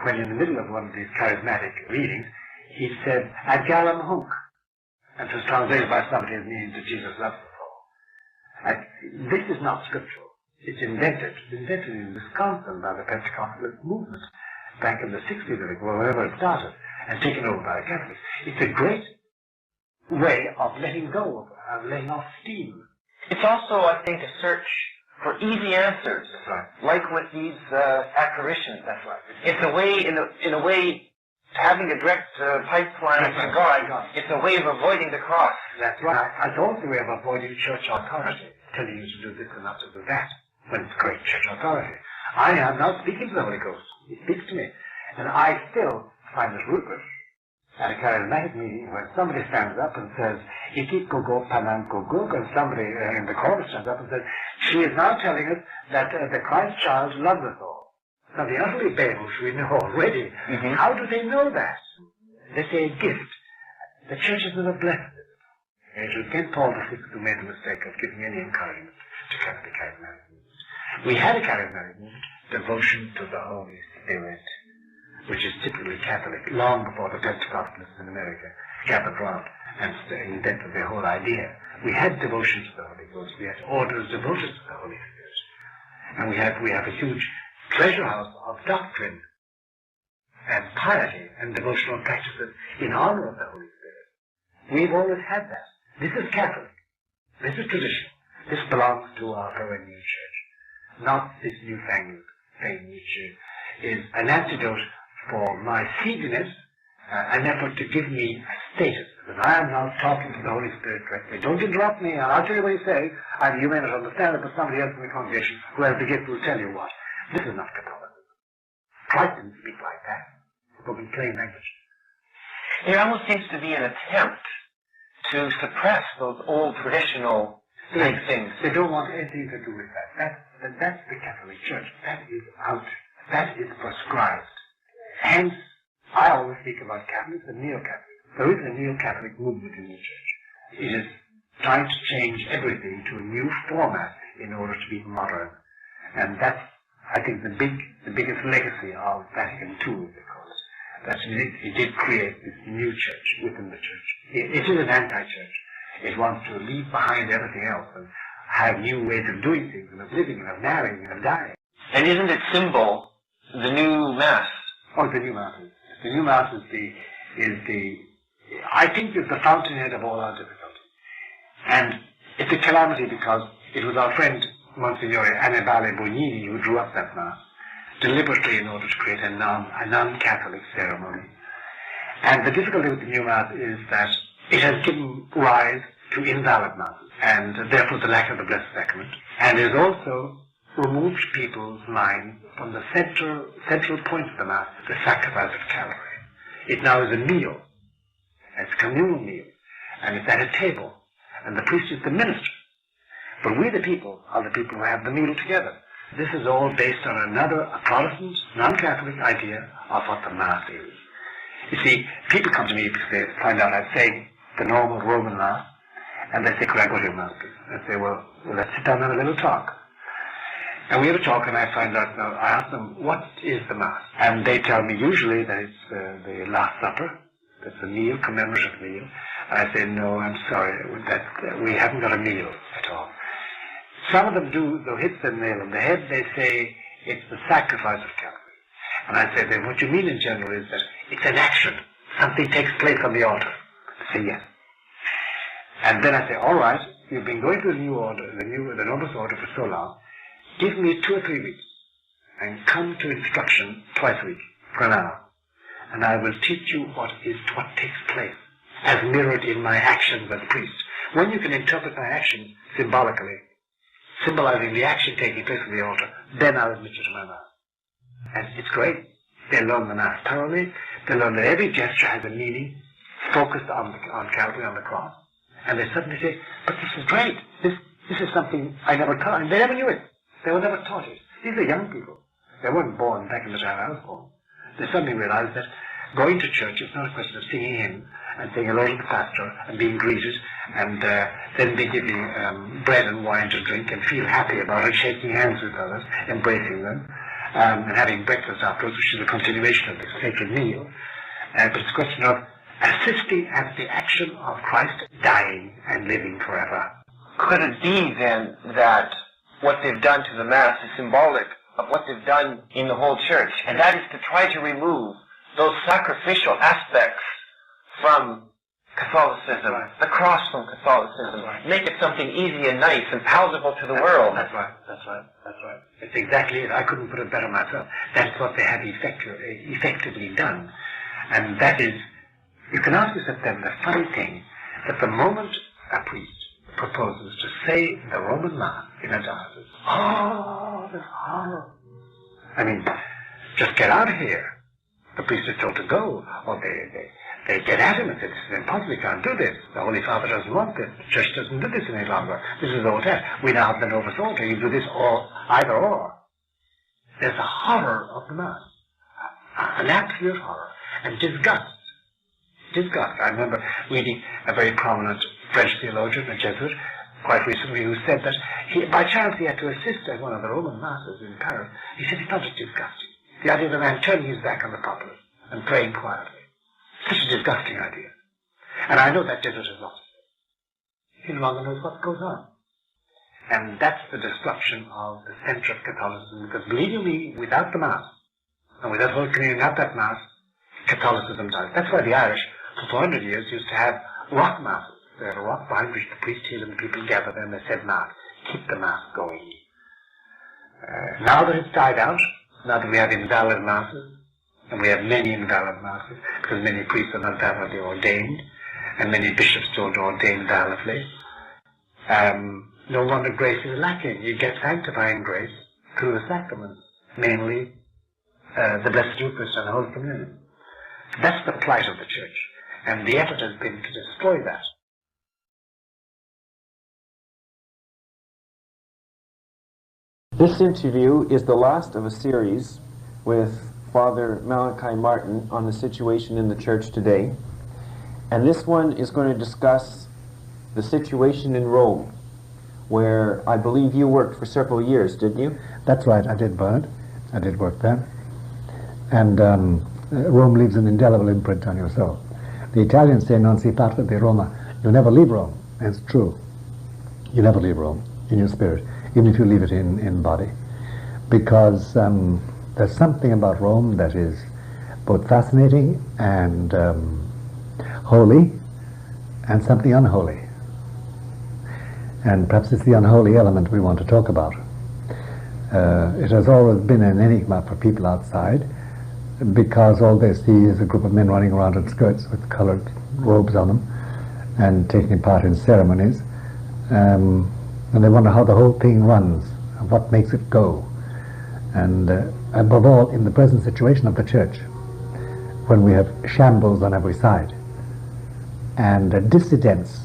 when in the middle of one of these charismatic readings, he said, Adgalam Hunk. And it was translated by somebody as meaning that Jesus loves us all. This is not scriptural. It's invented. It's invented in Wisconsin by the Pentecostal movement back in the 60s, I think, or wherever it started, and taken over by the Catholics. It's a great way of letting go, of letting off steam. It's also, I think, a search for easy answers. That's right. Like with these apparitions. That's right. It's a way, in a way, having a direct pipeline to God. It's a way of avoiding the cross. That's right. It's also a way of avoiding church authority, telling you to do this and not to do that, when it's great church authority. I am now speaking to the Holy Ghost. He speaks to me. And I still find it ludicrous at a charismatic meeting when somebody stands up and says, Ikit gogo panan gogo, and somebody in the chorus stands up and says, she is now telling us that the Christ child loves us all. Now the utterly babbles we know already. Mm-hmm. How do they know that? They say a gift. The church has never blessed it. It was again Paul VI who made the mistake of giving any encouragement to Catholic charismatic movement. We had a charismatic movement, devotion to the Holy Spirit, which is typically Catholic, long before the Pentecostalists in America gathered round and invented the whole idea. We had devotion to the Holy Ghost. We had orders devoted to the Holy Spirit. And we have a huge treasure house of doctrine and piety and devotional practices in honor of the Holy Spirit. We've always had that. This is Catholic. This is tradition. This belongs to our perennial church, not this newfangled thing which is an antidote for my seediness, an effort to give me a status. Because I am now talking to the Holy Spirit directly. Don't interrupt me, and I'll tell you what he says, and you may not understand it, but somebody else in the congregation who has the gift will tell you what. This is not Catholicism. Christ didn't speak like that. He spoke in plain language. There almost seems to be an attempt to suppress those old traditional things. They don't want anything to do with that. That's the Catholic Church. That is out. That is prescribed. Hence, I always speak about Catholics and Neo-Catholics. There is a Neo-Catholic movement in the Church. It is trying to change everything to a new format in order to be modern. And that's, I think, the biggest legacy of Vatican II, they call it. That it did create this new church within the church. It is an anti-church. It wants to leave behind everything else and have new ways of doing things and of living and of marrying and of dying. And isn't its symbol the new Mass? Oh, the new Mass. The new Mass I think it's the fountainhead of all our difficulties. And it's a calamity because it was our friend Monsignore Annibale Bugnini who drew up that Mass deliberately in order to create a non-Catholic ceremony. And the difficulty with the new Mass is that it has given rise to invalid Masses, and therefore the lack of the Blessed Sacrament, and it has also removed people's minds from the central point of the Mass, the sacrifice of Calvary. It now is a meal. It's a communal meal, and it's at a table, and the priest is the minister. But we, the people, are the people who have the meal together. This is all based on a Protestant, non-Catholic idea of what the Mass is. You see, people come to me because they find out I say the normal Roman Mass, and they say, could I go to your Mass, please? And I say, well, let's sit down and have a little talk. And we have a talk, and I find out, now, I ask them, what is the Mass? And they tell me usually that it's the Last Supper, that's a meal, commemorative meal. And I say, no, I'm sorry, that we haven't got a meal at all. Some of them do, though, hit the nail on the head. They say it's the sacrifice of Calvary. And I say, then what you mean in general is that it's an action something takes place on the altar. They say yes. And then I say, all right, you've been going to the new order, the novice order for so long. Give me 2 or 3 weeks and come to instruction twice a week for an hour. And I will teach you what takes place as mirrored in my actions as priest. When you can interpret my actions symbolically, symbolizing the action taking place on the altar, then I'll admit you to my Mass. And it's great. They learn the Mass thoroughly. They learn that every gesture has a meaning focused on Calvary, on the cross. And they suddenly say, but this is great. This is something I never taught. And they never knew it. They were never taught it. These are young people. They weren't born back in the time I was born. They suddenly realized that going to church is not a question of singing in and saying hello to the pastor and being greeted and then they give you bread and wine to drink and feel happy about it, shaking hands with others, embracing them, and having breakfast afterwards, which is a continuation of the sacred meal. But it's a question of assisting at the action of Christ dying and living forever. Could it be then that what they've done to the Mass is symbolic of what they've done in the whole church, and that is to try to remove those sacrificial aspects from Catholicism, right. The cross from Catholicism, right. Make it something easy and nice and palatable to the world. That's right. It's exactly it. I couldn't put it better myself. That's what they have effectively done. And that is, you can ask yourself then the funny thing, that the moment a priest proposes to say the Roman Mass in a diocese, oh, there's horror. I mean, just get out of here. The priest is told to go, or they get at him and say, this is impossible, we can't do this. The Holy Father doesn't want this. The Church doesn't do this any longer. This is old test. We now have the Novus Ordo. You do this or either or. There's a horror of the Mass. An absolute horror. And disgust. I remember reading a very prominent French theologian, a Jesuit, quite recently, who said that by chance he had to assist at one of the Roman Masses in Paris. He said he found it disgusting. The idea of a man turning his back on the populace and praying quietly. Such a disgusting idea. And I know that Jesuit has lost it. He no longer knows what goes on. And that's the destruction of the center of Catholicism, because believe you me, without the Mass, and without Holy Communion, without that Mass, Catholicism dies. That's why the Irish, for 400 years, used to have rock Masses. They had a rock behind which the priest hid and the people gathered there and they said Mass. Keep the Mass going. Now that it's died out, now that we have invalid Masses, and we have many invalid Masses, because many priests are not validly ordained, and many bishops don't ordain validly, no wonder grace is lacking. You get sanctifying grace through the sacraments, mainly the Blessed Eucharist and the Holy Communion. That's the plight of the Church, and the effort has been to destroy that. This interview is the last of a series with Father Malachi Martin on the situation in the Church today. And this one is going to discuss the situation in Rome, where I believe you worked for several years, didn't you? That's right, I did, Bernard. I did work there. And Rome leaves an indelible imprint on your soul. The Italians say, non si parte di Roma. You never leave Rome. And it's true. You never leave Rome in your spirit, even if you leave it in body. Because there's something about Rome that is both fascinating and holy, and something unholy. And perhaps it's the unholy element we want to talk about. It has always been an enigma for people outside, because all they see is a group of men running around in skirts with colored robes on them and taking part in ceremonies. And they wonder how the whole thing runs, and what makes it go. And above all, in the present situation of the Church, when we have shambles on every side, and dissidents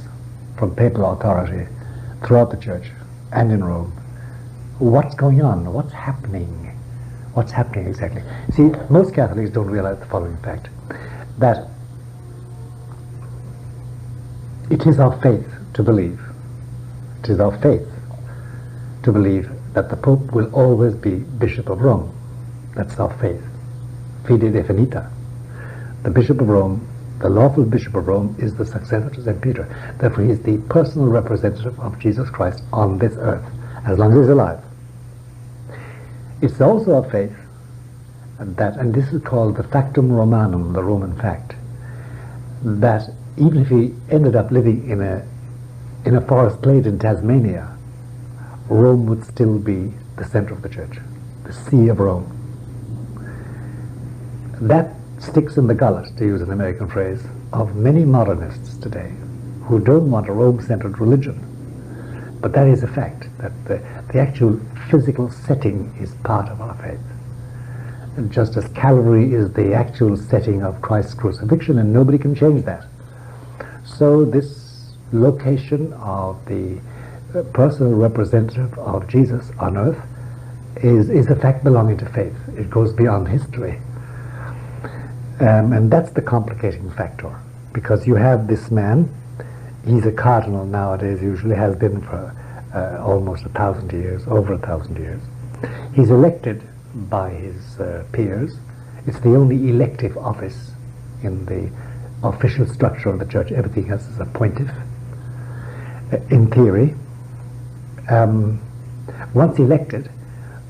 from papal authority throughout the Church and in Rome, what's going on? What's happening? What's happening exactly? See, most Catholics don't realize the following fact, that it is our faith to believe, it is our faith to believe that the Pope will always be Bishop of Rome. That's our faith. Fide definita. The Bishop of Rome, the lawful Bishop of Rome, is the successor to St. Peter. Therefore he is the personal representative of Jesus Christ on this earth, as long as he's alive. It's also our faith that, and this is called the factum Romanum, the Roman fact, that even if he ended up living in a forest glade in Tasmania, Rome would still be the center of the church, the See of Rome. That sticks in the gullet, to use an American phrase, of many modernists today who don't want a Rome-centered religion. But that is a fact, that the actual physical setting is part of our faith. And just as Calvary is the actual setting of Christ's crucifixion, and nobody can change that. So this location of the personal representative of Jesus on earth is a fact belonging to faith. It goes beyond history. And that's the complicating factor, because you have this man, he's a cardinal nowadays, usually has been for almost 1,000 years, over 1,000 years. He's elected by his peers. It's the only elective office in the official structure of the church. Everything else is appointive. In theory, once elected,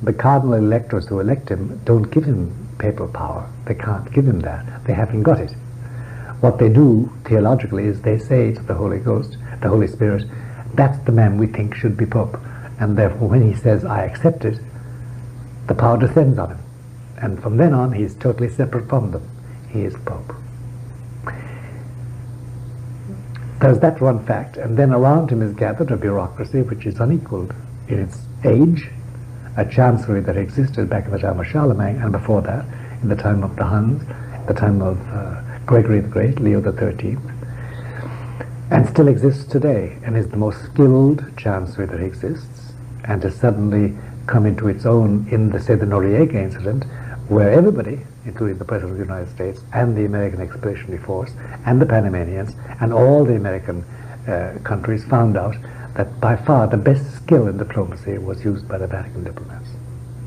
the cardinal electors who elect him don't give him papal power. They can't give him that. They haven't got it. What they do theologically is they say to the Holy Ghost, the Holy Spirit, that's the man we think should be Pope. And therefore when he says, I accept it, the power descends on him. And from then on, he's totally separate from them. He is Pope. There's that one fact. And then around him is gathered a bureaucracy which is unequaled in its age, a chancery that existed back in the time of Charlemagne, and before that, in the time of the Huns, the time of Gregory the Great, Leo the 13th, and still exists today, and is the most skilled chancery that exists, and has suddenly come into its own in the, say, the Noriega incident, where everybody, including the President of the United States and the American Expeditionary Force and the Panamanians and all the American countries, found out that by far the best skill in diplomacy was used by the Vatican diplomats.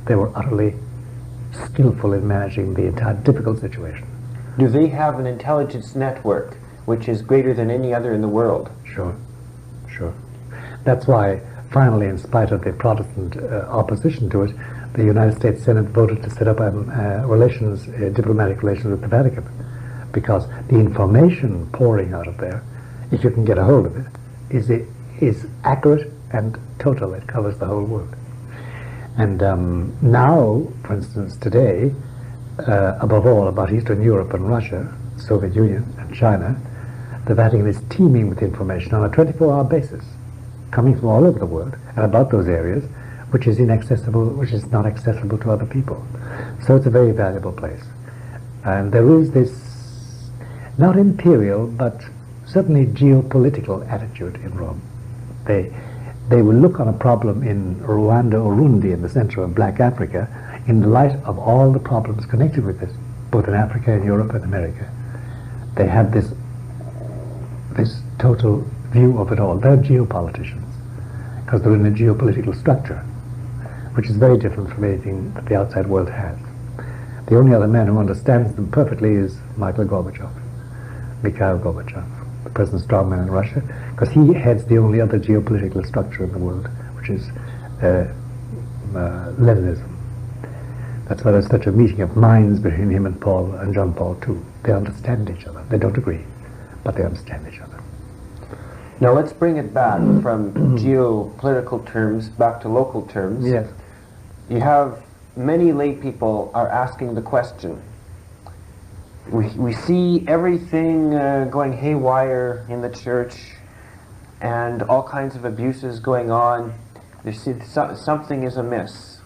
They were utterly skillful in managing the entire difficult situation. Do they have an intelligence network which is greater than any other in the world? Sure, sure. That's why, finally, in spite of the Protestant opposition to it, the United States Senate voted to set up diplomatic relations with the Vatican, because the information pouring out of there, if you can get a hold of it, is accurate and total. It covers the whole world. And now, for instance, today, above all, about Eastern Europe and Russia, Soviet Union and China, the Vatican is teeming with information on a 24-hour basis, coming from all over the world and about those areas, which is inaccessible, which is not accessible to other people. So it's a very valuable place. And there is this, not imperial, but certainly geopolitical attitude in Rome. They will look on a problem in Rwanda or Urundi in the center of Black Africa in the light of all the problems connected with it, both in Africa and Europe and America. They have this total view of it all. They're geopoliticians, because they're in a geopolitical structure, which is very different from anything that the outside world has. The only other man who understands them perfectly is Mikhail Gorbachev, the present strongman in Russia, because he heads the only other geopolitical structure in the world, which is Leninism. That's why there's such a meeting of minds between him and John Paul II. They understand each other. They don't agree, but they understand each other. Now let's bring it back from geopolitical terms back to local terms. Yes. You have many lay people are asking the question. We see everything going haywire in the church and all kinds of abuses going on. They see something is amiss.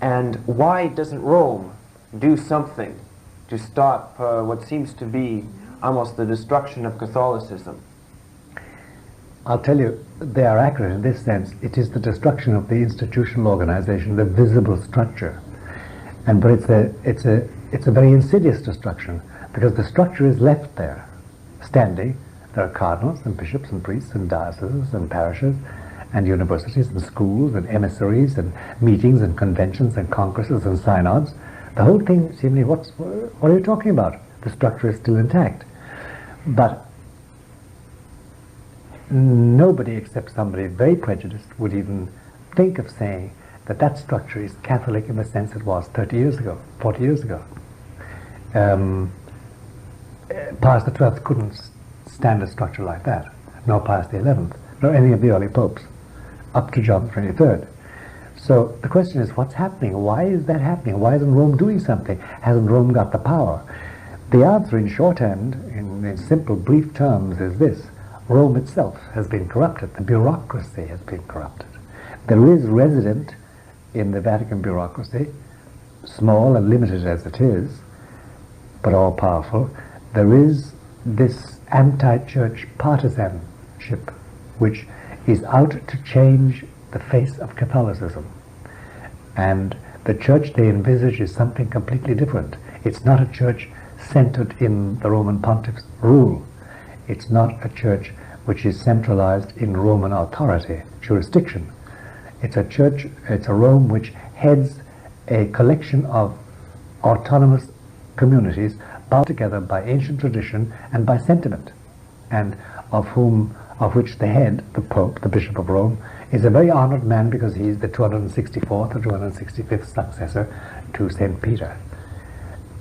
And why doesn't Rome do something to stop what seems to be almost the destruction of Catholicism? I'll tell you, they are accurate in this sense. It is the destruction of the institutional organization, the visible structure. But it's a very insidious destruction, because the structure is left there, standing. There are cardinals and bishops and priests and dioceses and parishes and universities and schools and emissaries and meetings and conventions and congresses and synods. The whole thing, seemingly, what are you talking about? The structure is still intact. But nobody except somebody very prejudiced would even think of saying that that structure is Catholic in the sense it was 30 years ago, 40 years ago. Pius XII couldn't stand a structure like that, nor Pius XI, nor any of the early popes, up to John XXIII. So the question is, what's happening? Why is that happening? Why isn't Rome doing something? Hasn't Rome got the power? The answer in shorthand, in simple, brief terms, is this. Rome itself has been corrupted. The bureaucracy has been corrupted. There is resident in the Vatican bureaucracy, small and limited as it is, but all-powerful, there is this anti-church partisanship which is out to change the face of Catholicism. And the church they envisage is something completely different. It's not a church centered in the Roman pontiff's rule. It's not a church which is centralized in Roman authority, jurisdiction. It's a church, it's a Rome which heads a collection of autonomous communities bound together by ancient tradition and by sentiment, and of which the head, the Pope, the Bishop of Rome, is a very honored man because he's the 264th or 265th successor to St. Peter.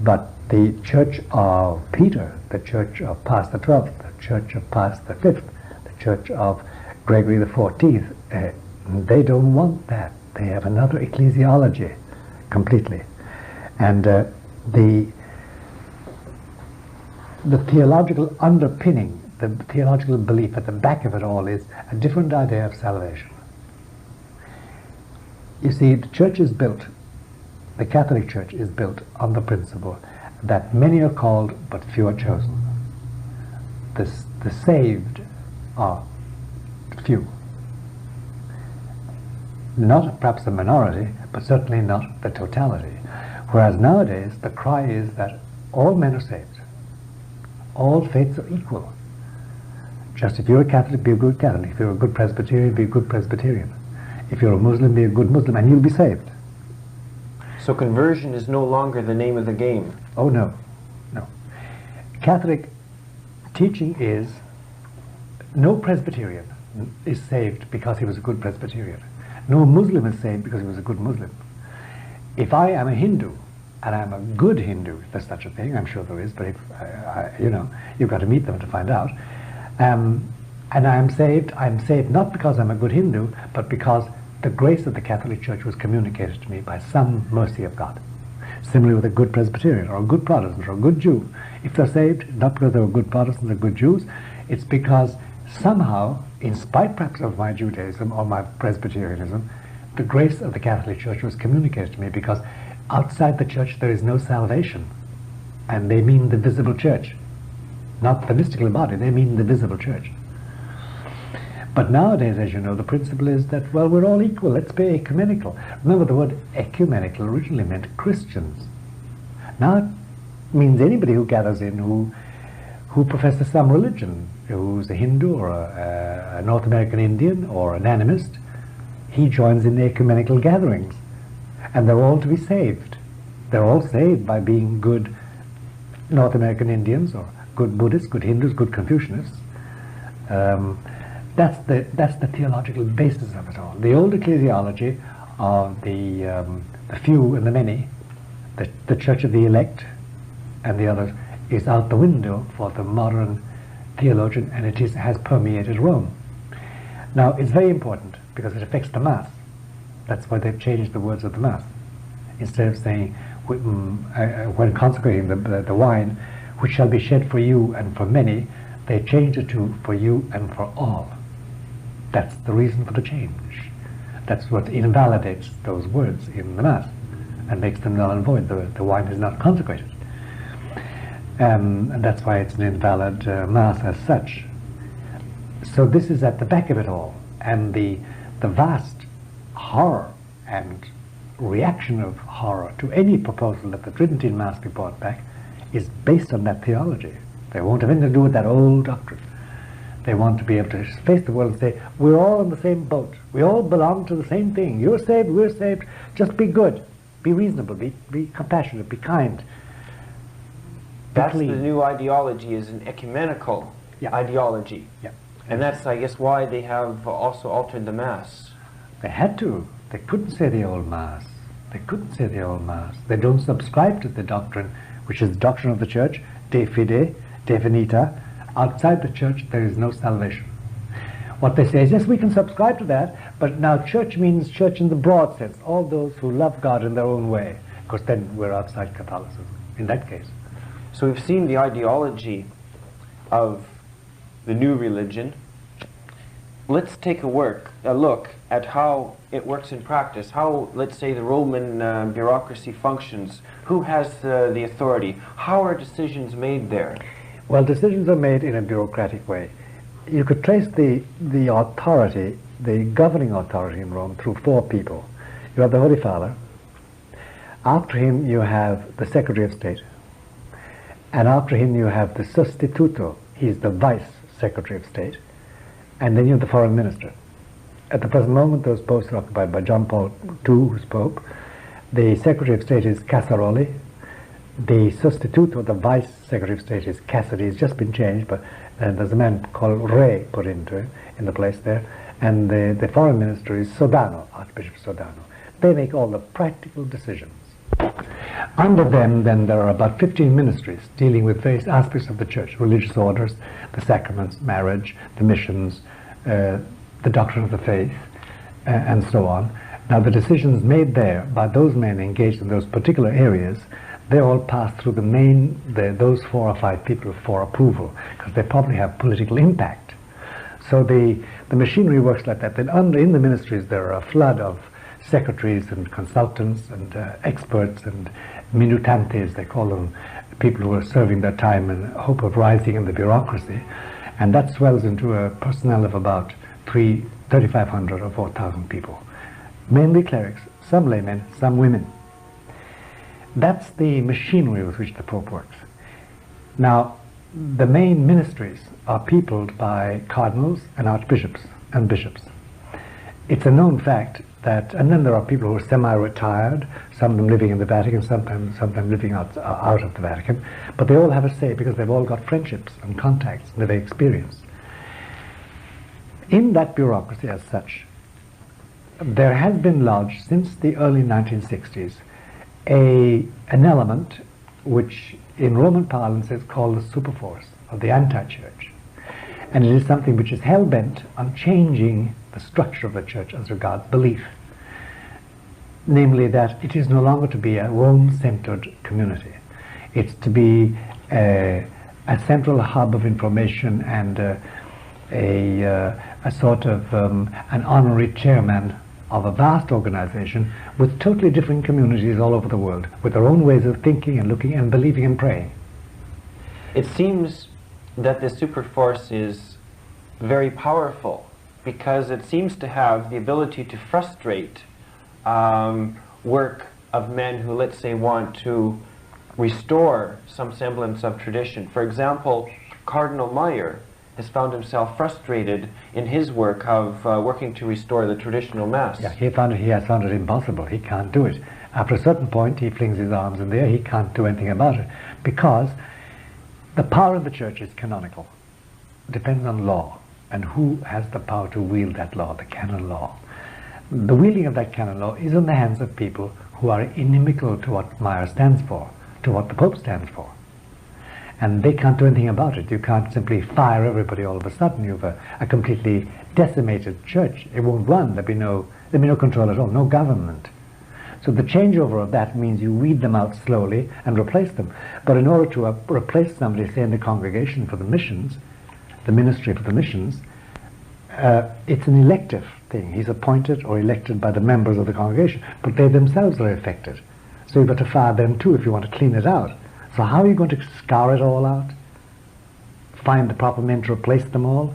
But the Church of Peter, the Church of Pius XII, the Church of Pius V, the Church of Gregory XIV, they don't want that. They have another ecclesiology completely. And the theological underpinning, the theological belief at the back of it all is a different idea of salvation. You see, the church is built, the Catholic Church is built on the principle that many are called but few are chosen. The saved are few. Not perhaps a minority, but certainly not the totality. Whereas nowadays the cry is that all men are saved. All faiths are equal. Just if you're a Catholic, be a good Catholic. If you're a good Presbyterian, be a good Presbyterian. If you're a Muslim, be a good Muslim, and you'll be saved. So conversion is no longer the name of the game. Oh no, no. Catholic teaching is no Presbyterian is saved because he was a good Presbyterian. No Muslim is saved because he was a good Muslim. If I am a Hindu, and I'm a good Hindu, if there's such a thing, I'm sure there is, but if, you've got to meet them to find out, and I'm saved not because I'm a good Hindu, but because the grace of the Catholic Church was communicated to me by some mercy of God. Similarly with a good Presbyterian, or a good Protestant, or a good Jew. If they're saved, not because they were good Protestants or good Jews, it's because somehow, in spite perhaps of my Judaism or my Presbyterianism, the grace of the Catholic Church was communicated to me, because outside the church there is no salvation. And they mean the visible church. Not the mystical body, they mean the visible church. But nowadays, as you know, the principle is that, well, we're all equal, let's be ecumenical. Remember, the word ecumenical originally meant Christians. Now it means anybody who gathers in who professes some religion, who's a Hindu or a North American Indian or an animist. He joins in the ecumenical gatherings, and they're all to be saved. They're all saved by being good North American Indians or good Buddhists, good Hindus, good Confucianists. That's the theological basis of it all. The old ecclesiology of the few and the many, the church of the elect and the others, is out the window for the modern theologian, and it has permeated Rome. Now, it's very important because it affects the Mass. That's why they've changed the words of the Mass. Instead of saying, when consecrating the wine, which shall be shed for you and for many, they changed it to for you and for all. That's the reason for the change. That's what invalidates those words in the Mass and makes them null and void. The wine is not consecrated. And that's why it's an invalid Mass as such. So this is at the back of it all. And the vast horror and reaction of horror to any proposal that the Tridentine Mass be brought back is based on that theology. They won't have anything to do with that old doctrine. They want to be able to face the world and say, we're all in the same boat. We all belong to the same thing. You're saved, we're saved. Just be good. Be reasonable. Be compassionate. Be kind. That's the new ideology, is an ecumenical ideology. Yeah. And that's, I guess, why they have also altered the Mass. They had to. They couldn't say the old Mass. They couldn't say the old Mass. They don't subscribe to the doctrine, which is the doctrine of the Church, de fide, definita. Outside the church, there is no salvation. What they say is, yes, we can subscribe to that, but now church means church in the broad sense, all those who love God in their own way. Of course, then we're outside Catholicism, in that case. So we've seen the ideology of the new religion. Let's take a look at how it works in practice, how, let's say, the Roman bureaucracy functions. Who has the authority? How are decisions made there? Well, decisions are made in a bureaucratic way. You could trace the authority, the governing authority in Rome, through four people. You have the Holy Father. After him, you have the Secretary of State. And after him, you have the Sostituto. He's the Vice Secretary of State. And then you have the Foreign Minister. At the present moment, those posts are occupied by John Paul II, who's Pope. The Secretary of State is Casaroli. The Sostituto, the Vice Secretary of State, is Cassidy. It's just been changed, but there's a man called Re put into it, in the place there. And the Foreign Minister is Sodano, Archbishop Sodano. They make all the practical decisions. Under them, then, there are about 15 ministries dealing with various aspects of the church: religious orders, the sacraments, marriage, the missions, the doctrine of the faith, and so on. Now, the decisions made there by those men engaged in those particular areas, they all pass through those 4 or 5 people for approval, because they probably have political impact. So the machinery works like that. Then in the ministries, there are a flood of secretaries and consultants and experts and minutantes, they call them, people who are serving their time in hope of rising in the bureaucracy. And that swells into a personnel of about 3,500 or 4,000 people. Mainly clerics, some laymen, some women. That's the machinery with which the Pope works. Now, the main ministries are peopled by cardinals and archbishops and bishops. It's a known fact that, and then there are people who are semi-retired, some of them living in the Vatican, sometimes living out of the Vatican, but they all have a say because they've all got friendships and contacts and they've experienced. In that bureaucracy as such, there has been lodged since the early 1960s an element which in Roman parlance is called the superforce, or the anti-church. And it is something which is hell-bent on changing the structure of the church as regards belief. Namely, that it is no longer to be a Rome-centered community. It's to be a central hub of information and a sort of an honorary chairman of a vast organization with totally different communities all over the world, with their own ways of thinking and looking and believing and praying. It seems that the superforce is very powerful because it seems to have the ability to frustrate work of men who, let's say, want to restore some semblance of tradition. For example, Cardinal Meyer has found himself frustrated in his work of working to restore the traditional Mass. Yeah, he has found it impossible. He can't do it. After a certain point, he flings his arms in the air. He can't do anything about it because the power of the church is canonical. It depends on law and who has the power to wield that law, the canon law. The wielding of that canon law is in the hands of people who are inimical to what Meyer stands for, to what the Pope stands for. And they can't do anything about it. You can't simply fire everybody all of a sudden. You have a completely decimated church. It won't run. There'll be no control at all, no government. So the changeover of that means you weed them out slowly and replace them. But in order to replace somebody, say in the congregation for the missions, the ministry for the missions, it's an elective thing. He's appointed or elected by the members of the congregation, but they themselves are affected. So you've got to fire them too if you want to clean it out. So how are you going to scour it all out? Find the proper men to replace them all?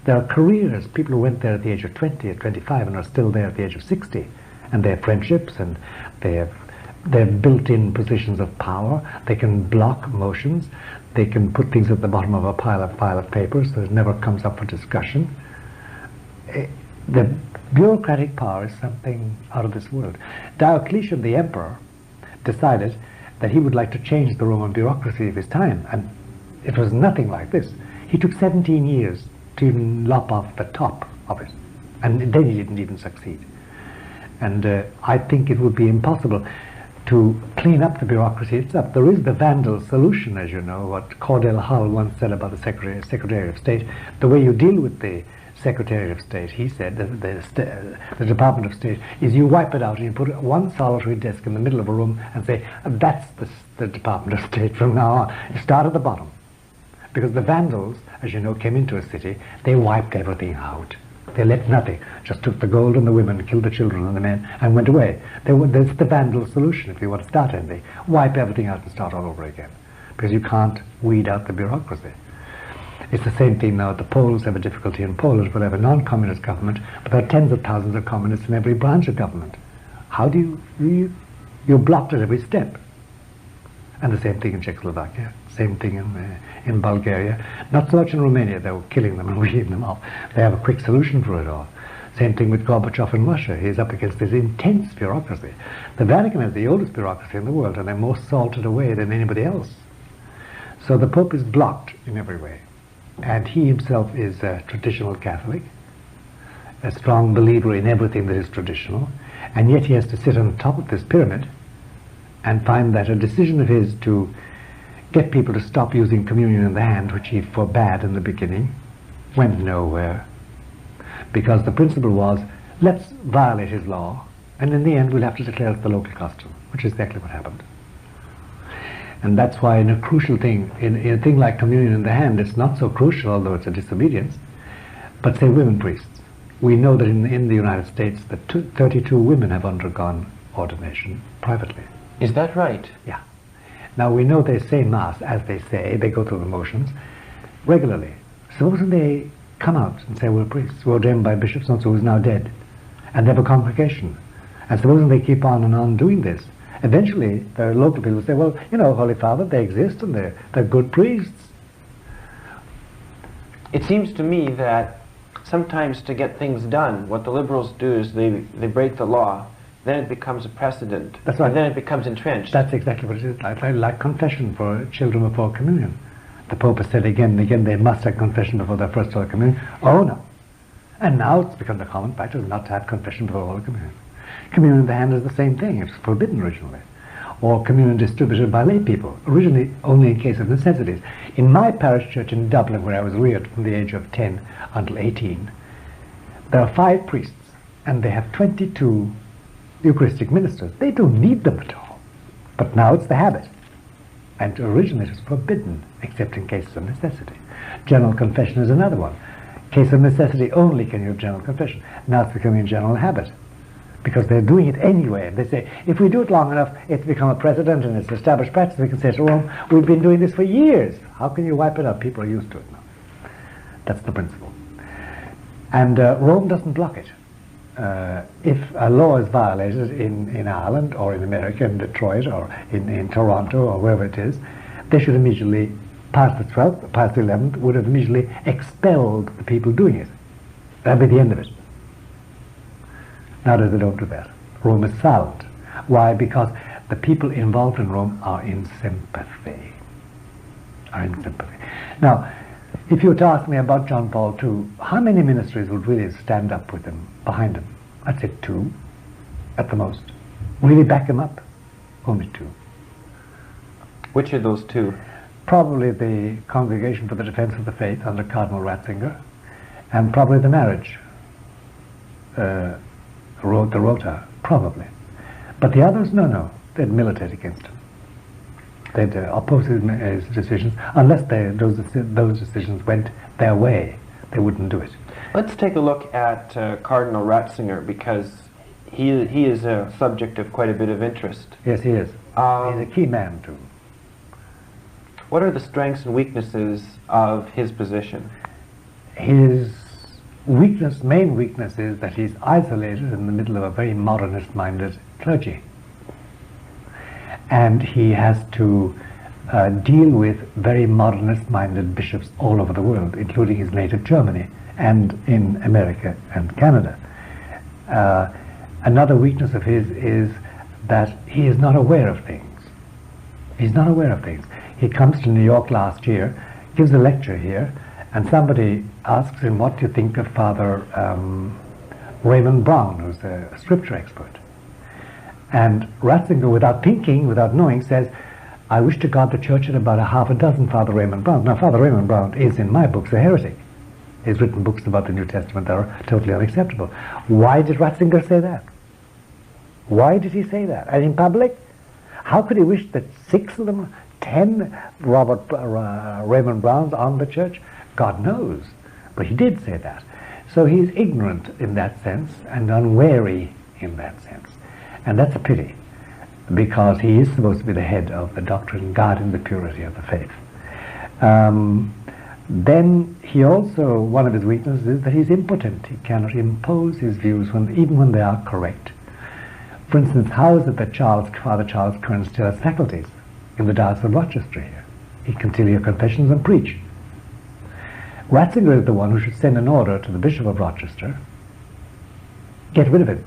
There are careers, people who went there at the age of 20 or 25 and are still there at the age of 60. And they have friendships and they have built-in positions of power. They can block motions. They can put things at the bottom of a pile of papers so it never comes up for discussion. The bureaucratic power is something out of this world. Diocletian, the emperor, decided that he would like to change the Roman bureaucracy of his time, and it was nothing like this. He took 17 years to even lop off the top of it, and then he didn't even succeed. And I think it would be impossible. to clean up the bureaucracy itself. There is the Vandal solution, as you know, what Cordell Hull once said about the Secretary of State. The way you deal with the Secretary of State, he said, the Department of State, is you wipe it out and you put one solitary desk in the middle of a room and say, that's the Department of State from now on. You start at the bottom. Because the Vandals, as you know, came into a city, they wiped everything out. They left nothing, just took the gold and the women, killed the children and the men, and went away. That's the Vandal solution if you want to start anything. Wipe everything out and start all over again. Because you can't weed out the bureaucracy. It's the same thing now. The Poles have a difficulty in Poland, but they have a non-communist government, but there are tens of thousands of communists in every branch of government. How do you're blocked at every step. And the same thing in Czechoslovakia, same thing in Bulgaria. Not so much in Romania, they were killing them and weeding them off. They have a quick solution for it all. Same thing with Gorbachev in Russia. He's up against this intense bureaucracy. The Vatican is the oldest bureaucracy in the world, and they're more salted away than anybody else. So the Pope is blocked in every way. And he himself is a traditional Catholic, a strong believer in everything that is traditional, and yet he has to sit on top of this pyramid and find that a decision of his to get people to stop using communion in the hand, which he forbade in the beginning, went nowhere. Because the principle was, let's violate his law, and in the end we'll have to declare it the local custom, which is exactly what happened. And that's why in a crucial thing, in a thing like communion in the hand, it's not so crucial, although it's a disobedience, but say women priests. We know that in the United States that 32 women have undergone ordination privately. Is that right? Yeah. Now we know they say Mass, as they say, they go through the motions regularly. Supposing they come out and say, we're priests, we're ordained by Bishop so-and-so who's now dead, and they have a congregation, and supposing they keep on and on doing this, eventually the local people say, well, you know, Holy Father, they exist and they're good priests. It seems to me that sometimes to get things done, what the liberals do is they break the law, then it becomes a precedent. That's right. And then it becomes entrenched. That's exactly what it is. Like confession for children before communion. The Pope has said again and again they must have confession before their first Holy Communion. Oh no. And now it's become the common practice not to have confession before Holy Communion. Communion in the hand is the same thing. It's forbidden originally. Or communion distributed by lay people, originally only in case of necessities. In my parish church in Dublin, where I was reared from the age of 10 until 18, there are 5 priests, and they have 22 Eucharistic ministers. They don't need them at all. But now it's the habit. And originally it was forbidden, except in cases of necessity. General confession is another one. Case of necessity only can you have general confession. Now it's becoming a general habit. Because they're doing it anyway. They say, if we do it long enough, it's become a precedent and it's established practice. We can say to Rome, we've been doing this for years. How can you wipe it up? People are used to it now. That's the principle. And Rome doesn't block it. If a law is violated in Ireland or in America, in Detroit or in Toronto or wherever it is, they should immediately, past the 12th, past the 11th, would have immediately expelled the people doing it. That'd be the end of it. Nowadays they don't do that. Rome is silent. Why? Because the people involved in Rome are in sympathy. Now, if you were to ask me about John Paul II, how many ministries would really stand up with him, behind him? I'd say 2, at the most. Really back him up? Only 2. Which are those 2? Probably the Congregation for the Defense of the Faith under Cardinal Ratzinger, and probably the marriage. The Rota, probably. But the others, no. They'd militate against him. They'd oppose his decisions. Unless those decisions went their way, they wouldn't do it. Let's take a look at Cardinal Ratzinger, because he is a subject of quite a bit of interest. Yes, he is. He's a key man, too. What are the strengths and weaknesses of his position? His main weakness is that he's isolated in the middle of a very modernist-minded clergy. And he has to deal with very modernist-minded bishops all over the world, including his native Germany and in America and Canada. Another weakness of his is that he is not aware of things. He's not aware of things. He comes to New York last year, gives a lecture here, and somebody asks him, what do you think of Father Raymond Brown, who's a scripture expert? And Ratzinger, without thinking, without knowing, says, I wish to God the church had about a half a dozen Father Raymond Browns. Now, Father Raymond Brown is, in my books, a heretic. He's written books about the New Testament that are totally unacceptable. Why did Ratzinger say that? Why did he say that? And in public? How could he wish that 6 of them, 10 Raymond Browns on the church? God knows. But he did say that. So he's ignorant in that sense and unwary in that sense. And that's a pity, because he is supposed to be the head of the doctrine, guarding the purity of the faith. Then he also, one of his weaknesses is that he's impotent. He cannot impose his views even when they are correct. For instance, how is it that Father Charles Kern still has faculties in the Diocese of Rochester here? He can still hear confessions and preach. Ratzinger is the one who should send an order to the Bishop of Rochester, get rid of him,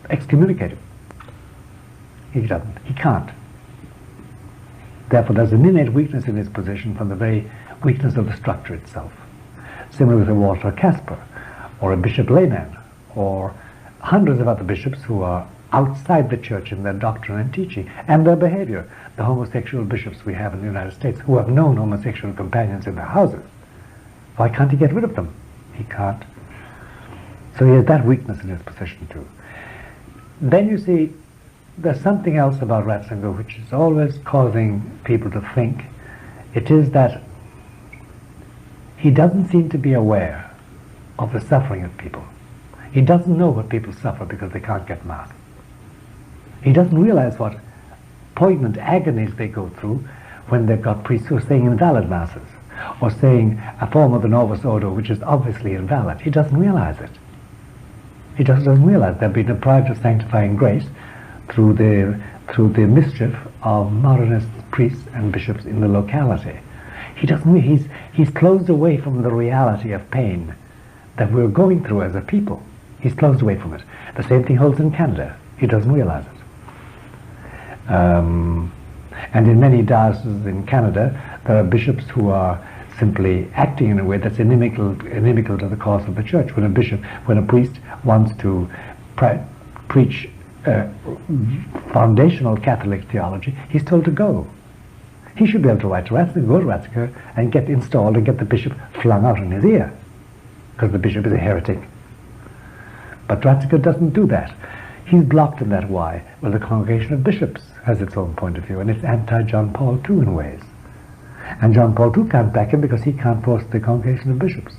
excommunicate him. He doesn't. He can't. Therefore, there's an innate weakness in his position from the very weakness of the structure itself. Similar with a Walter Casper, or a Bishop Layman, or hundreds of other bishops who are outside the church in their doctrine and teaching and their behavior. The homosexual bishops we have in the United States who have known homosexual companions in their houses. Why can't he get rid of them? He can't. So he has that weakness in his position too. Then you see, there's something else about Ratzinger which is always causing people to think. It is that he doesn't seem to be aware of the suffering of people. He doesn't know what people suffer because they can't get Mass. He doesn't realize what poignant agonies they go through when they've got priests who are saying invalid Masses, or saying a form of the Novus Ordo which is obviously invalid. He doesn't realize it. He just doesn't realize they've been deprived of sanctifying grace through the mischief of modernist priests and bishops in the locality. He doesn't. He's closed away from the reality of pain that we're going through as a people. He's closed away from it. The same thing holds in Canada. He doesn't realize it. And in many dioceses in Canada, there are bishops who are simply acting in a way that's inimical to the cause of the church. When a priest wants to preach foundational Catholic theology, he's told to go. He should be able to write to Ratzinger, go to Ratzinger, and get installed and get the bishop flung out in his ear, because the bishop is a heretic. But Ratzinger doesn't do that. He's blocked in that. Why? Well, the Congregation of Bishops has its own point of view, and it's anti-John Paul II in ways. And John Paul II can't back him because he can't force the Congregation of Bishops.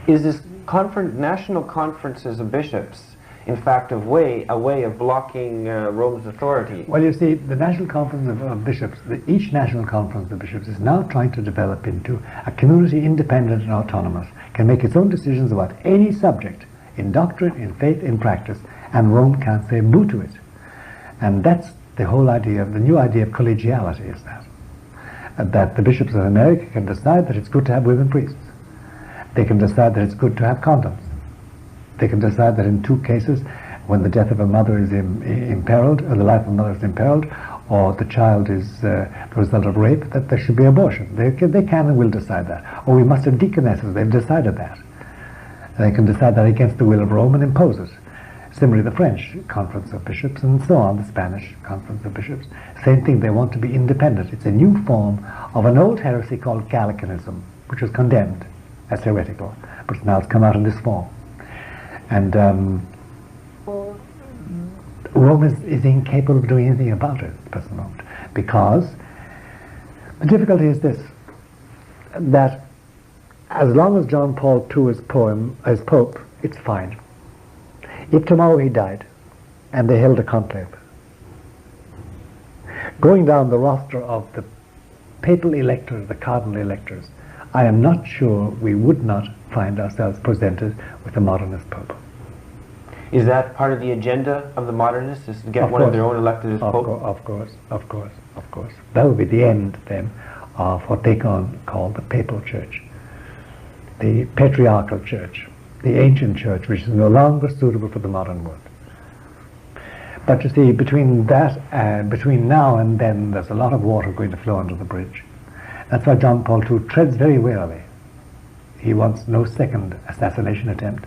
Is this national conferences of bishops, in fact, a way of blocking Rome's authority? Well, you see, the National Conference of Bishops, each National Conference of Bishops is now trying to develop into a community independent and autonomous, can make its own decisions about any subject, in doctrine, in faith, in practice, and Rome can't say boo to it. And that's the whole idea, the new idea of collegiality is that the bishops of America can decide that it's good to have women priests. They can decide that it's good to have condoms. They can decide that in 2 cases, when the death of a mother is imperiled, or the life of a mother is imperiled, or the child is the result of rape, that there should be abortion. They can and will decide that. Or we must have deaconesses. They've decided that. They can decide that against the will of Rome and impose it. Similarly, the French Conference of Bishops, and so on, the Spanish Conference of Bishops. Same thing, they want to be independent. It's a new form of an old heresy called Gallicanism, which was condemned as heretical, but now it's come out in this form. And Rome is incapable of doing anything about it at the present moment, because the difficulty is this, that as long as John Paul II is Pope, it's fine. If tomorrow he died and they held a conclave, going down the roster of the papal electors, the cardinal electors, I am not sure we would not find ourselves presented with a modernist pope. Is that part of the agenda of the modernists, is to get one of their own elected as pope? Of course. That would be the end then of what they call the papal church, the patriarchal church, the ancient church, which is no longer suitable for the modern world. But you see, between now and then, there's a lot of water going to flow under the bridge. That's why John Paul II treads very warily. He wants no second assassination attempt.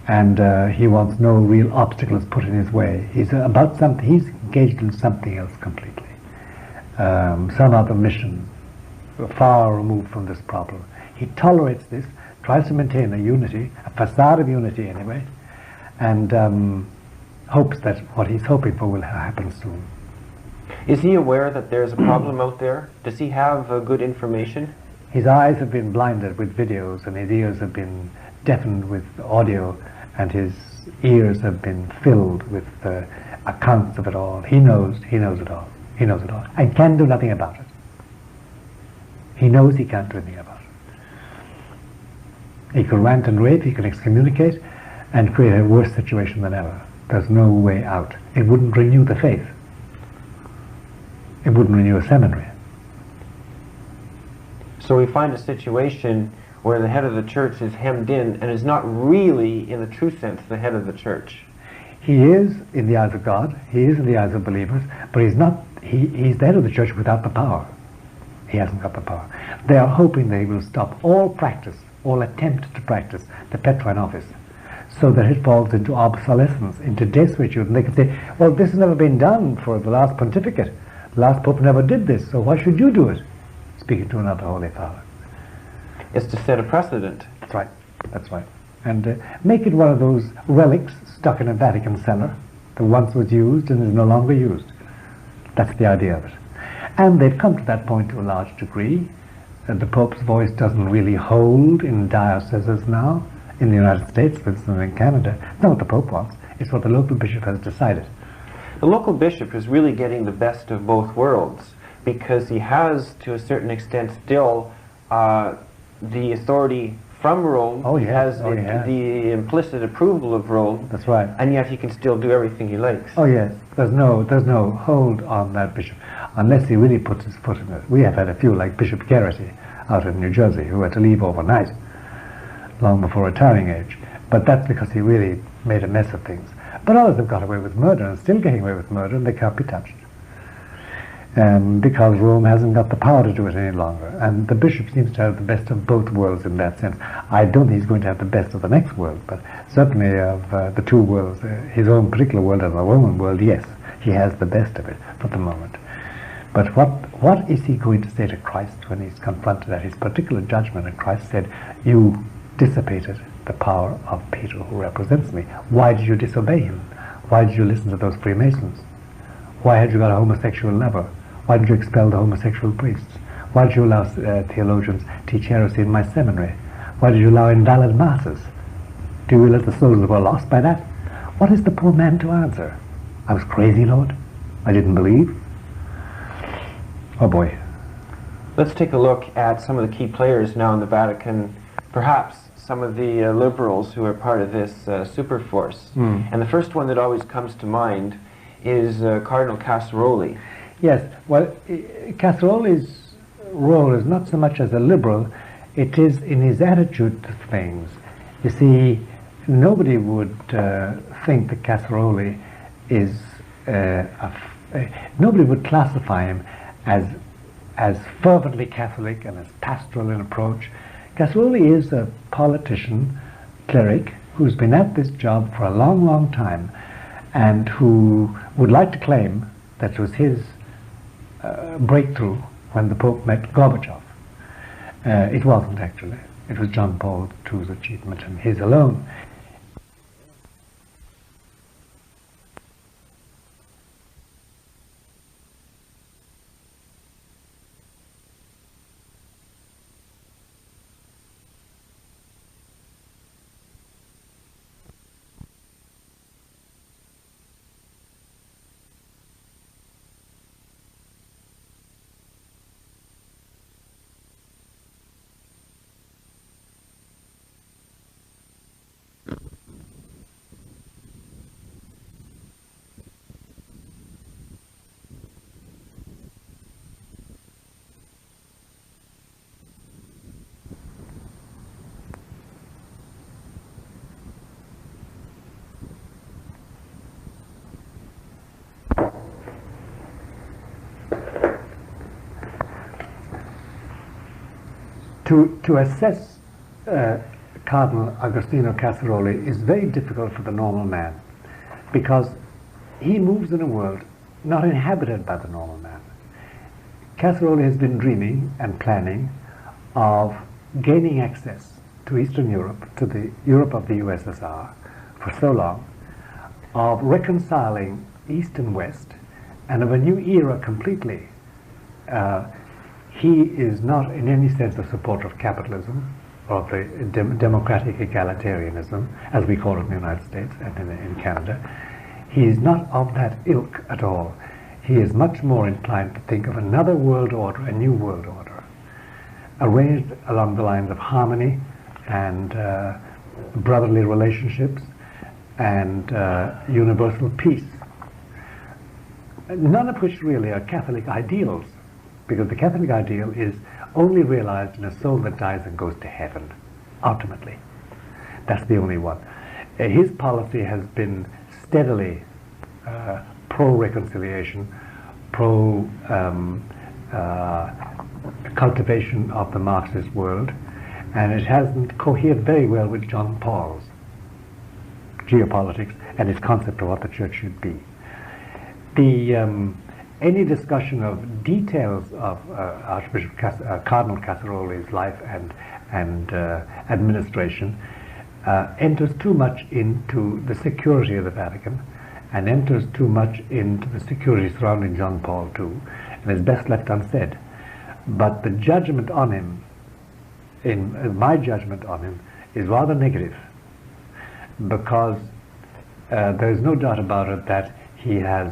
and he wants no real obstacles put in his way. He's about something. He's engaged in something else completely, some other mission, far removed from this problem. He tolerates this, tries to maintain a unity, a facade of unity anyway, and hopes that what he's hoping for will happen soon. Is he aware that there's a problem out there? Does he have good information? His eyes have been blinded with videos, and his ears have been deafened with audio, and his ears have been filled with accounts of it all. He knows it all. He knows it all, and can do nothing about it. He knows he can't do anything about it. He could rant and rave, he could excommunicate, and create a worse situation than ever. There's no way out. It wouldn't renew the faith. It wouldn't renew a seminary. So we find a situation where the head of the church is hemmed in and is not really, in the true sense, the head of the church. He is in the eyes of God, he is in the eyes of believers, but he's not. He's the head of the church without the power. He hasn't got the power. They are hoping that he will stop all practice, all attempt to practice the Petrine office, so that it falls into obsolescence, into desuetude, and they can say, well, this has never been done for the last pontificate. The last pope never did this, so why should you do it? Speaking to another Holy Father. It's to set a precedent. That's right. That's right. And make it one of those relics stuck in a Vatican cellar that once was used and is no longer used. That's the idea of it. And they've come to that point to a large degree. The Pope's voice doesn't really hold in dioceses now, in the United States, for instance, in Canada. It's not what the Pope wants. It's what the local bishop has decided. The local bishop is really getting the best of both worlds, because he has, to a certain extent, still the authority from Rome. Oh, he yes. has the implicit approval of Rome. That's right. And yet he can still do everything he likes. Oh yes. There's no hold on that bishop, unless he really puts his foot in it. We have had a few, like Bishop Garrity out in New Jersey, who had to leave overnight, long before retiring age. But that's because he really made a mess of things. But others have got away with murder and still getting away with murder, and they can't be touched. Because Rome hasn't got the power to do it any longer. And the bishop seems to have the best of both worlds in that sense. I don't think he's going to have the best of the next world, but certainly of the two worlds, his own particular world and the Roman world, yes, he has the best of it for the moment. But what is he going to say to Christ when he's confronted at his particular judgment? And Christ said, you dissipated the power of Peter, who represents me. Why did you disobey him? Why did you listen to those Freemasons? Why had you got a homosexual lover? Why did you expel the homosexual priests? Why did you allow theologians teach heresy in my seminary? Why did you allow invalid masses? Do you realize the souls that were lost by that? What is the poor man to answer? I was crazy, Lord. I didn't believe. Oh boy. Let's take a look at some of the key players now in the Vatican, perhaps some of the liberals who are part of this super force. And the first one that always comes to mind is Cardinal Casseroli. Yes, well, Casseroli's role is not so much as a liberal, it is in his attitude to things. You see, nobody would think that Casseroli is, nobody would classify him as fervently Catholic and as pastoral in approach. Casseroli is a politician, cleric, who's been at this job for a long, long time, and who would like to claim that it was his breakthrough when the Pope met Gorbachev. It wasn't actually. It was John Paul II's achievement and his alone. To assess Cardinal Agostino Casseroli is very difficult for the normal man, because he moves in a world not inhabited by the normal man. Casseroli has been dreaming and planning of gaining access to Eastern Europe, to the Europe of the USSR, for so long, of reconciling East and West, and of a new era completely. He is not in any sense a supporter of capitalism, or of the democratic egalitarianism, as we call it in the United States and in Canada. He is not of that ilk at all. He is much more inclined to think of another world order, a new world order, arranged along the lines of harmony and brotherly relationships and universal peace, none of which really are Catholic ideals, because the Catholic ideal is only realized in a soul that dies and goes to heaven, ultimately. That's the only one. His policy has been steadily pro-reconciliation, pro-cultivation of the Marxist world, and it hasn't cohered very well with John Paul's geopolitics and his concept of what the church should be. Any discussion of details of Cardinal Casseroli's life and administration enters too much into the security of the Vatican, and enters too much into the security surrounding John Paul II, and is best left unsaid. But the judgment on him, my judgment on him, is rather negative, because there is no doubt about it that he has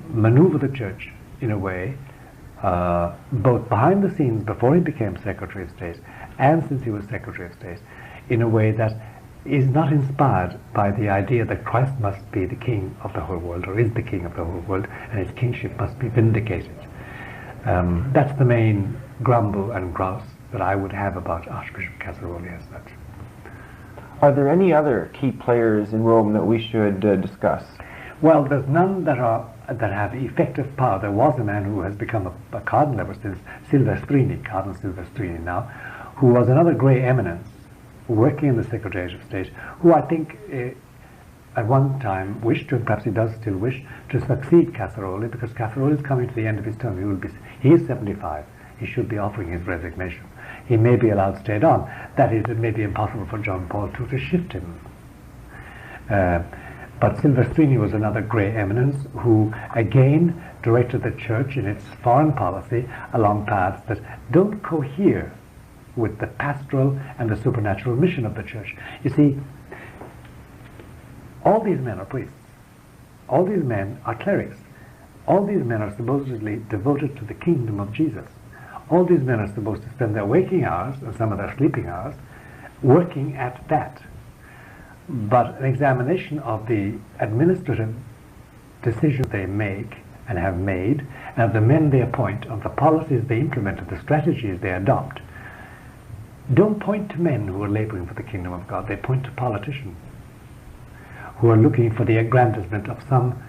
maneuvered the church in a way, both behind the scenes before he became Secretary of State and since he was Secretary of State, in a way that is not inspired by the idea that Christ must be the king of the whole world, or is the king of the whole world, and his kingship must be vindicated. That's the main grumble and grouse that I would have about Archbishop Casseroli as such. Are there any other key players in Rome that we should discuss? Well, there's none that have effective power. There was a man who has become a cardinal ever since, Silvestrini, Cardinal Silvestrini now, who was another grey eminence working in the Secretariat of State, who I think at one time wished to, and perhaps he does still wish, to succeed Casseroli, because Casseroli is coming to the end of his term. He is 75. He should be offering his resignation. He may be allowed stayed on. That is, it may be impossible for John Paul II to shift him. But Silvestrini was another grey eminence who, again, directed the church in its foreign policy along paths that don't cohere with the pastoral and the supernatural mission of the church. You see, all these men are priests. All these men are clerics. All these men are supposedly devoted to the kingdom of Jesus. All these men are supposed to spend their waking hours, and some of their sleeping hours, working at that. But an examination of the administrative decisions they make and have made, and of the men they appoint, of the policies they implement, of the strategies they adopt, don't point to men who are laboring for the kingdom of God. They point to politicians who are looking for the aggrandizement of some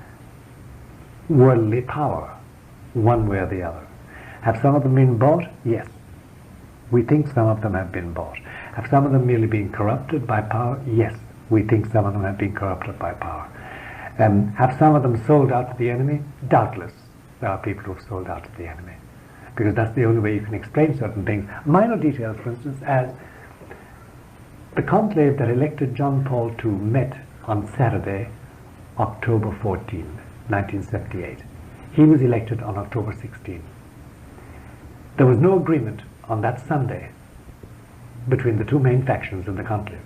worldly power, one way or the other. Have some of them been bought? Yes. We think some of them have been bought. Have some of them merely been corrupted by power? Yes. We think some of them have been corrupted by power. Have some of them sold out to the enemy? Doubtless there are people who have sold out to the enemy, because that's the only way you can explain certain things. Minor details, for instance, as the conclave that elected John Paul II met on Saturday, October 14, 1978. He was elected on October 16. There was no agreement on that Sunday between the two main factions in the conclave.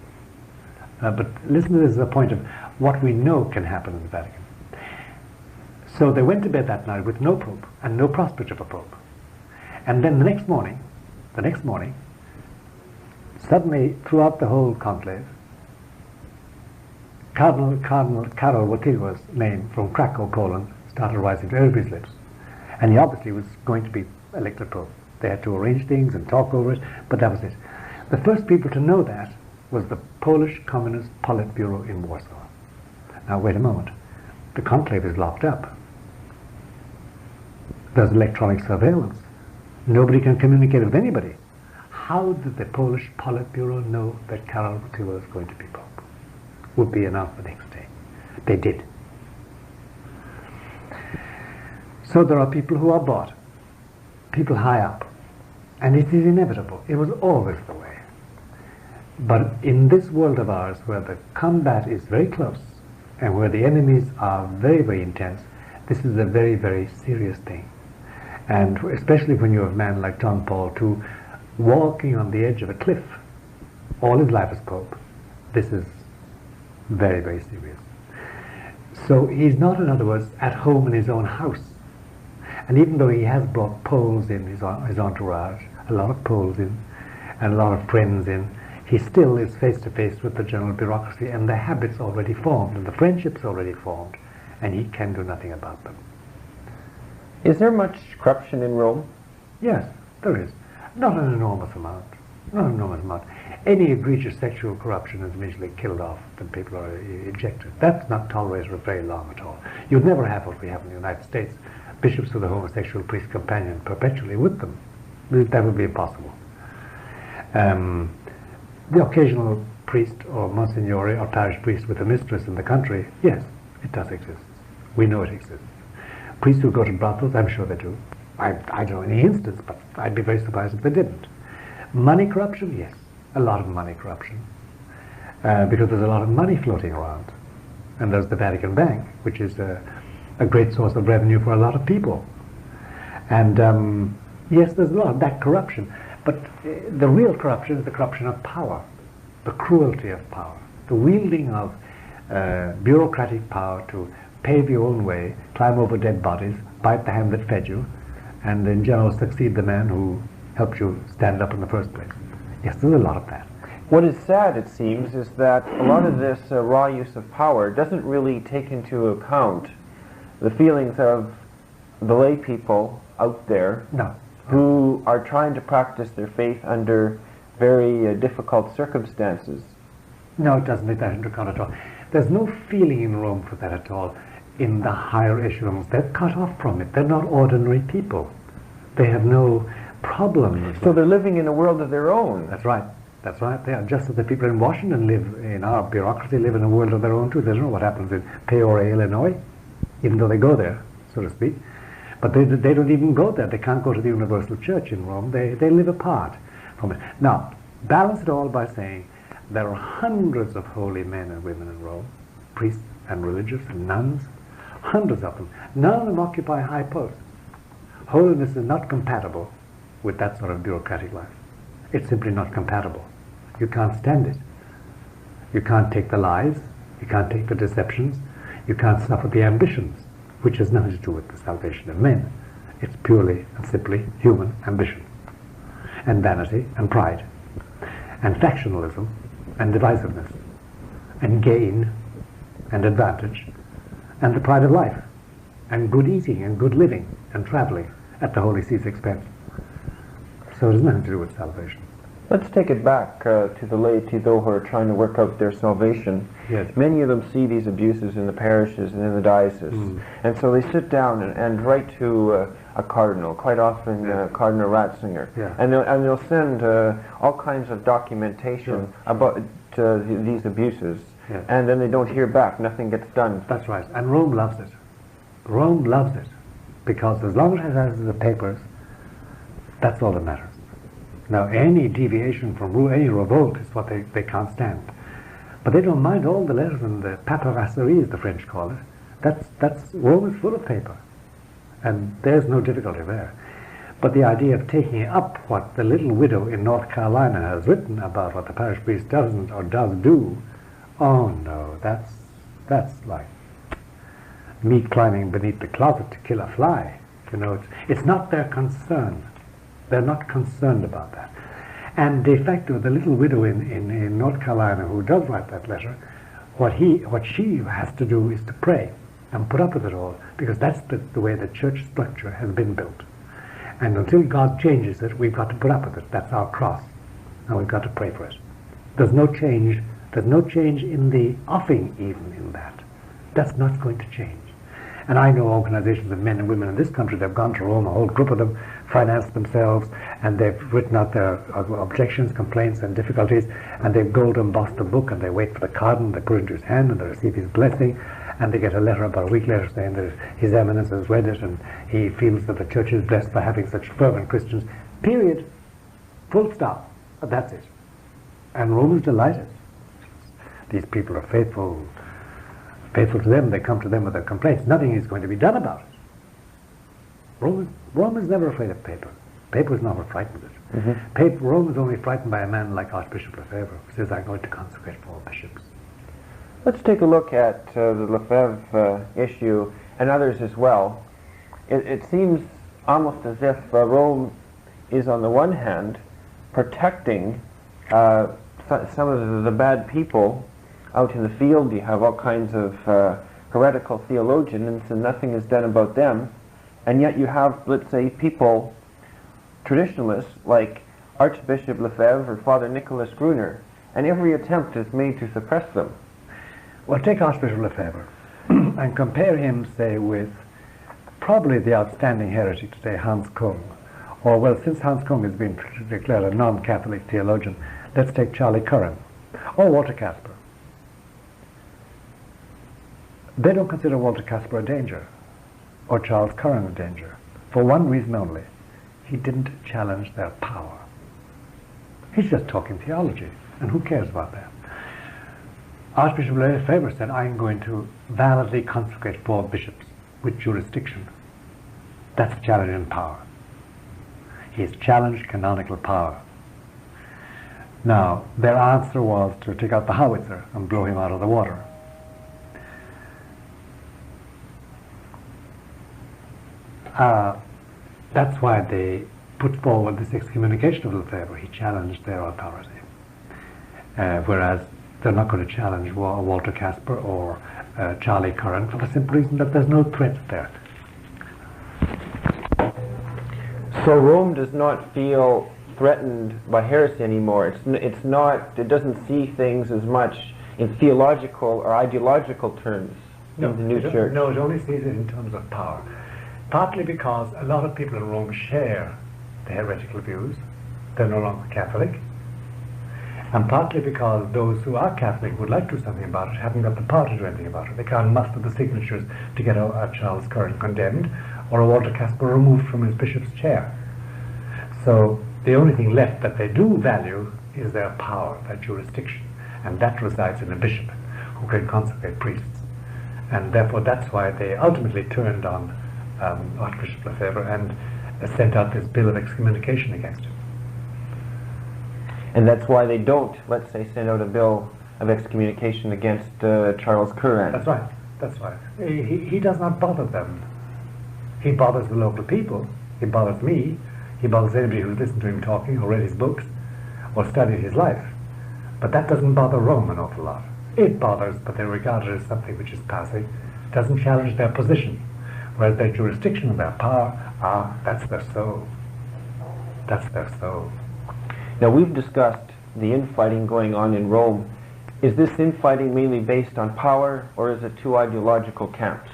But listen to this as a point of what we know can happen in the Vatican. So they went to bed that night with no pope and no prospect of a pope. And then the next morning, suddenly throughout the whole conclave, Cardinal Karol Wojtyła's name from Krakow, Poland, started rising to everybody's lips. And he obviously was going to be elected pope. They had to arrange things and talk over it, but that was it. The first people to know that was the Polish Communist Politburo in Warsaw. Now wait a moment. The conclave is locked up. There's electronic surveillance. Nobody can communicate with anybody. how did the Polish Politburo know that Karol Wojtyła was going to be Pope? Would be announced the next day. They did. So there are people who are bought, people high up, and it is inevitable. It was always the way. But in this world of ours, where the combat is very close, and where the enemies are very, very intense, this is a very, very serious thing. And especially when you have a man like John Paul II walking on the edge of a cliff all his life as Pope, this is very, very serious. So he's not, in other words, at home in his own house. And even though he has brought Poles in his entourage, a lot of Poles in, and a lot of friends in, he still is face to face with the general bureaucracy, and the habits already formed, and the friendships already formed, and he can do nothing about them. Is there much corruption in Rome? Yes, there is. Not an enormous amount. Not an enormous amount. Any egregious sexual corruption is immediately killed off when people are ejected. That's not tolerated for very long at all. You'd never have what we have in the United States, bishops with a homosexual priest companion perpetually with them. That would be impossible. The occasional priest or monsignore or parish priest with a mistress in the country, yes, it does exist. We know it exists. Priests who go to brothels, I'm sure they do. I don't know any instance, but I'd be very surprised if they didn't. Money corruption, yes, a lot of money corruption. Because there's a lot of money floating around. And there's the Vatican Bank, which is a great source of revenue for a lot of people. And yes, there's a lot of that corruption. But the real corruption is the corruption of power, the cruelty of power, the wielding of bureaucratic power to pave your own way, climb over dead bodies, bite the hand that fed you, and in general succeed the man who helped you stand up in the first place. Yes, there's a lot of that. What is sad, it seems, is that a lot of this raw use of power doesn't really take into account the feelings of the lay people out there who are trying to practice their faith under very difficult circumstances. No, it doesn't take that into account at all. There's no feeling in Rome for that at all. In the higher echelons, they're cut off from it. They're not ordinary people. They have no problems. So they're living in a world of their own. That's right. That's right. They are, just as the people in Washington live, in our bureaucracy, live in a world of their own too. They don't know what happens in Peoria, Illinois, even though they go there, so to speak. But they don't even go there. They can't go to the Universal Church in Rome. They live apart from it. Now, balance it all by saying there are hundreds of holy men and women in Rome, priests and religious and nuns, hundreds of them. None of them occupy high posts. Holiness is not compatible with that sort of bureaucratic life. It's simply not compatible. You can't stand it. You can't take the lies. You can't take the deceptions. You can't suffer the ambitions, which has nothing to do with the salvation of men. It's purely and simply human ambition, and vanity, and pride, and factionalism, and divisiveness, and gain, and advantage, and the pride of life, and good eating, and good living, and traveling at the Holy See's expense. So it has nothing to do with salvation. Let's take it back to the laity, though, who are trying to work out their salvation. Yes. Many of them see these abuses in the parishes and in the diocese. And so they sit down and write to a cardinal, quite often Cardinal Ratzinger. Yeah. And they'll send all kinds of documentation about these abuses. Yes. And then they don't hear back. Nothing gets done. That's right. And Rome loves it. Rome loves it. Because as long as it has the papers, that's all that matters. Now, any deviation from rule, any revolt is what they can't stand. But they don't mind all the letters and the paperasseries, the French call it. Rome is full of paper. And there's no difficulty there. But the idea of taking up what the little widow in North Carolina has written about what the parish priest doesn't or does do, oh no, that's like meat climbing beneath the closet to kill a fly. You know, it's not their concern. They're not concerned about that. And de facto, the little widow in North Carolina who does write that letter, what she has to do is to pray and put up with it all, because that's the way the church structure has been built. And until God changes it, we've got to put up with it. That's our cross. And we've got to pray for it. There's no change. There's no change in the offing even in that. That's not going to change. And I know organizations of men and women in this country that have gone to Rome, a whole group of them, financed themselves, and they've written out their objections, complaints, and difficulties, and they've gold embossed a book, and they wait for the cardinal, they put it into his hand, and they receive his blessing, and they get a letter about a week later saying that His Eminence has read it, and he feels that the church is blessed by having such fervent Christians. Period. Full stop. That's it. And Rome is delighted. These people are faithful to them. They come to them with their complaints. Nothing is going to be done about it. Rome is never afraid of paper. Paper is not frightened of it. Mm-hmm. Rome is only frightened by a man like Archbishop Lefebvre, who says, I'm going to consecrate 4 bishops. Let's take a look at the Lefebvre issue and others as well. It seems almost as if Rome is, on the one hand, protecting some of the bad people out in the field. You have all kinds of heretical theologians, and nothing is done about them. And yet you have, let's say, people, traditionalists, like Archbishop Lefebvre or Father Nicholas Gruner, and every attempt is made to suppress them. Well, take Archbishop Lefebvre and compare him, say, with probably the outstanding heretic today, Hans Kung. Or, well, since Hans Kung has been declared a non-Catholic theologian, let's take Charlie Curran or Walter Casper. They don't consider Walter Casper a danger or Charles Curran a danger for one reason only. He didn't challenge their power. He's just talking theology, and who cares about that? Archbishop Lefebvre said, I'm going to validly consecrate 4 bishops with jurisdiction. That's challenge in power. He's challenged canonical power. Now, their answer was to take out the howitzer and blow him out of the water. That's why they put forward this excommunication of Lefebvre. He challenged their authority. Whereas they're not going to challenge Walter Casper or Charlie Curran for the simple reason that there's no threat there. So Rome does not feel threatened by heresy anymore. It doesn't see things as much in theological or ideological terms in the new church. No, it only sees it in terms of power. Partly because a lot of people in Rome share the heretical views. They're no longer Catholic. And partly because those who are Catholic would like to do something about it haven't got the power to do anything about it. They can't muster the signatures to get a Charles Curran condemned or a Walter Casper removed from his bishop's chair. So the only thing left that they do value is their power, their jurisdiction, and that resides in a bishop who can consecrate priests. And therefore that's why they ultimately turned on Archbishop Lefebvre and sent out this bill of excommunication against him. And that's why they don't, let's say, send out a bill of excommunication against Charles Curran. That's right. That's right. He does not bother them. He bothers the local people. He bothers me. He bothers anybody who's listened to him talking or read his books or studied his life. But that doesn't bother Rome an awful lot. It bothers, but they regard it as something which is passing. It doesn't challenge their position. Whereas their jurisdiction and their power, that's their soul. That's their soul. Now, we've discussed the infighting going on in Rome. Is this infighting mainly based on power, or is it 2 ideological camps?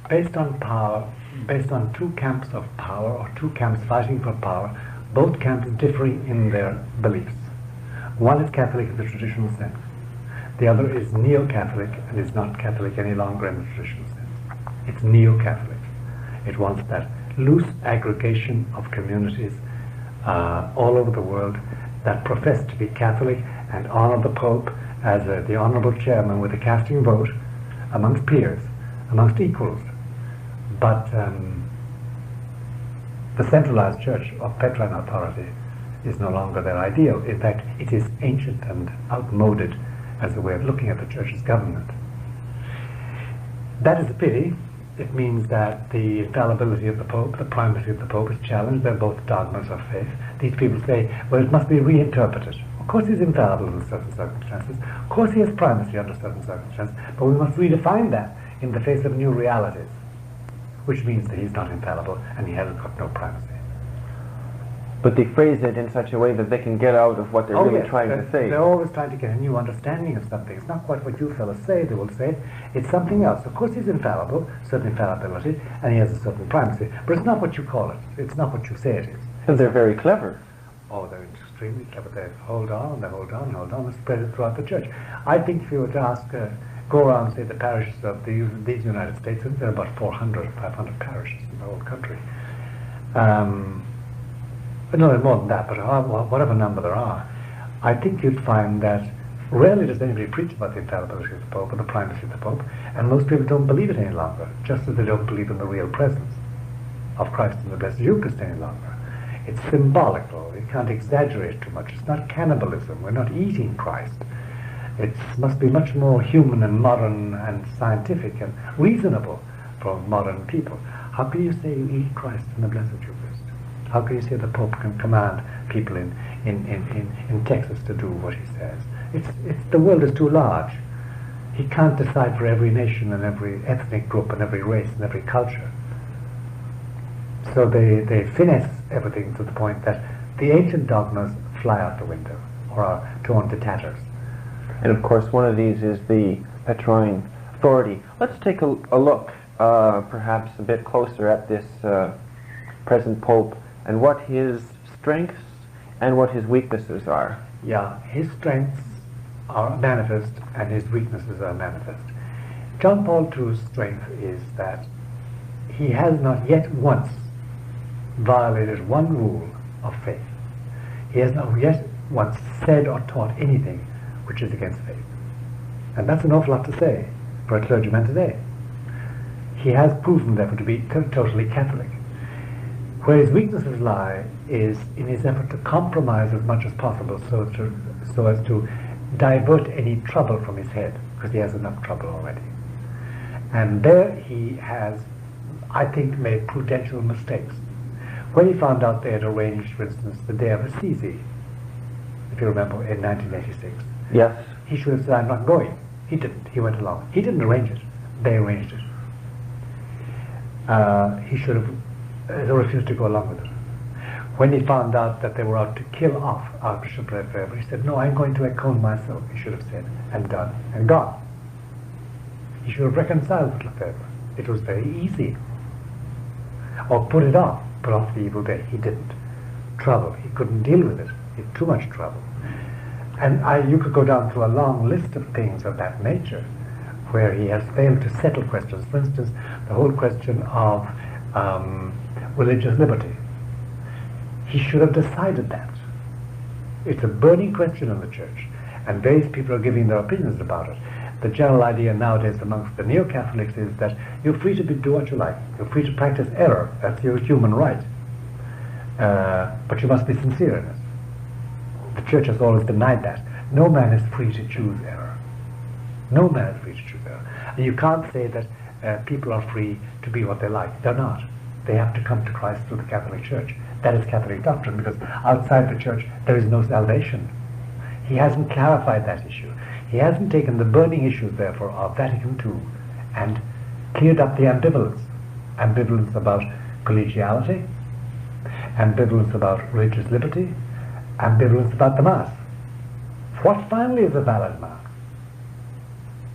Based on power, based on 2 camps of power, or 2 camps fighting for power, both camps differing in their beliefs. One is Catholic in the traditional sense. The other is neo-Catholic and is not Catholic any longer in the traditional sense. It's neo-Catholic. It wants that loose aggregation of communities all over the world that profess to be Catholic and honor the Pope as the honorable chairman with a casting vote amongst peers, amongst equals. But the centralized church of Petrine authority is no longer their ideal. In fact, it is ancient and outmoded as a way of looking at the church's government. That is a pity. It means that the infallibility of the Pope, the primacy of the Pope is challenged. They're both dogmas of faith. These people say, well, it must be reinterpreted. Of course he's infallible under certain circumstances. Of course he has primacy under certain circumstances. But we must redefine that in the face of new realities, which means that he's not infallible and he hasn't got no primacy. But they phrase it in such a way that they can get out of what they're really trying to say. They're always trying to get a new understanding of something. It's not quite what you fellas say, they will say. It's something else. Of course he's infallible, certain infallibility, and he has a certain primacy. But it's not what you call it. It's not what you say it is. And they're very clever. Oh, they're extremely clever. They hold on, and spread it throughout the church. I think if you were to ask, go around, say, the parishes of these United States, and there are about 400, 500 parishes in the whole country. No, more than that, but whatever number there are, I think you'd find that rarely does anybody preach about the infallibility of the Pope or the primacy of the Pope, and most people don't believe it any longer, just as they don't believe in the real presence of Christ in the Blessed Eucharist any longer. It's symbolical. You can't exaggerate too much. It's not cannibalism. We're not eating Christ. It must be much more human and modern and scientific and reasonable for modern people. How can you say you eat Christ in the Blessed Eucharist? How can you say the Pope can command people in Texas to do what he says? The world is too large. He can't decide for every nation and every ethnic group and every race and every culture. So they finesse everything to the point that the ancient dogmas fly out the window or are torn to tatters. And of course one of these is the Petrine authority. Let's take a look perhaps a bit closer at this present Pope and what his strengths and what his weaknesses are. Yeah, his strengths are manifest and his weaknesses are manifest. John Paul II's strength is that he has not yet once violated one rule of faith. He has not yet once said or taught anything which is against faith. And that's an awful lot to say for a clergyman today. He has proven, therefore, to be totally Catholic. Where his weaknesses lie is in his effort to compromise as much as possible so as to divert any trouble from his head, because he has enough trouble already. And there he has, I think, made prudential mistakes. When he found out they had arranged, for instance, the day of Assisi, if you remember, in 1986, yes, he should have said, I'm not going. He didn't. He went along. He didn't arrange it. They arranged it. He should have refused to go along with it. When he found out that they were out to kill off Archbishop Lefebvre, he said, no, I'm going to Econ myself, he should have said, and done, and gone. He should have reconciled with Lefebvre. It was very easy. Or put off the evil day. He didn't. Trouble. He couldn't deal with it. He had too much trouble. And you could go down through a long list of things of that nature where he has failed to settle questions. For instance, the whole question of religious liberty. He should have decided that. It's a burning question in the church, and various people are giving their opinions about it. The general idea nowadays amongst the neo-Catholics is that you're free to do what you like. You're free to practice error. That's your human right. But you must be sincere in it. The church has always denied that. No man is free to choose error. No man is free to choose error. And you can't say that people are free to be what they like. They're not. They have to come to Christ through the Catholic Church. That is Catholic doctrine, because outside the church there is no salvation. He hasn't clarified that issue. He hasn't taken the burning issues, therefore, of Vatican II and cleared up the ambivalence. Ambivalence about collegiality, ambivalence about religious liberty, ambivalence about the Mass. What finally is a valid Mass?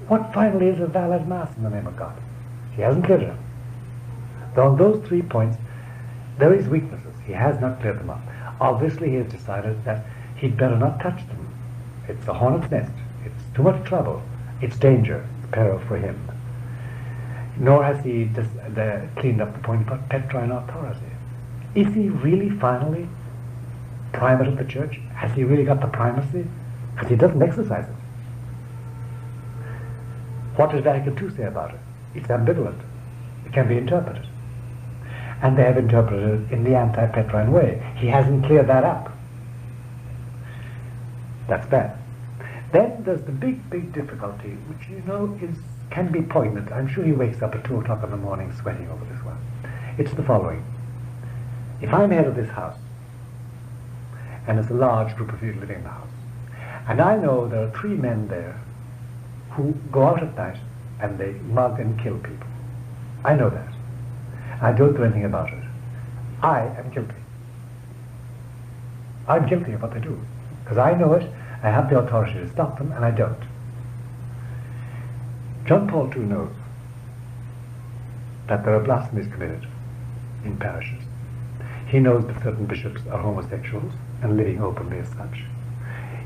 What finally is a valid Mass in the name of God? He hasn't cleared it up. So on those 3 points, there is weaknesses. He has not cleared them up. Obviously, he has decided that he'd better not touch them. It's a hornet's nest. It's too much trouble. It's danger. It's peril for him. Nor has he cleaned up the point about Petrine authority. Is he really finally primate of the church? Has he really got the primacy? Because he doesn't exercise it. What does Vatican II say about it? It's ambivalent. It can be interpreted. And they have interpreted it in the anti-Petrine way. He hasn't cleared that up. That's bad. Then there's the big, big difficulty, which can be poignant. I'm sure he wakes up at 2 o'clock in the morning sweating over this one. It's the following. If I'm head of this house, and there's a large group of you living in the house, and I know there are 3 men there who go out at night and they mug and kill people. I know that. I don't do anything about it. I am guilty. I'm guilty of what they do. Because I know it, I have the authority to stop them, and I don't. John Paul II knows that there are blasphemies committed in parishes. He knows that certain bishops are homosexuals and living openly as such.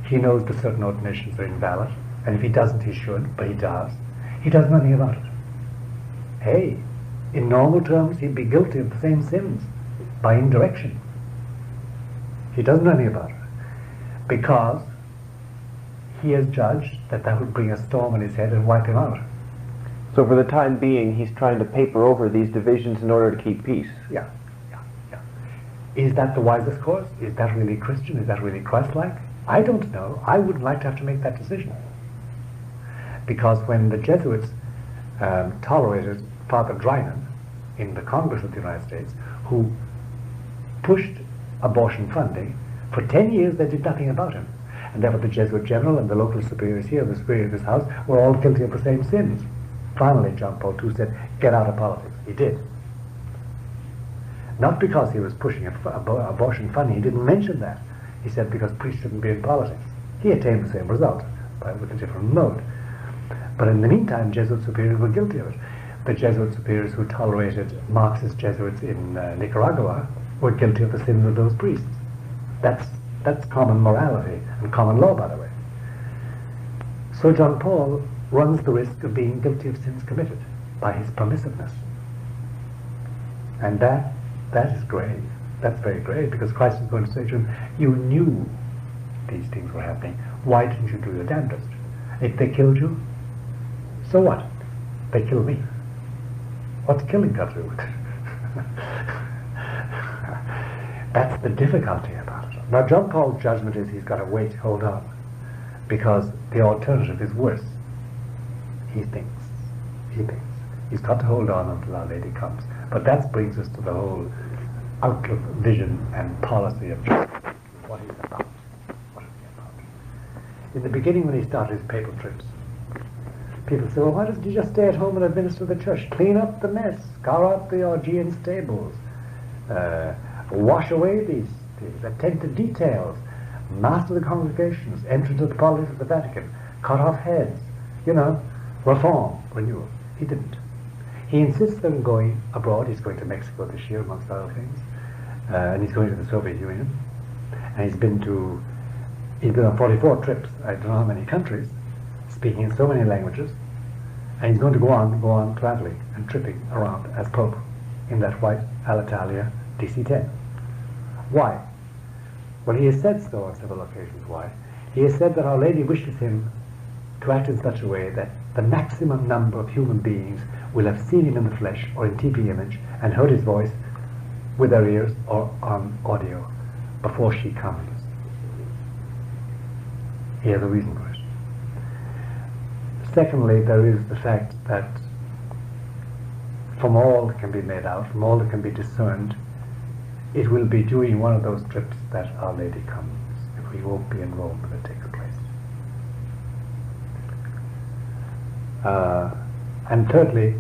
He knows that certain ordinations are invalid, and if he doesn't, he should, but he does. He does nothing about it. Hey, in normal terms, he'd be guilty of the same sins by indirection. He does nothing about it because he has judged that that would bring a storm on his head and wipe him out. So for the time being, he's trying to paper over these divisions in order to keep peace. Yeah. Is that the wisest course? Is that really Christian? Is that really Christ-like? I don't know. I wouldn't like to have to make that decision. Because when the Jesuits tolerated Father Drinan in the Congress of the United States, who pushed abortion funding, for 10 years they did nothing about him. And therefore the Jesuit general and the local superiors here, the superior of this house, were all guilty of the same sins. Finally, John Paul II said, get out of politics. He did. Not because he was pushing abortion funding, he didn't mention that. He said because priests shouldn't be in politics. He attained the same result, but with a different mode. But in the meantime, Jesuit superiors were guilty of it. The Jesuit superiors who tolerated Marxist Jesuits in Nicaragua were guilty of the sins of those priests. That's common morality and common law, by the way. So John Paul runs the risk of being guilty of sins committed by his permissiveness. And that is grave. That's very grave, because Christ is going to say to him, you knew these things were happening. Why didn't you do your damnedest? If they killed you, so what? They killed me. What's killing got to do with it? That's the difficulty about it. Now, John Paul's judgment is he's got to wait, hold on, because the alternative is worse. He thinks. He's got to hold on until Our Lady comes. But that brings us to the whole outlook, vision, and policy of Jesus. What he's about. What is he about? In the beginning, when he started his papal trips, people say, well, why doesn't he just stay at home and administer the church? Clean up the mess, scour out the Augean stables, wash away these things, attend to details, master the congregations, enter into the politics of the Vatican, cut off heads, reform, renewal. He didn't. He insists on going abroad. He's going to Mexico this year, amongst other things, and he's going to the Soviet Union, and he's been on 44 trips, I don't know how many countries, speaking in so many languages, and he's going to go on traveling and tripping around as Pope in that white Alitalia DC-10. Why? Well, he has said so on several occasions. Why? He has said that Our Lady wishes him to act in such a way that the maximum number of human beings will have seen him in the flesh or in TP image and heard his voice with their ears or on audio before she comes. He has a reason for it. Secondly, there is the fact that from all that can be made out, from all that can be discerned, it will be during one of those trips that Our Lady comes, if we won't be in Rome when it takes place. And thirdly,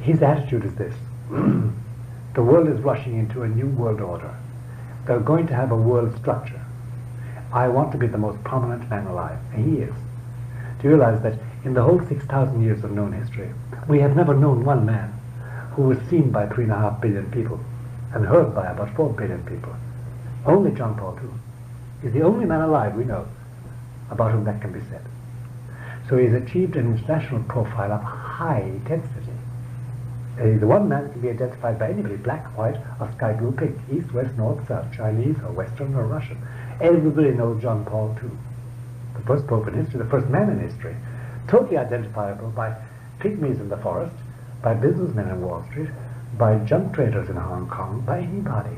his attitude is this. The world is rushing into a new world order. They're going to have a world structure. I want to be the most prominent man alive, and he is. Do you realize that in the whole 6,000 years of known history, we have never known one man who was seen by 3.5 billion people and heard by about 4 billion people? Only John Paul II is the only man alive we know about whom that can be said. So he's achieved an international profile of high intensity. He's the one man who can be identified by anybody, black, white, or sky blue, pink, east, west, north, south, Chinese, or Western, or Russian. Everybody knows John Paul II. The first pope in history, the first man in history, totally identifiable by pygmies in the forest, by businessmen in Wall Street, by junk traders in Hong Kong, by anybody.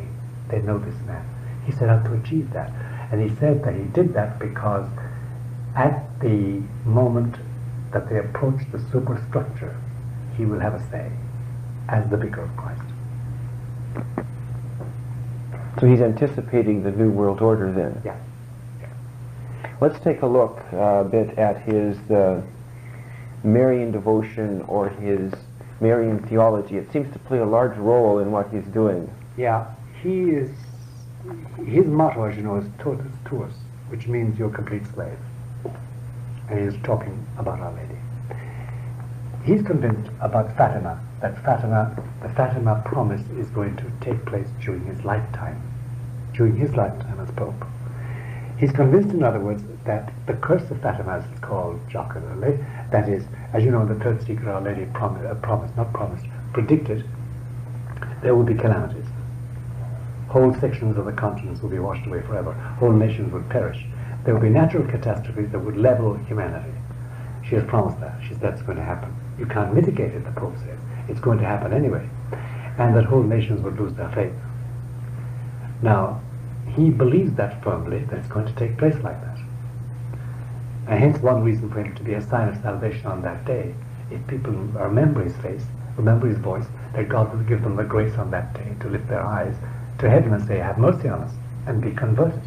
They know this man. He set out to achieve that. And he said that he did that because at the moment that they approach the superstructure, he will have a say as the vicar of Christ. So he's anticipating the New World Order then? Yeah. Let's take a look a bit at his Marian devotion or his Marian theology. It seems to play a large role in what he's doing. Yeah, he is his motto, as you know, is totus tuus, which means you're a complete slave. And he's talking about Our Lady. He's convinced about Fatima, that the Fatima promise is going to take place during his lifetime as Pope. He's convinced, in other words, that the curse of Fatima, as it's called jocularly, that is, as you know, the third secret Our Lady predicted, there will be calamities. Whole sections of the continents will be washed away forever. Whole nations would perish. There will be natural catastrophes that would level humanity. She has promised that. She said that's going to happen. You can't mitigate it, the Pope says. It's going to happen anyway. And that whole nations would lose their faith. Now, he believes that firmly, that it's going to take place like that. And hence one reason for him to be a sign of salvation on that day. If people remember his face, remember his voice, that God will give them the grace on that day to lift their eyes to heaven and say, have mercy on us, and be converted.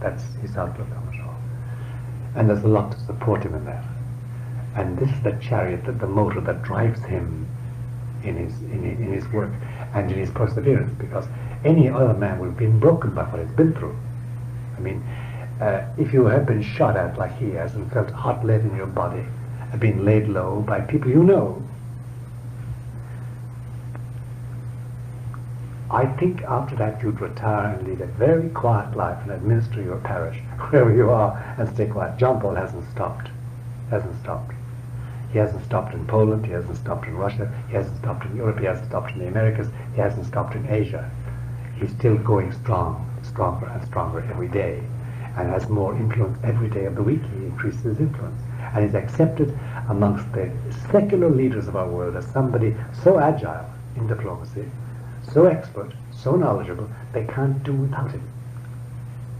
That's his outlook on it all. And there's a lot to support him in that. And this is the chariot, the motor that drives him in his work and in his perseverance, because any other man would have been broken by what he's been through. I mean, if you have been shot at like he has and felt hot lead in your body, and been laid low by people you know, I think after that you'd retire and lead a very quiet life and administer your parish wherever you are and stay quiet. John Paul hasn't stopped. He hasn't stopped in Poland, he hasn't stopped in Russia, he hasn't stopped in Europe, he hasn't stopped in the Americas, he hasn't stopped in Asia. He's still going stronger and stronger every day, and has more influence every day of the week. He increases his influence, and is accepted amongst the secular leaders of our world as somebody so agile in diplomacy, so expert, so knowledgeable, they can't do without him.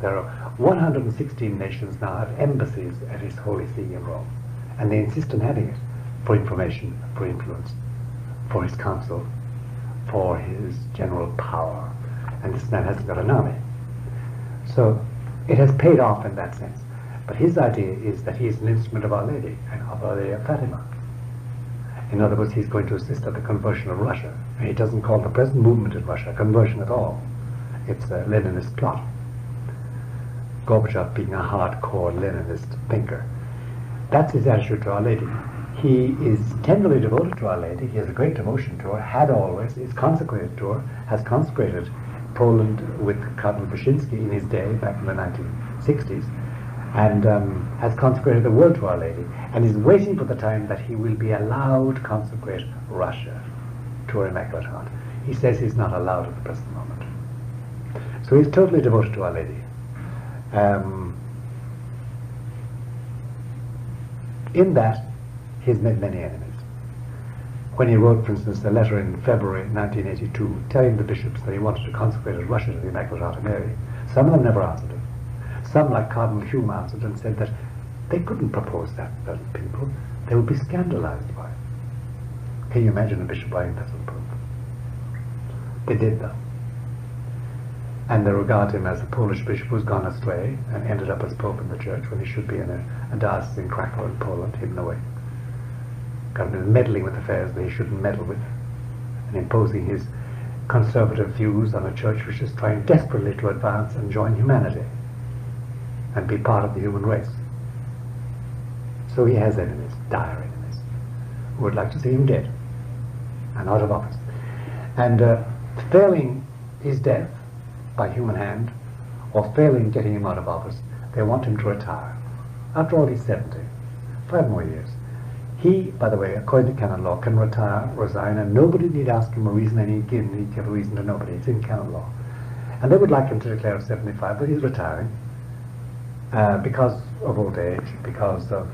There are 116 nations now have embassies at His Holy See in Rome, and they insist on having it for information, for influence, for his counsel, for his general power. And this man hasn't got an army. So it has paid off in that sense. But his idea is that he is an instrument of Our Lady, and of Our Lady of Fatima. In other words, he's going to assist at the conversion of Russia. And he doesn't call the present movement in Russia a conversion at all. It's a Leninist plot. Gorbachev being a hardcore Leninist thinker. That's his attitude to Our Lady. He is tenderly devoted to Our Lady. He has a great devotion to her, had always, is consecrated to her, has consecrated Poland with Cardinal Wyszynski in his day, back in the 1960s, and has consecrated the world to Our Lady, and is waiting for the time that he will be allowed to consecrate Russia to her Immaculate Heart. He says he's not allowed at the present moment. So he's totally devoted to Our Lady. In that, he's made many enemies. When he wrote, for instance, a letter in February 1982 telling the bishops that he wanted to consecrate Russia to the Immaculate Heart of Mary, some of them never answered him. Some, like Cardinal Hume, answered and said that they couldn't propose that to people. They would be scandalized by it. Can you imagine a bishop writing that to the Pope? They did, though. And they regard him as a Polish bishop who's gone astray and ended up as Pope in the Church when he should be in a diocese in Krakow in Poland, hidden away. Got him meddling with affairs that he shouldn't meddle with, and imposing his conservative views on a church which is trying desperately to advance and join humanity and be part of the human race. So he has enemies, dire enemies, who would like to see him dead and out of office. And failing his death by human hand, or failing getting him out of office, they want him to retire. After all, he's 70. 5 more years. He, by the way, according to canon law, can retire, resign, and nobody need ask him a reason, and he'd give a reason to nobody. It's in canon law. And they would like him to declare 75, but he's retiring because of old age, because of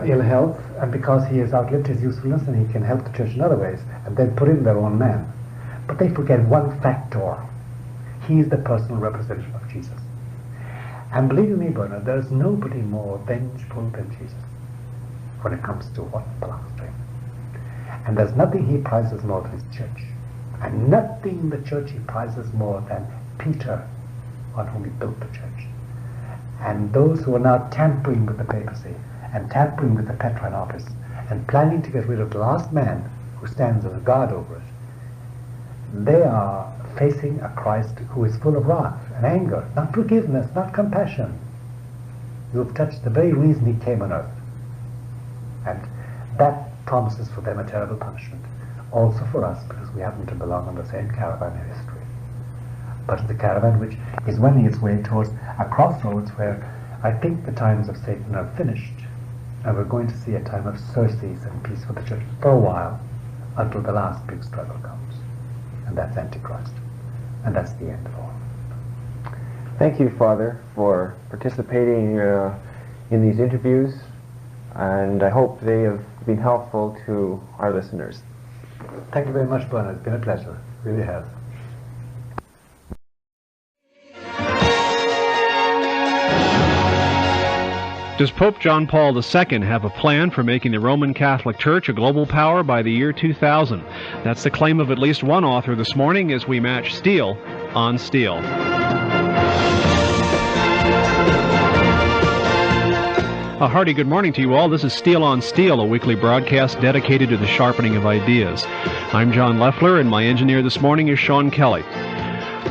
ill health, and because he has outlived his usefulness and he can help the church in other ways, and then put in their own man. But they forget one factor. He is the personal representative of Jesus. And believe me, Bernard, there's nobody more vengeful than Jesus when it comes to what belongs to him. And there's nothing he prizes more than his church. And nothing in the church he prizes more than Peter, on whom he built the church. And those who are now tampering with the papacy and tampering with the Petrine office and planning to get rid of the last man who stands as a guard over it, they are facing a Christ who is full of wrath and anger, not forgiveness, not compassion. You have touched the very reason he came on earth. And that promises for them a terrible punishment. Also for us, because we happen to belong on the same caravan in history. But it's a caravan which is wending its way towards a crossroads where I think the times of Satan are finished, and we're going to see a time of surcease and peace for the church for a while, until the last big struggle comes. And that's Antichrist. And that's the end of all. Thank you, Father, for participating in these interviews, and I hope they have been helpful to our listeners. Thank you very much, Bernard. It's been a pleasure. It really has. Does Pope John Paul II have a plan for making the Roman Catholic Church a global power by the year 2000? That's the claim of at least one author this morning as we match steel on steel. A hearty good morning to you all. This is Steel on Steel, a weekly broadcast dedicated to the sharpening of ideas. I'm John Leffler, and my engineer this morning is Sean Kelly.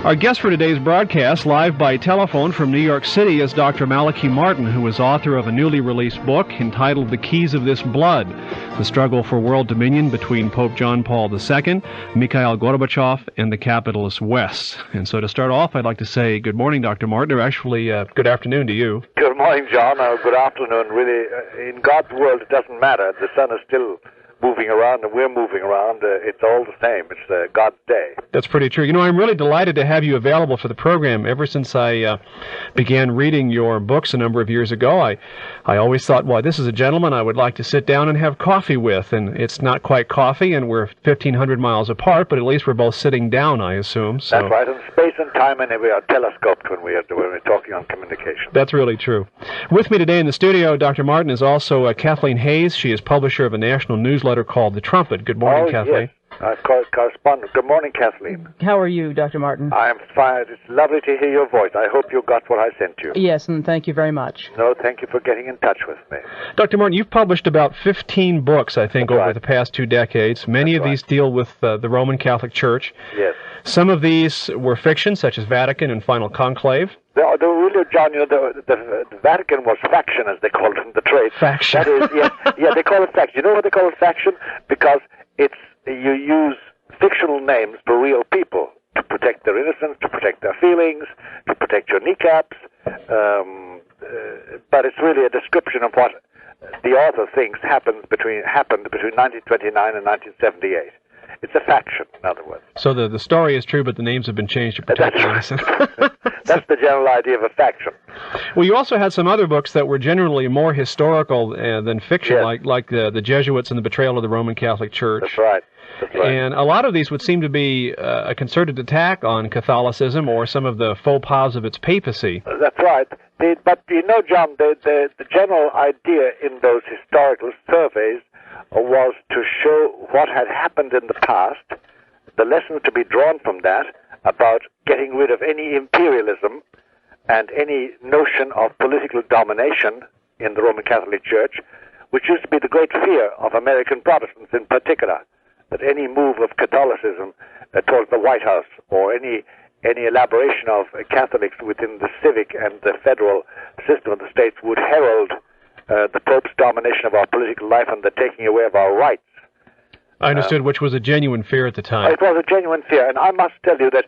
Our guest for today's broadcast, live by telephone from New York City, is Dr. Malachi Martin, who is author of a newly released book entitled The Keys of This Blood, the struggle for world dominion between Pope John Paul II, Mikhail Gorbachev, and the capitalist West. And so to start off, I'd like to say good morning, Dr. Martin, or actually good afternoon to you. Good morning, John, or good afternoon. Really, in God's world, it doesn't matter. The sun is still moving around and we're moving around. It's all the same. It's God's day. That's pretty true. You know, I'm really delighted to have you available for the program. Ever since I began reading your books a number of years ago, I always thought, well, this is a gentleman I would like to sit down and have coffee with. And it's not quite coffee, and we're 1,500 miles apart, but at least we're both sitting down, I assume. So. That's right. And space and time, and we are telescoped when we're talking on communication. That's really true. With me today in the studio, Dr. Martin, is also Kathleen Hayes. She is publisher of a national newsletter called The Trumpet. Good morning, Kathleen. Yes. Correspondent. Good morning, Kathleen. How are you, Dr. Martin? I am fine. It's lovely to hear your voice. I hope you got what I sent you. Yes, and thank you very much. No, thank you for getting in touch with me. Dr. Martin, you've published about 15 books, I think, over the past 2 decades. Many of these deal with the Roman Catholic Church. Yes. Some of these were fiction, such as Vatican and Final Conclave. The really, John, you know, the Vatican was faction, as they call it in the trade. Faction. That is, yeah, they call it faction. You know what they call it faction? Because you use fictional names for real people to protect their innocence, to protect their feelings, to protect your kneecaps. But it's really a description of what the author thinks happened between 1929 and 1978. It's a faction, in other words. So the story is true, but the names have been changed to protect the innocent. That's the general idea of a faction. Well, you also had some other books that were generally more historical than fiction, yes. like the Jesuits and the Betrayal of the Roman Catholic Church. That's right. That's right. And a lot of these would seem to be a concerted attack on Catholicism or some of the faux pas of its papacy. That's right. But you know, John, the general idea in those historical surveys was to show what had happened in the past, the lessons to be drawn from that about getting rid of any imperialism and any notion of political domination in the Roman Catholic Church, which used to be the great fear of American Protestants in particular, that any move of Catholicism towards the White House or any elaboration of Catholics within the civic and the federal system of the states would herald the Pope's domination of our political life and the taking away of our rights. I understood, which was a genuine fear at the time. It was a genuine fear, and I must tell you that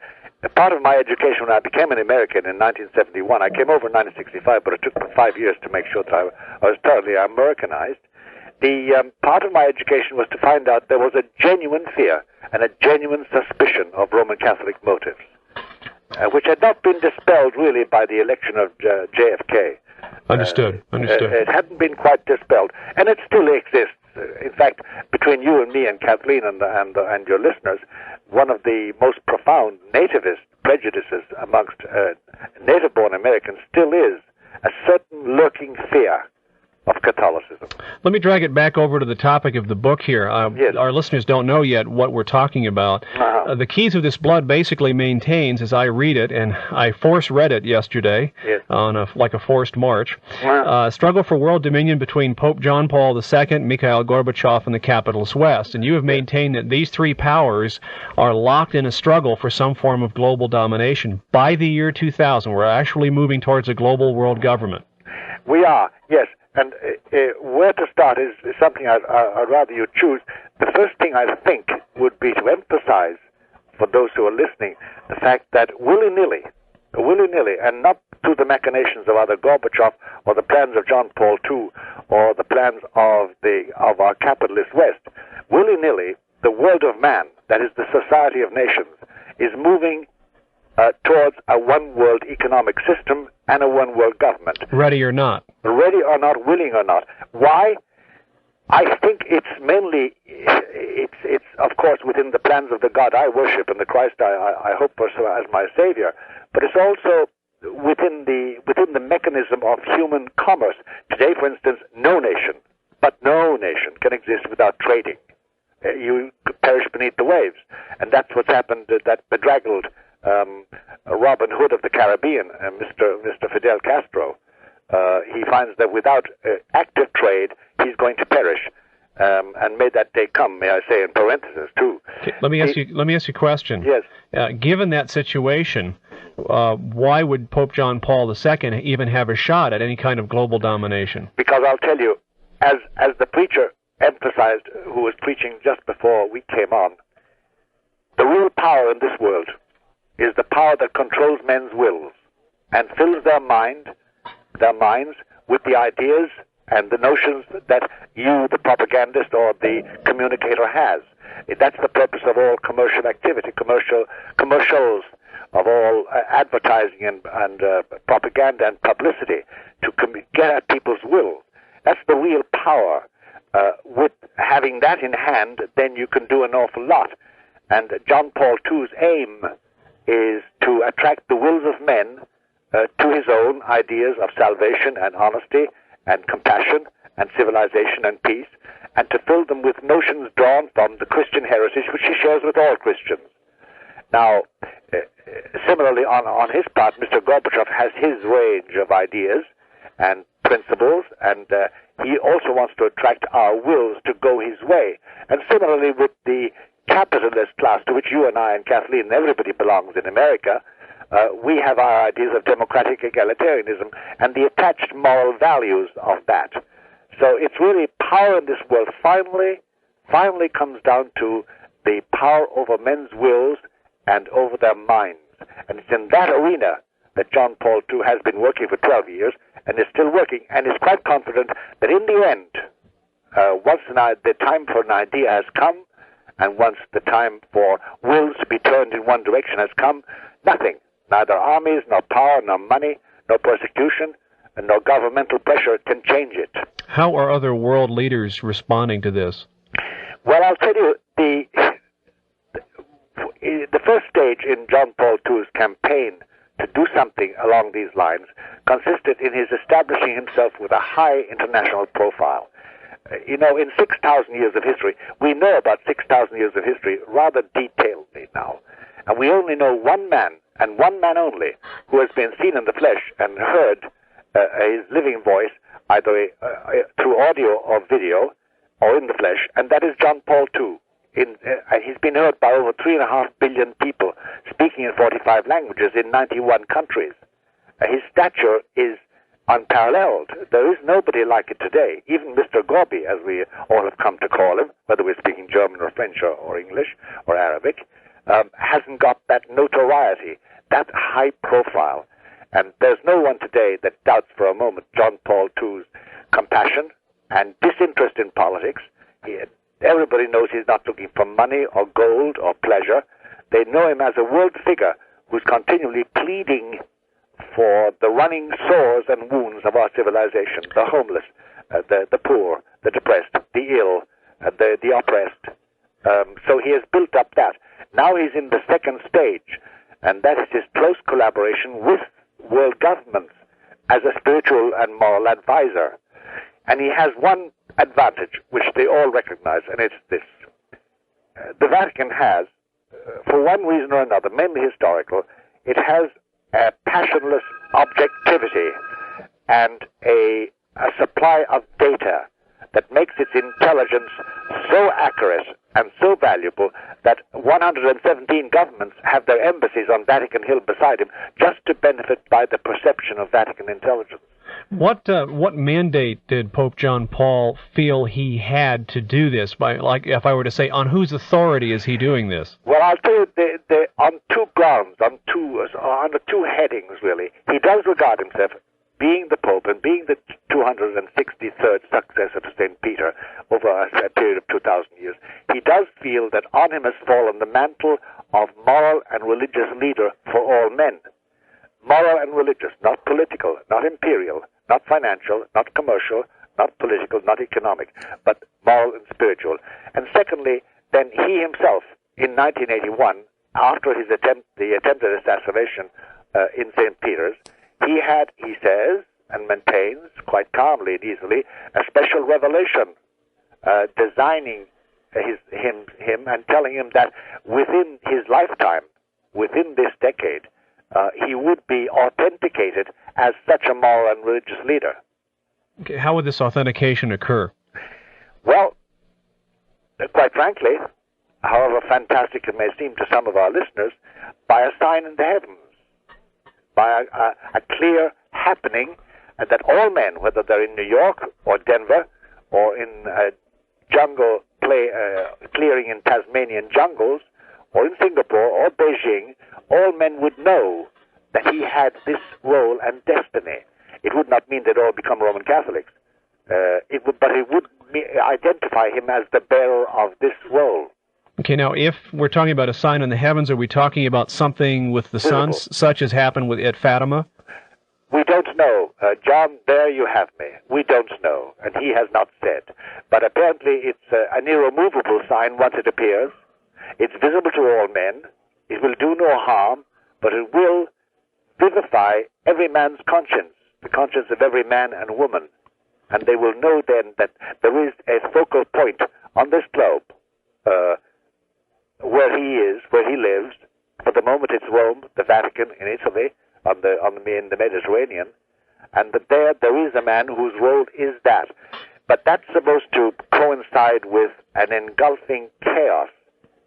part of my education when I became an American in 1971, I came over in 1965, but it took me 5 years to make sure that I was thoroughly Americanized. The part of my education was to find out there was a genuine fear and a genuine suspicion of Roman Catholic motives, which had not been dispelled really by the election of JFK. Understood. It hadn't been quite dispelled, and it still exists. In fact, between you and me and Kathleen and your listeners, one of the most profound nativist prejudices amongst native-born Americans still is a certain lurking fear of Catholicism. Let me drag it back over to the topic of the book here. Yes. Our listeners don't know yet what we're talking about. The Keys of This Blood basically maintains, as I read it, and I force-read it yesterday on like a forced march, struggle for world dominion between Pope John Paul II, Mikhail Gorbachev, and the capitalist West. And you have maintained that these three powers are locked in a struggle for some form of global domination. By the year 2000, we're actually moving towards a global world government. We are, yes. And where to start is something I'd rather you choose. The first thing I think would be to emphasize for those who are listening the fact that willy-nilly, and not through the machinations of either Gorbachev or the plans of John Paul II or the plans of our capitalist West, willy-nilly, the world of man, that is the society of nations, is moving towards a one-world economic system and a one-world government. Ready or not. Ready or not, willing or not. Why? I think it's mainly, it's of course within the plans of the God I worship and the Christ I hope for as my Savior, but it's also within the mechanism of human commerce. Today, for instance, no nation can exist without trading. You perish beneath the waves, and that's what's happened. That bedraggled Robin Hood of the Caribbean, Mr. Fidel Castro. He finds that without active trade, he's going to perish. And may that day come, may I say in parentheses, too. Okay, let me ask you a question. Yes. Given that situation, why would Pope John Paul II even have a shot at any kind of global domination? Because I'll tell you, as the preacher emphasized, who was preaching just before we came on, the real power in this world is the power that controls men's wills and fills their minds with the ideas and the notions that you, the propagandist or the communicator, has. That's the purpose of all commercial activity, commercials, of all advertising and propaganda and publicity, to get at people's will. That's the real power. With having that in hand, then you can do an awful lot. And John Paul II's aim is to attract the wills of men to his own ideas of salvation and honesty and compassion and civilization and peace, and to fill them with notions drawn from the Christian heritage which he shares with all Christians. Now, similarly, on his part, Mr. Gorbachev has his range of ideas and principles, and he also wants to attract our wills to go his way. And similarly with the capitalist class, to which you and I and Kathleen and everybody belongs in America, we have our ideas of democratic egalitarianism and the attached moral values of that. So it's really power in this world finally comes down to the power over men's wills and over their minds. And it's in that arena that John Paul II has been working for 12 years and is still working, and is quite confident that in the end, once the time for an idea has come, and once the time for wills to be turned in one direction has come, nothing, neither armies, nor power, nor money, nor persecution, and no governmental pressure can change it. How are other world leaders responding to this? Well, I'll tell you, the first stage in John Paul II's campaign to do something along these lines consisted in his establishing himself with a high international profile. In 6,000 years of history, we know about 6,000 years of history rather detailedly now. And we only know one man, and one man only, who has been seen in the flesh and heard his living voice, either through audio or video, or in the flesh, and that is John Paul II. He's been heard by over 3.5 billion people, speaking in 45 languages in 91 countries. His stature is unparalleled. There is nobody like it today. Even Mr. Gorby, as we all have come to call him, whether we're speaking German or French or English or Arabic, hasn't got that notoriety, that high profile. And there's no one today that doubts for a moment John Paul II's compassion and disinterest in politics. Everybody knows he's not looking for money or gold or pleasure. They know him as a world figure who's continually pleading for the running sores and wounds of our civilization, the homeless, the poor, the depressed, the ill, the oppressed. So he has built up that. Now he's in the second stage, and that is his close collaboration with world governments as a spiritual and moral advisor. And he has one advantage, which they all recognize, and it's this. The Vatican has, for one reason or another, mainly historical, it has a passionless objectivity and a supply of data that makes its intelligence so accurate and so valuable that 117 governments have their embassies on Vatican Hill beside him just to benefit by the perception of Vatican intelligence. What mandate did Pope John Paul feel he had to do this? By, like, if I were to say, on whose authority is he doing this? Well, I'll tell you, on two grounds, under two headings, really. He does regard himself, being the Pope and being the 263rd successor to St. Peter over a period of 2,000 years, he does feel that on him has fallen the mantle of moral and religious leader for all men. Moral and religious, not political, not imperial, not financial, not commercial, not political, not economic, but moral and spiritual. And secondly, then he himself, in 1981, after his the attempted assassination in St. Peter's, he had, he says, and maintains quite calmly and easily, a special revelation designing him and telling him that within his lifetime, within this decade, he would be authenticated as such a moral and religious leader. Okay, how would this authentication occur? Well, quite frankly, however fantastic it may seem to some of our listeners, by a sign in the heavens, by a clear happening that all men, whether they're in New York or Denver or in jungle clearing in Tasmanian jungles or in Singapore or Beijing, all men would know that he had this role and destiny. It would not mean they'd all become Roman Catholics. But it would identify him as the bearer of this role. Okay, now if we're talking about a sign in the heavens, are we talking about something with the sun, such as happened at Fatima? We don't know. John, there you have me. We don't know, and he has not said. But apparently it's an irremovable sign once it appears. It's visible to all men. It will do no harm, but it will vivify every man's conscience, the conscience of every man and woman. And they will know then that there is a focal point on this globe where he is, where he lives. For the moment it's Rome, the Vatican in Italy, in the Mediterranean, and that there is a man whose role is that. But that's supposed to coincide with an engulfing chaos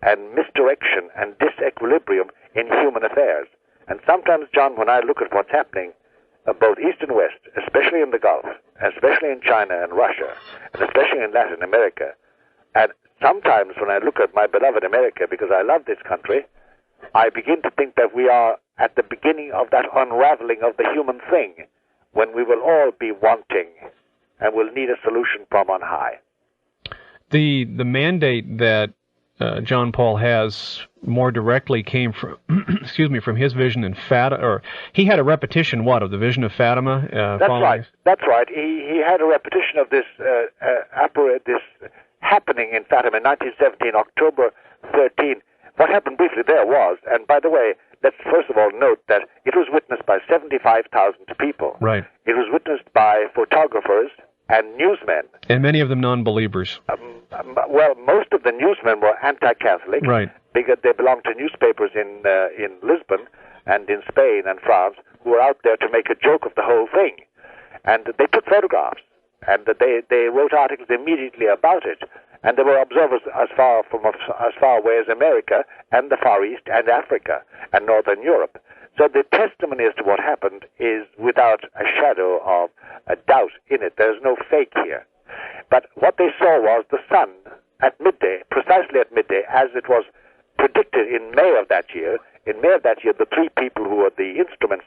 and misdirection and disequilibrium in human affairs. And sometimes, John, when I look at what's happening, both East and West, especially in the Gulf, especially in China and Russia, and especially in Latin America, and sometimes when I look at my beloved America, because I love this country, I begin to think that we are at the beginning of that unraveling of the human thing, when we will all be wanting and will need a solution from on high. The mandate that John Paul has more directly came from, from his vision in Fatima, or he had a repetition, of the vision of Fatima? That's right. That's right. He had a repetition of this happening in Fatima in 1917, October 13. What happened briefly there was, and by the way, let's first of all note that it was witnessed by 75,000 people. Right. It was witnessed by photographers and newsmen. And many of them non-believers. Well, most of the newsmen were anti-Catholic. Right. Because they belonged to newspapers in Lisbon and in Spain and France who were out there to make a joke of the whole thing. And they took photographs, and they wrote articles immediately about it. And there were observers as far away as America and the Far East and Africa and Northern Europe. So the testimony as to what happened is without a shadow of a doubt in it. There's no fake here. But what they saw was the sun at midday, precisely at midday, as it was predicted in May of that year. In May of that year, the three people who were the instruments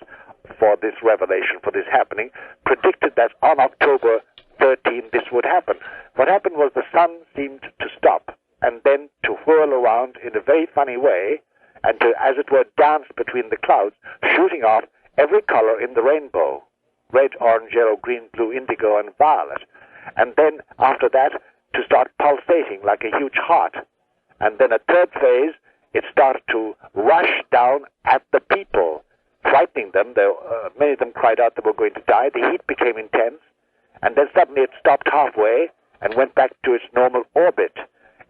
for this revelation, for this happening, predicted that on October 13 this would happen. What happened was the sun seemed to stop and then to whirl around in a very funny way and to, as it were, dance between the clouds, shooting off every color in the rainbow: red, orange, yellow, green, blue, indigo, and violet. And then after that to start pulsating like a huge heart. And then a third phase, it started to rush down at the people, frightening them. Many of them cried out they were going to die. The heat became intense. and then suddenly it stopped halfway and went back to its normal orbit.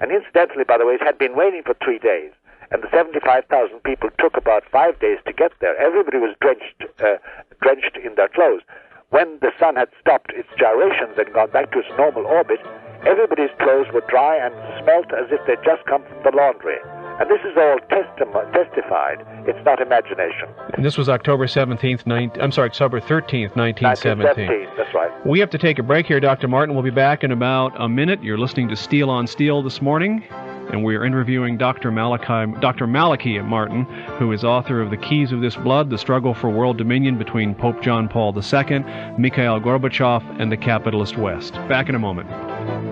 And incidentally, by the way, it had been waiting for 3 days, and the 75,000 people took about 5 days to get there. Everybody was drenched in their clothes. When the sun had stopped its gyrations and gone back to its normal orbit, everybody's clothes were dry and smelt as if they'd just come from the laundry. And this is all testified. It's not imagination. And this was October 13th, 1917. That's right. We have to take a break here, Dr. Martin. We'll be back in about a minute. You're listening to Steel on Steel this morning, and we're interviewing Dr. Malachi Martin, who is author of The Keys of This Blood, The Struggle for World Dominion Between Pope John Paul II, Mikhail Gorbachev, and the Capitalist West. Back in a moment.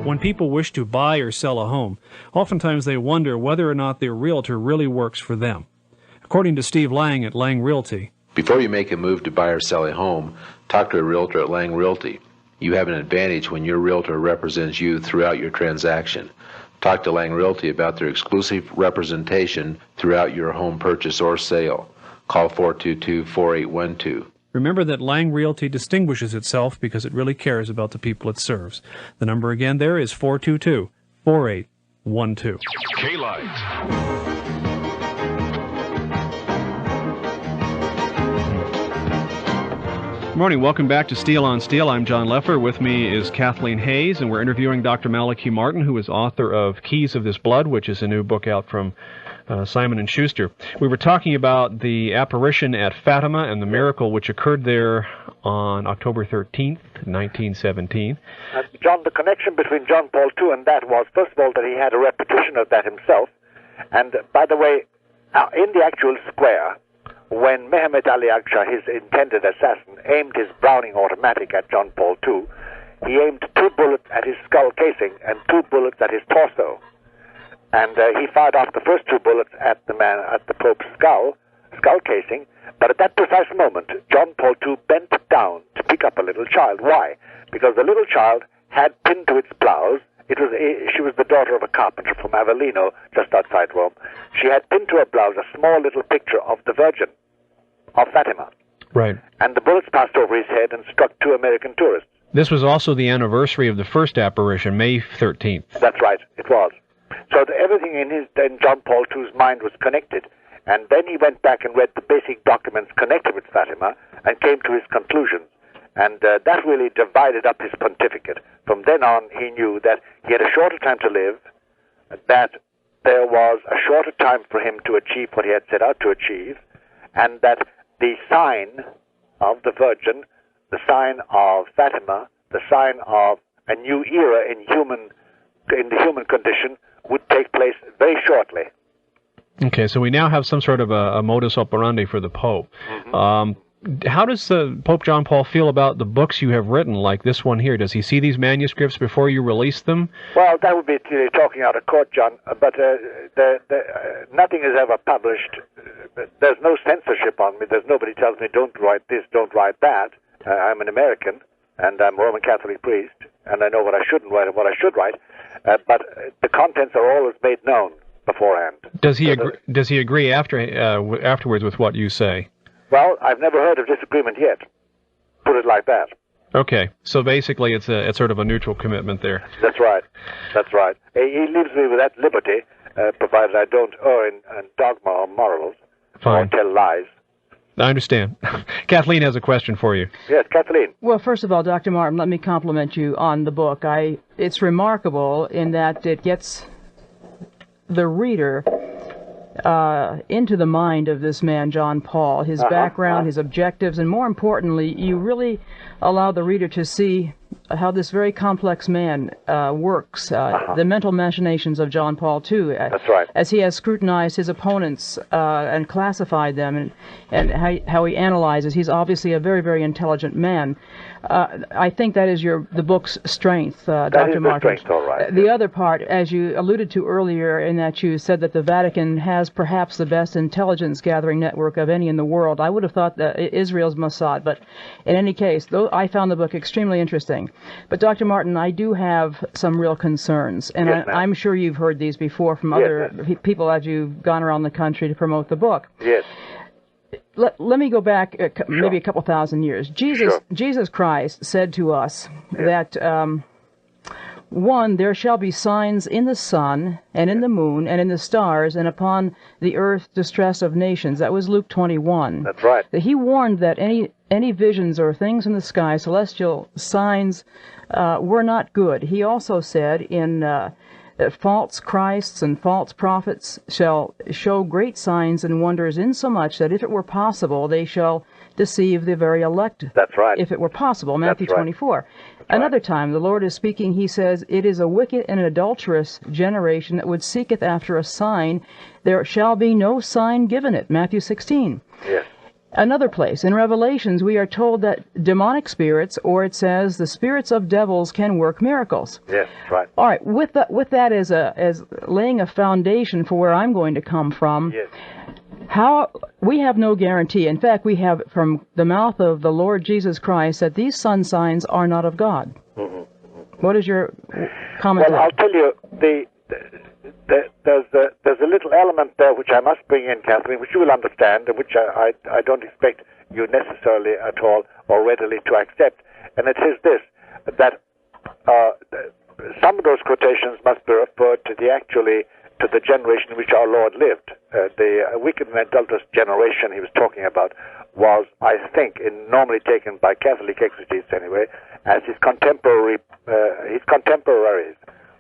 When people wish to buy or sell a home, oftentimes they wonder whether or not their realtor really works for them. According to Steve Lang at Lang Realty, before you make a move to buy or sell a home, talk to a realtor at Lang Realty. You have an advantage when your realtor represents you throughout your transaction. Talk to Lang Realty about their exclusive representation throughout your home purchase or sale. Call 422-4812. Remember that Lang Realty distinguishes itself because it really cares about the people it serves. The number again there is 422-4812. K-Light. Good morning. Welcome back to Steel on Steel. I'm John Leffler. With me is Kathleen Hayes, and we're interviewing Dr. Malachi Martin, who is author of Keys of This Blood, which is a new book out from Simon & Schuster. We were talking about the apparition at Fatima and the miracle which occurred there on October 13th, 1917. John, the connection between John Paul II and that was, first of all, that he had a repetition of that himself. And, by the way, in the actual square, when Mehmet Ali Agca, his intended assassin, aimed his Browning automatic at John Paul II, he aimed 2 bullets at his skull casing and 2 bullets at his torso. And he fired off the first 2 bullets at the Pope's skull casing. But at that precise moment, John Paul II bent down to pick up a little child. Why? Because the little child had pinned to its blouse. She was the daughter of a carpenter from Avellino, just outside Rome. She had pinned to her blouse a small little picture of the Virgin of Fatima. Right. And the bullets passed over his head and struck 2 American tourists. This was also the anniversary of the first apparition, May 13th. That's right. It was. So everything in John Paul II's mind was connected. And then he went back and read the basic documents connected with Fatima and came to his conclusions. And that really divided up his pontificate. From then on, he knew that he had a shorter time to live, that there was a shorter time for him to achieve what he had set out to achieve, and that the sign of the Virgin, the sign of Fatima, the sign of a new era in the human condition would take place very shortly. Okay, so we now have some sort of a modus operandi for the Pope. Mm-hmm. How does Pope John Paul feel about the books you have written, like this one here? Does he see these manuscripts before you release them? Well, that would be talking out of court, John, but nothing is ever published. There's no censorship on me. There's nobody tells me, don't write this, don't write that. I'm an American, and I'm a Roman Catholic priest, and I know what I shouldn't write and what I should write, but the contents are always made known beforehand. Does he agree afterwards with what you say? Well, I've never heard of disagreement yet. Put it like that. Okay, so basically it's sort of a neutral commitment there. That's right. That's right. He leaves me with that liberty, provided I don't err in dogma or morals. Fine. Or tell lies. I understand. Kathleen has a question for you. Yes, Kathleen. Well, first of all, Dr. Martin, let me compliment you on the book. It's remarkable in that it gets the reader into the mind of this man, John Paul, his background, his objectives, and more importantly, you really allow the reader to see how this very complex man works, the mental machinations of John Paul II. That's right. As he has scrutinized his opponents and classified them, and how he analyzes. He's obviously a very, very intelligent man. I think that is the book's strength, Dr. Martin. That is the strength, all right. The other part, as you alluded to earlier, in that you said that the Vatican has perhaps the best intelligence-gathering network of any in the world. I would have thought that Israel's Mossad, but in any case, though I found the book extremely interesting. But Dr. Martin, I do have some real concerns, and yes, I'm sure you've heard these before from other people as you've gone around the country to promote the book. Yes. let me go back maybe a couple thousand years. Jesus Christ said to us that, one, there shall be signs in the sun, and in the moon, and in the stars, and upon the earth distress of nations. That was Luke 21. That's right. He warned that any visions or things in the sky, celestial signs, were not good. He also said that false Christs and false prophets shall show great signs and wonders, insomuch that if it were possible, they shall deceive the very elect. That's right. If it were possible, Matthew 24. Another time, the Lord is speaking, he says, it is a wicked and adulterous generation that would seeketh after a sign. There shall be no sign given it, Matthew 16. Yes. Another place, in Revelations, we are told that demonic spirits, or it says the spirits of devils, can work miracles. Yes, right. All right, with that as laying a foundation for where I'm going to come from, yes. How we have no guarantee. In fact, we have from the mouth of the Lord Jesus Christ that these sun signs are not of God. Mm-hmm. What is your comment? Well, I'll tell you, there's a little element there which I must bring in, Catherine, which you will understand, and which I don't expect you necessarily at all or readily to accept. And it is this, that some of those quotations must be referred to to the generation in which our Lord lived. The wicked and adulterous generation he was talking about was, I think, normally taken by Catholic exegetes anyway, as his contemporaries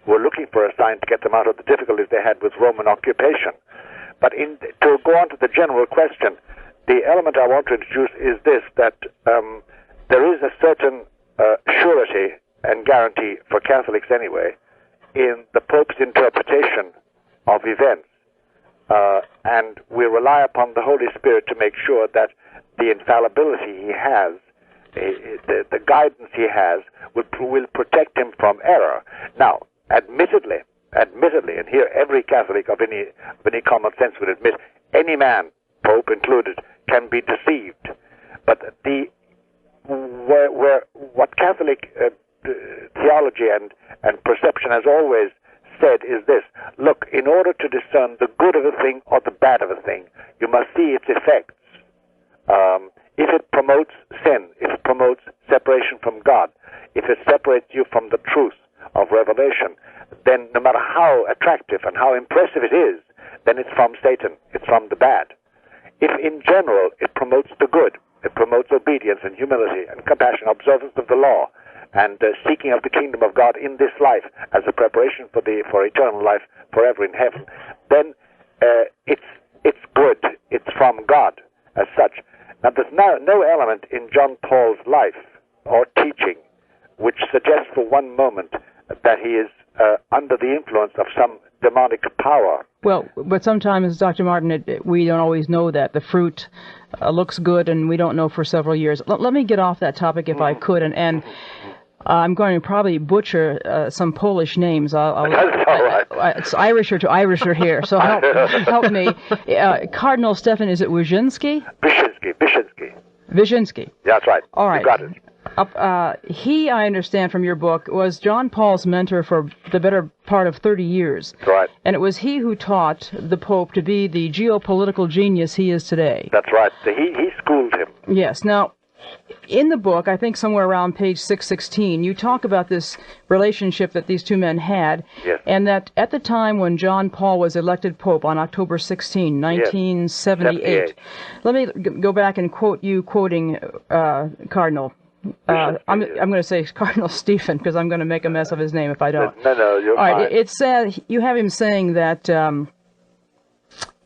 were looking for a sign to get them out of the difficulties they had with Roman occupation. But to go on to the general question, the element I want to introduce is this, that there is a certain surety and guarantee for Catholics anyway in the Pope's interpretation of events, and we rely upon the Holy Spirit to make sure that the infallibility he has, the guidance he has, will protect him from error. Now, admittedly, and here every Catholic of any common sense would admit, any man, Pope included, can be deceived. But what Catholic theology and perception has always said is this: look, in order to discern the good of a thing or the bad of a thing, you must see its effects. If it promotes sin, if it promotes separation from God, if it separates you from the truth of revelation, then no matter how attractive and how impressive it is, then it's from Satan, it's from the bad. If in general it promotes the good, it promotes obedience and humility and compassion, observance of the law, and seeking of the kingdom of God in this life as a preparation for eternal life forever in heaven, then it's good. It's from God as such. Now, there's no element in John Paul's life or teaching which suggests for one moment that he is under the influence of some demonic power. Well, but sometimes, Dr. Martin, we don't always know that. The fruit looks good, and we don't know for several years. Let me get off that topic if I could, and I'm going to probably butcher some Polish names. That's all right. It's Irisher to Irisher here, so help me. Cardinal Stefan, is it Wyszynski? Wyszynski. Yeah, that's right. All right. You got it. He, I understand from your book, was John Paul's mentor for the better part of 30 years. That's right. And it was he who taught the Pope to be the geopolitical genius he is today. That's right. He schooled him. Yes. Now, in the book, I think somewhere around page 616, you talk about this relationship that these two men had, yes. And that at the time when John Paul was elected Pope on October 16, 1978, yes. Let me go back and quote you quoting Cardinal. I'm going to say Cardinal Stephen because I'm going to make a mess of his name if I don't. No, you're fine. All right, it said, you have him saying that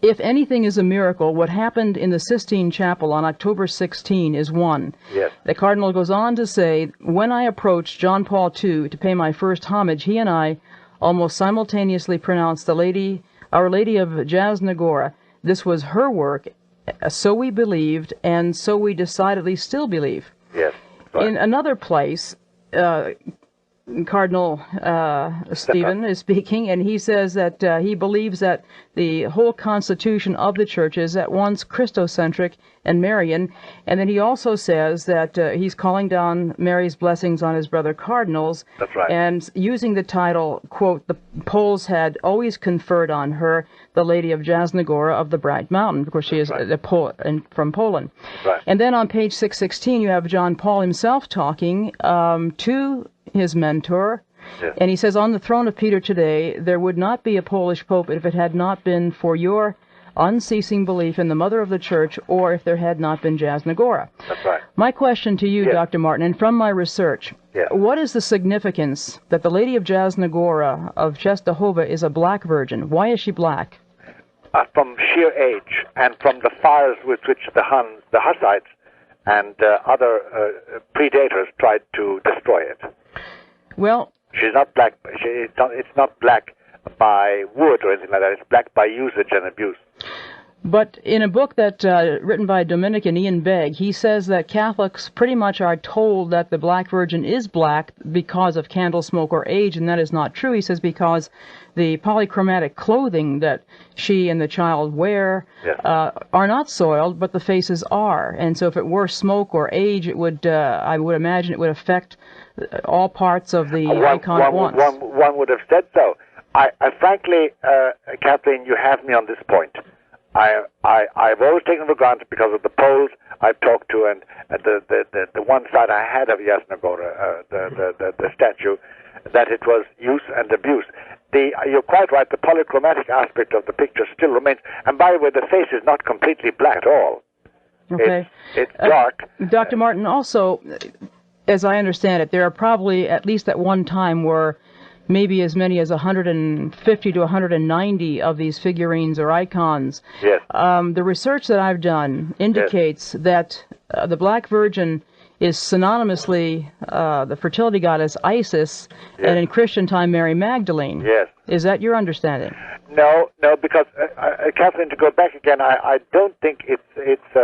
if anything is a miracle, what happened in the Sistine Chapel on October 16 is one. Yes. The Cardinal goes on to say, when I approached John Paul II to pay my first homage, he and I almost simultaneously pronounced Our Lady of Jasna Gora. This was her work, so we believed, and so we decidedly still believe. Yes. Right. In another place, Cardinal Stephen is speaking, and he says that he believes that the whole constitution of the church is at once Christocentric and Marian, and then he also says that he's calling down Mary's blessings on his brother cardinals. That's right. And using the title, quote, the Poles had always conferred on her the Lady of Jasna of the Bright Mountain, because she is from Poland. Right. And then on page 616, you have John Paul himself talking to his mentor, yes. And he says, on the throne of Peter today, there would not be a Polish pope if it had not been for your unceasing belief in the Mother of the Church, or if there had not been Jasna Gora. That's right. My question to you, yes. Dr. Martin, and from my research, yes. What is the significance that the Lady of Jasna Gora of Czestochowa is a black virgin? Why is she black? From sheer age and from the fires with which the Hussites and other predators tried to destroy it. Well, she's not black. It's not black by wood or anything like that. It's black by usage and abuse. But in a book that written by Dominican Ian Begg, he says that Catholics pretty much are told that the Black Virgin is black because of candle smoke or age, and that is not true. He says because the polychromatic clothing that she and the child wear yes. Are not soiled, but the faces are. And so if it were smoke or age, it would, I would imagine it would affect all parts of the icon at once. One would have said so. I frankly, Kathleen, you have me on this point. I've always taken for granted because of the Poles I've talked to and the one side I had of Jasna Gora, the statue, that it was use and abuse. You're quite right, the polychromatic aspect of the picture still remains. And by the way, the face is not completely black at all. Okay. It's dark. Dr. Martin, also, as I understand it, there are probably, at least at one time, were maybe as many as 150 to 190 of these figurines or icons. Yes. The research that I've done indicates yes. that the Black Virgin is synonymously the fertility goddess Isis, yes. and in Christian time Mary Magdalene. Yes. Is that your understanding? No, because, Kathleen, to go back again, I don't think it's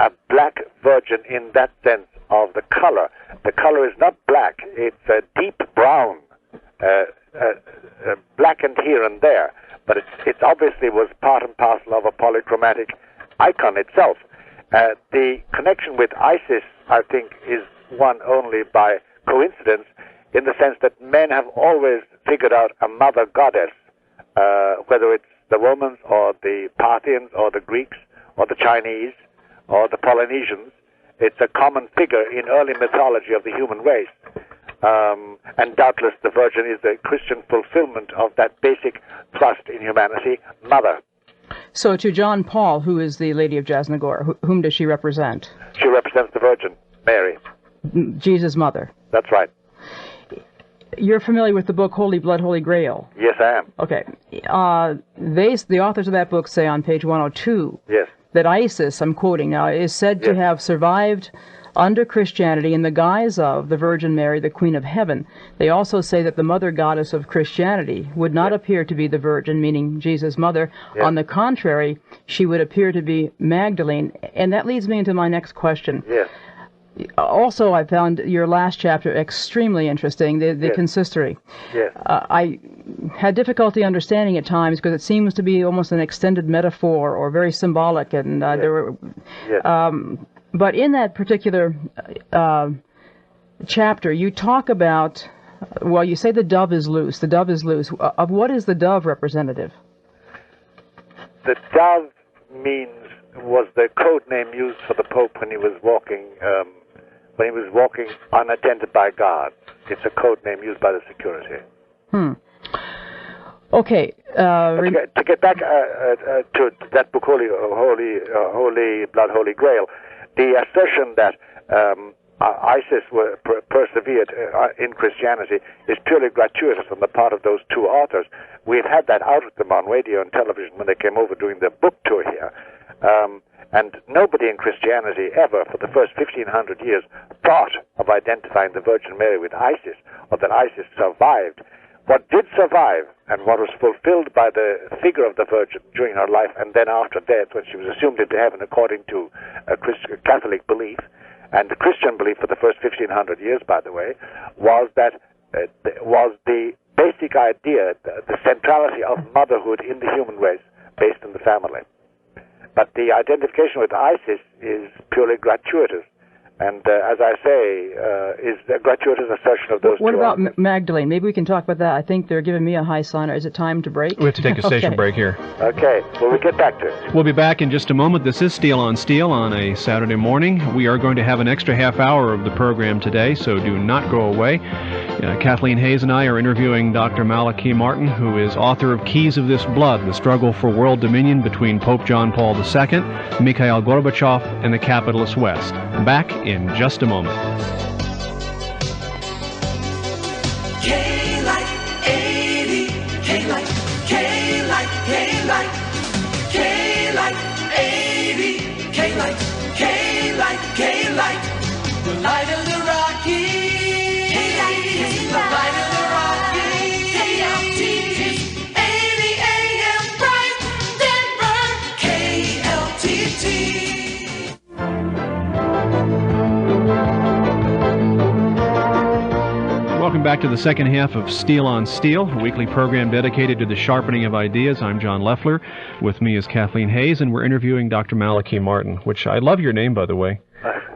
a black virgin in that sense of the color. The color is not black. It's a deep brown. Blackened here and there, but it obviously was part and parcel of a polychromatic icon itself. The connection with Isis, I think, is one only by coincidence, in the sense that men have always figured out a mother goddess, whether it's the Romans or the Parthians or the Greeks or the Chinese or the Polynesians. It's a common figure in early mythology of the human race. And doubtless the Virgin is the Christian fulfillment of that basic thrust in humanity, mother. So to John Paul, who is the Lady of Jasna Gora, whom does she represent? She represents the Virgin, Mary. Jesus' mother. That's right. You're familiar with the book Holy Blood, Holy Grail? Yes, I am. Okay. The authors of that book say on page 102 yes. that Isis, I'm quoting now, is said yes. to have survived under Christianity in the guise of the Virgin Mary, the Queen of Heaven. They also say that the mother goddess of Christianity would not appear to be the Virgin, meaning Jesus' mother. On the contrary, she would appear to be Magdalene. And that leads me into my next question. Yes. Also, I found your last chapter extremely interesting, the consistory. Yes. I had difficulty understanding at times because it seems to be almost an extended metaphor or very symbolic, and there were... Yes. But in that particular chapter, you talk about, well, you say the dove is loose. The dove is loose. Of what is the dove representative? The dove was the code name used for the Pope when he was walking unattended by guards. It's a code name used by the security. Okay. To get back to that book, Holy Blood, Holy Grail, the assertion that ISIS persevered in Christianity is purely gratuitous on the part of those two authors. We've had that out with them on radio and television when they came over doing their book tour here. And nobody in Christianity ever, for the first 1,500 years, thought of identifying the Virgin Mary with ISIS, or that ISIS survived. What did survive, and what was fulfilled by the figure of the Virgin during her life and then after death, when she was assumed into heaven according to Catholic belief, and the Christian belief for the first 1,500 years, by the way, was that was the basic idea, the centrality of motherhood in the human race based on the family. But the identification with ISIS is purely gratuitous. And as I say, is a gratuitous assertion of those two. What about Magdalene? Maybe we can talk about that. I think they're giving me a high sign. Is it time to break? We have to take a station break here. Okay. Well, we'll get back to it. We'll be back in just a moment. This is Steel on Steel on a Saturday morning. We are going to have an extra half hour of the program today, so do not go away. Kathleen Hayes and I are interviewing Dr. Malachi Martin, who is author of Keys of This Blood, The Struggle for World Dominion Between Pope John Paul II, Mikhail Gorbachev, and the Capitalist West. Back in just a moment. K-Light 80, K-Light, K-Light, K-Light, K-Light 80, K-Light, K-Light, K-Light, the light of the Rockies. The light of the Rockies, KLTT, 80 AM, bright Denver, KLTT. Welcome back to the second half of Steel on Steel, a weekly program dedicated to the sharpening of ideas. I'm John Leffler. With me is Kathleen Hayes, and we're interviewing Dr. Malachi Martin, which I love your name, by the way.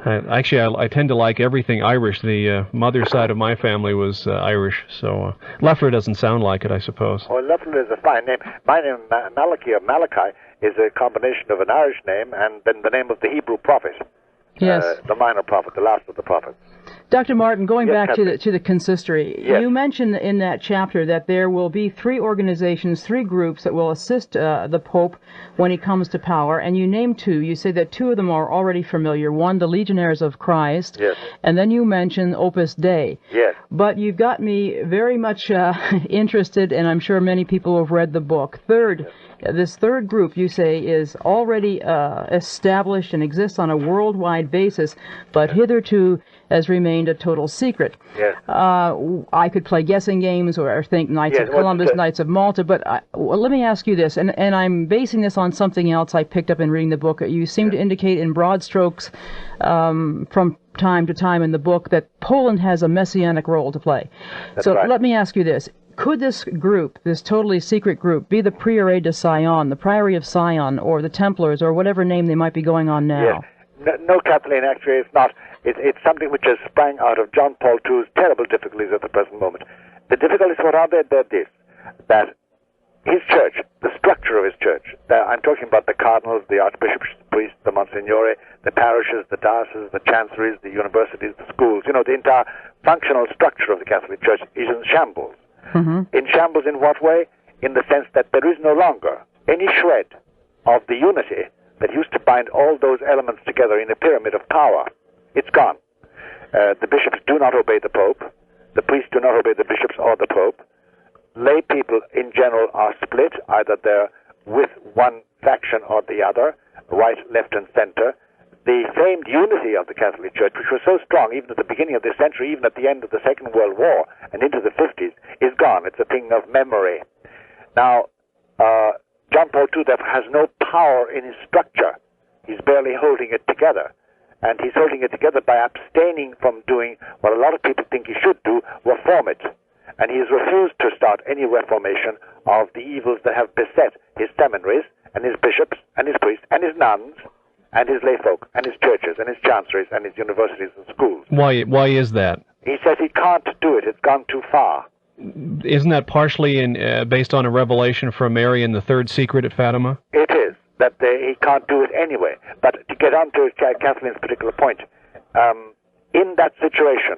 Actually, I tend to like everything Irish. The mother's side of my family was Irish, so Leffler doesn't sound like it, I suppose. Well, Leffler is a fine name. My name, Malachi, or Malachi, is a combination of an Irish name and then the name of the Hebrew prophet. Yes. The minor prophet, the last of the prophets. Dr. Martin, going Yes, back to the consistory, Yes. you mentioned in that chapter that there will be three organizations, three groups that will assist the Pope when he comes to power, and you named two. You say that two of them are already familiar. One, the Legionnaires of Christ, Yes. and then you mentioned Opus Dei. Yes. But you've got me very much interested, and I'm sure many people have read the book. This third group, you say, is already established and exists on a worldwide basis, but hitherto has remained a total secret. Yes. I could play guessing games or think Knights Yes, of Columbus, Knights of Malta, but well, let me ask you this, and I'm basing this on something else I picked up in reading the book. You seem to indicate in broad strokes from time to time in the book that Poland has a messianic role to play. That's right. Let me ask you this. Could this group, this totally secret group, be the Prieuré de Sion, the Priory of Sion, or the Templars, or whatever name they might be going on now? Yes. No, Kathleen, actually it's not. It's something which has sprang out of John Paul II's terrible difficulties at the present moment. The difficulties, what are they? They're this, that his church, the structure of his church, I'm talking about the cardinals, the archbishops, the priests, the monsignori, the parishes, the dioceses, the chanceries, the universities, the schools, the entire functional structure of the Catholic Church is in shambles. Mm-hmm. In shambles in what way? In the sense that there is no longer any shred of the unity that used to bind all those elements together in a pyramid of power. It's gone. The bishops do not obey the Pope. The priests do not obey the bishops or the Pope. Lay people in general are split. Either they're with one faction or the other, right, left, and center. The famed unity of the Catholic Church, which was so strong even at the beginning of this century, even at the end of the Second World War and into the 50s, is gone. It's a thing of memory. Now, John Paul II, therefore, has no power in his structure. He's barely holding it together. And he's holding it together by abstaining from doing what a lot of people think he should do, reform it. And he has refused to start any reformation of the evils that have beset his seminaries and his bishops and his priests and his nuns and his layfolk and his churches and his chanceries and his universities and schools. Why is that? He says he can't do it. It's gone too far. Isn't that partially based on a revelation from Mary in the third secret at Fatima? It is, that he can't do it anyway. But to get on to Kathleen's particular point, in that situation,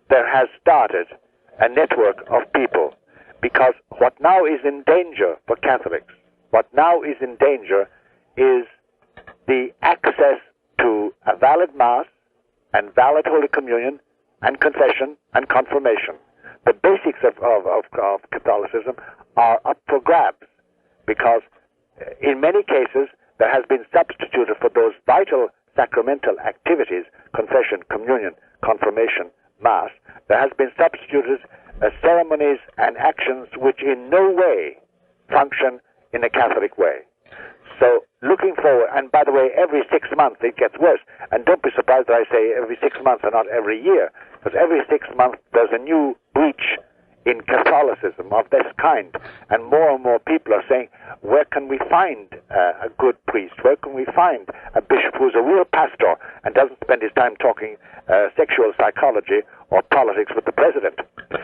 there has started a network of people, because what now is in danger for Catholics, what now is in danger is the access to a valid Mass and valid Holy Communion and confession and confirmation. The basics of Catholicism are up for grabs, because in many cases there has been substituted for those vital sacramental activities, confession, communion, confirmation, Mass, there has been substituted ceremonies and actions which in no way function in a Catholic way. So looking forward, and by the way, every 6 months it gets worse. And don't be surprised that I say every 6 months and not every year, because every 6 months there's a new breach in Catholicism of this kind. And more people are saying, where can we find a good priest? Where can we find a bishop who's a real pastor and doesn't spend his time talking sexual psychology or politics with the president?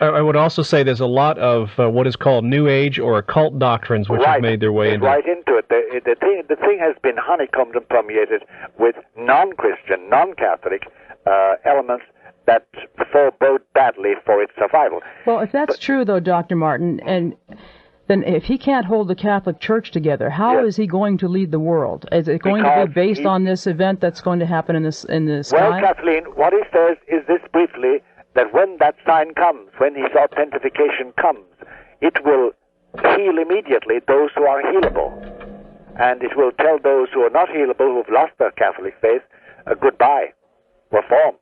I would also say there's a lot of what is called New Age or occult doctrines which have made their way into right into it. The thing has been honeycombed and permeated with non-Christian, non-Catholic elements that forebode badly for its survival. Well, if that's true, though, Dr. Martin, and then if he can't hold the Catholic Church together, how is he going to lead the world? Is it going to be based on this event that's going to happen in the sky? Well, Kathleen, what he says is this briefly, that when that sign comes, when his authentication comes, it will heal immediately those who are healable. And it will tell those who are not healable, who have lost their Catholic faith, goodbye, reform,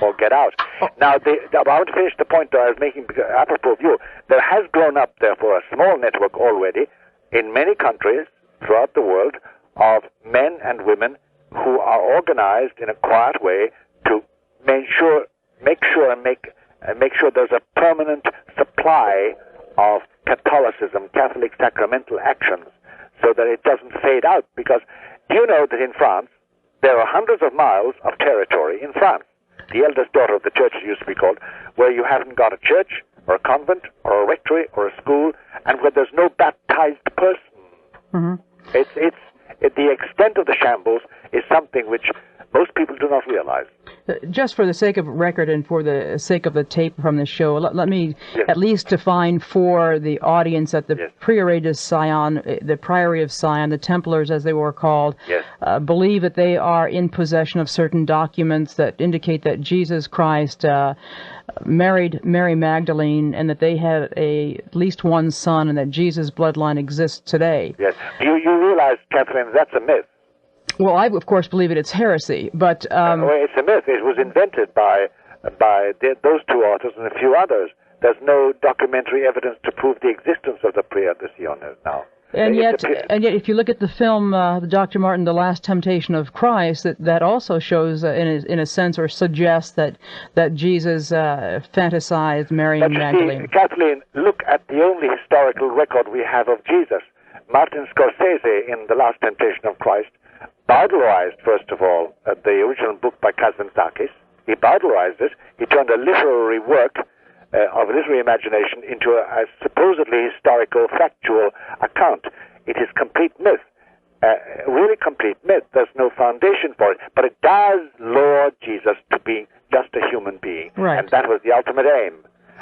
or get out. Now, I want to finish the point that I was making apropos of you. There has grown up, therefore, a small network already in many countries throughout the world of men and women who are organized in a quiet way to make sure there's a permanent supply of Catholicism, Catholic sacramental actions, so that it doesn't fade out. Because do you know that in France, there are hundreds of miles of territory in France, the eldest daughter of the church, it used to be called, where you haven't got a church or a convent or a rectory or a school, and where there's no baptized person. Mm-hmm. The extent of the shambles is something which most people do not realize. Just for the sake of record and for the sake of the tape from the show, let me at least define for the audience that the Prieuré de Sion, the Priory of Sion, the Templars as they were called, believe that they are in possession of certain documents that indicate that Jesus Christ married Mary Magdalene and that they had at least one son and that Jesus' bloodline exists today. Yes. You realize, Catherine, that's a myth. Well, I, of course, believe it's heresy, but... well, it's a myth. It was invented by those two authors and a few others. There's no documentary evidence to prove the existence of the Prieuré de Sion now. And yet, if you look at the film, Dr. Martin, The Last Temptation of Christ, that also shows, in a sense, or suggests that Jesus fantasized Mary and Magdalene. See, Kathleen, look at the only historical record we have of Jesus. Martin Scorsese, in The Last Temptation of Christ, bowdlerized, first of all, the original book by Kazantzakis. He bowdlerized it. He turned a literary work of literary imagination into a supposedly historical, factual account. It is complete myth, really complete myth. There's no foundation for it. But it does lure Jesus to be just a human being. Right. And that was the ultimate aim.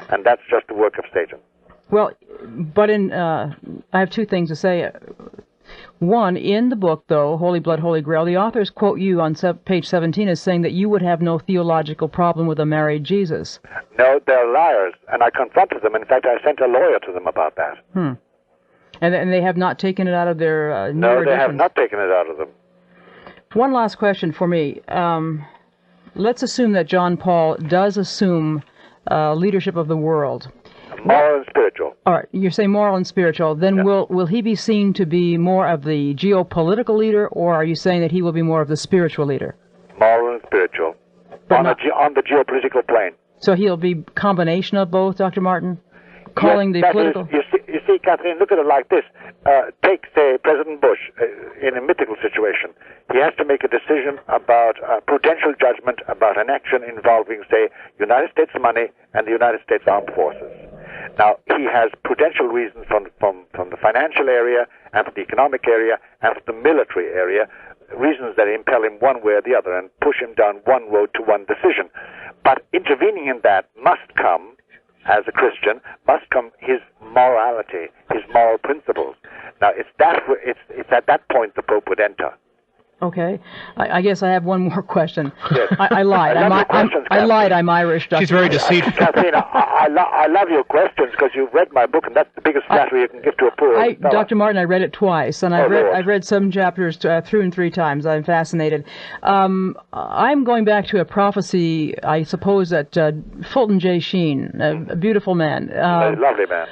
And that's just the work of Satan. Well, but I have two things to say. One, in the book, though, Holy Blood, Holy Grail, the authors quote you on page 17 as saying that you would have no theological problem with a married Jesus. No, they're liars, and I confronted them. In fact, I sent a lawyer to them about that. And they have not taken it out of their No, they have not taken it out of them. One last question for me. Let's assume that John Paul does assume leadership of the world. Moral and spiritual. All right, you're saying moral and spiritual. Then will he be seen to be more of the geopolitical leader, or are you saying that he will be more of the spiritual leader? Moral and spiritual. On the geopolitical plane. So he'll be a combination of both, Dr. Martin? Calling the political... You see, Catherine, look at it like this. Take, say, President Bush in a mythical situation. He has to make a decision about prudential judgment about an action involving, say, United States money and the United States Armed Forces. Now, he has prudential reasons from the financial area and from the economic area and from the military area, reasons that impel him one way or the other and push him down one road to one decision. But intervening in that must come, as a Christian, must come his morality, his moral principles. Now, it's at that point the Pope would enter. Okay. I guess I have one more question. Yes. I lied. I lied. I'm Irish. Dr. She's very deceitful. Kathleen, I love your questions because you've read my book, and that's the biggest flattery you can give to a poor fellow. Dr. Martin, I read it twice, and I've read some chapters through and three times. I'm fascinated. I'm going back to a prophecy, I suppose, that Fulton J. Sheen, a beautiful man. A lovely man.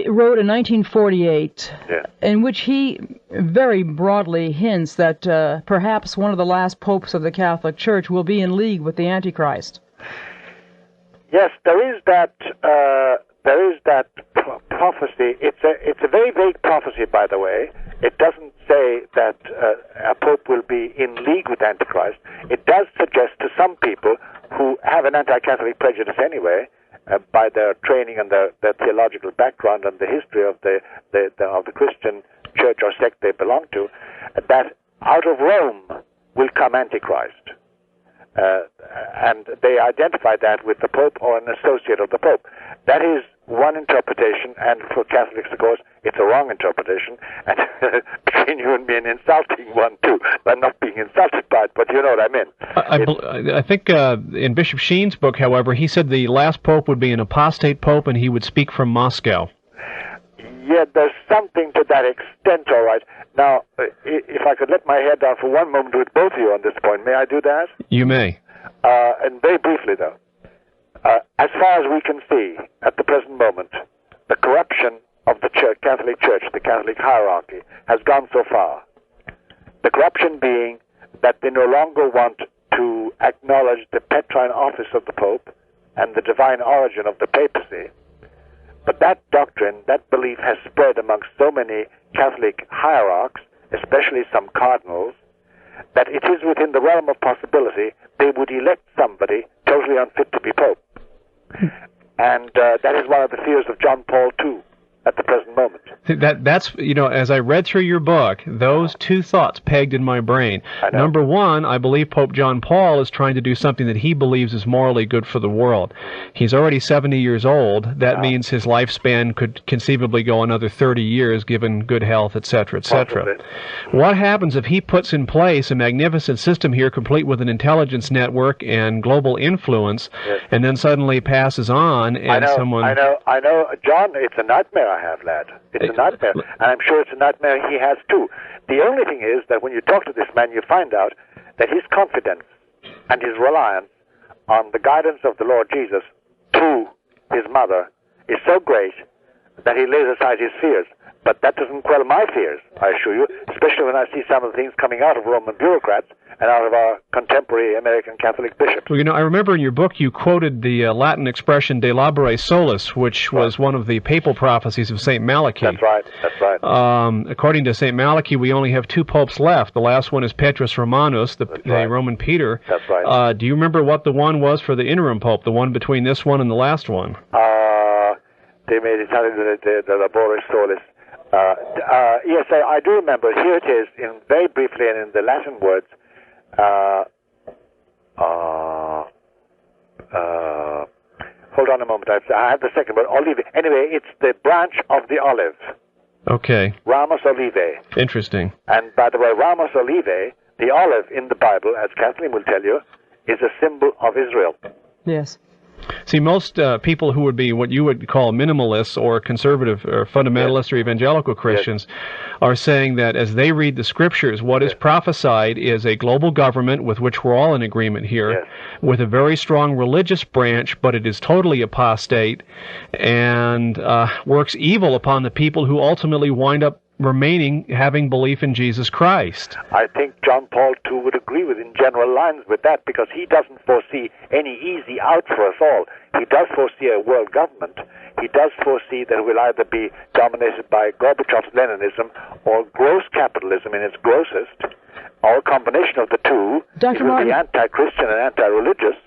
wrote in 1948, Yeah. in which he very broadly hints that perhaps one of the last popes of the Catholic Church will be in league with the Antichrist. Yes, there is that prophecy. It's a very vague prophecy, by the way. It doesn't say that a pope will be in league with Antichrist. It does suggest to some people who have an anti-Catholic prejudice anyway, by their training and their theological background and the history of the Christian church or sect they belong to, that out of Rome will come Antichrist. And they identify that with the Pope or an associate of the Pope. That is one interpretation, and for Catholics, of course, it's a wrong interpretation, and between you and me, an insulting one, too. I'm not being insulted by it, but you know what I mean. I think in Bishop Sheen's book, however, he said the last pope would be an apostate pope, and he would speak from Moscow. Yeah, there's something to that extent, all right. Now, if I could let my head down for one moment with both of you on this point, may I do that? You may. And very briefly, though. As far as we can see at the present moment, the corruption of the Catholic Church, the Catholic hierarchy, has gone so far. The corruption being that they no longer want to acknowledge the Petrine office of the Pope and the divine origin of the papacy. But that doctrine, that belief has spread amongst so many Catholic hierarchs, especially some cardinals, that it is within the realm of possibility they would elect somebody totally unfit to be Pope. And that is one of the fears of John Paul II at the present moment. That's, as I read through your book, those two thoughts pegged in my brain. Number one, I believe Pope John Paul is trying to do something that he believes is morally good for the world. He's already 70 years old. That means his lifespan could conceivably go another 30 years, given good health, etc., etc. What happens if he puts in place a magnificent system here, complete with an intelligence network and global influence, and then suddenly passes on, and I know, John, it's a nightmare I have, lad. It's a nightmare, and I'm sure it's a nightmare he has too. The only thing is that when you talk to this man, you find out that his confidence and his reliance on the guidance of the Lord Jesus through his mother is so great that he lays aside his fears. But that doesn't quell my fears, I assure you, especially when I see some of the things coming out of Roman bureaucrats and out of our contemporary American Catholic bishops. Well, I remember in your book you quoted the Latin expression de labore solis, which was one of the papal prophecies of St. Malachi. That's right. According to St. Malachi, we only have two popes left. The last one is Petrus Romanus, the Roman Peter. That's right. Do you remember what the one was for the interim pope, the one between this one and the last one? They made it de labore solis. Yes, I do remember. Here it is, in very briefly and in the Latin words. Hold on a moment. I have the second word. Olive. Anyway, it's the branch of the olive. Okay. Ramus Olivae. Interesting. And by the way, Ramus Olivae, the olive in the Bible, as Kathleen will tell you, is a symbol of Israel. Yes. See, most people who would be what you would call minimalists or conservative or fundamentalist or evangelical Christians are saying that as they read the Scriptures, what is prophesied is a global government with which we're all in agreement here, with a very strong religious branch, but it is totally apostate and works evil upon the people who ultimately wind up remaining having belief in Jesus Christ. I think John Paul II would agree with in general lines with that, because he doesn't foresee any easy out for us all. He does foresee a world government. He does foresee that it will either be dominated by Gorbachev's Leninism or gross capitalism in its grossest, or a combination of the two. Dr. It will be anti-Christian and anti-religious,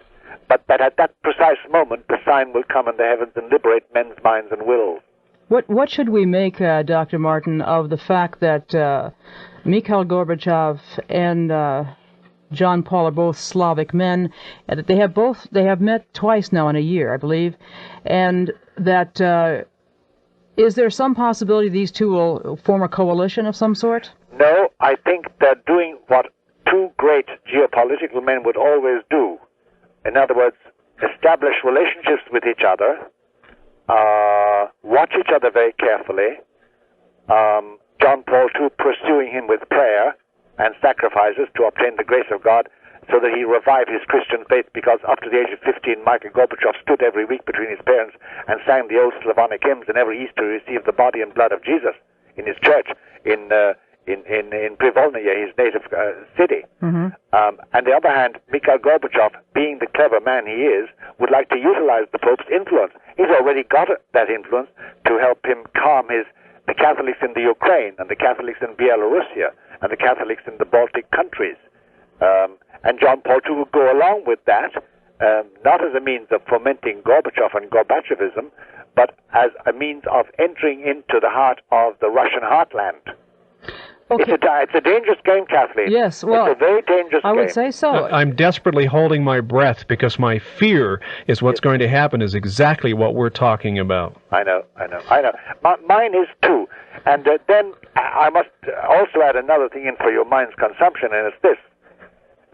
but that at that precise moment the sign will come in the heavens and liberate men's minds and wills. What should we make, Dr. Martin, of the fact that Mikhail Gorbachev and John Paul are both Slavic men, and that they have met twice now in a year, I believe, and that is there some possibility these two will form a coalition of some sort? No, I think they're doing what two great geopolitical men would always do. In other words, establish relationships with each other, watch each other very carefully, John Paul II pursuing him with prayer and sacrifices to obtain the grace of God, so that he revived his Christian faith, because up to the age of 15, Michael Gorbachev stood every week between his parents and sang the old Slavonic hymns, and every Easter he received the body and blood of Jesus in his church in Privolnaya, his native city. Mm-hmm. On the other hand, Mikhail Gorbachev, being the clever man he is, would like to utilize the Pope's influence. He's already got that influence to help him calm the Catholics in the Ukraine, and the Catholics in Belarusia, and the Catholics in the Baltic countries. And John Paul II would go along with that, not as a means of fomenting Gorbachev and Gorbachevism, but as a means of entering into the heart of the Russian heartland. Okay. It's a dangerous game, Kathleen. Yes, well, it's a very dangerous game. I would say so. I'm desperately holding my breath because my fear is what's going to happen is exactly what we're talking about. I know. Mine is too. And then I must also add another thing in for your mind's consumption, and it's this.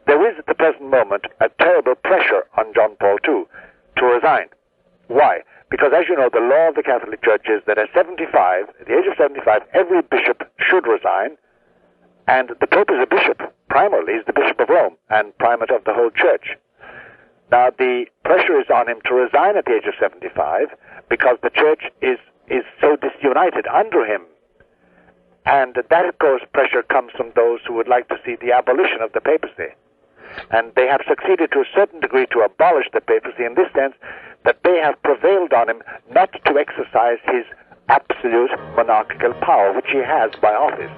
There is at the present moment a terrible pressure on John Paul II to resign. Why? Because, as you know, the law of the Catholic Church is that at the age of 75, every bishop should resign, and the Pope is a bishop. Primarily, he's the Bishop of Rome and primate of the whole Church. Now, the pressure is on him to resign at the age of 75 because the Church is so disunited under him. And that, of course, pressure comes from those who would like to see the abolition of the papacy. And they have succeeded to a certain degree to abolish the papacy in this sense that they have prevailed on him not to exercise his absolute monarchical power, which he has by office.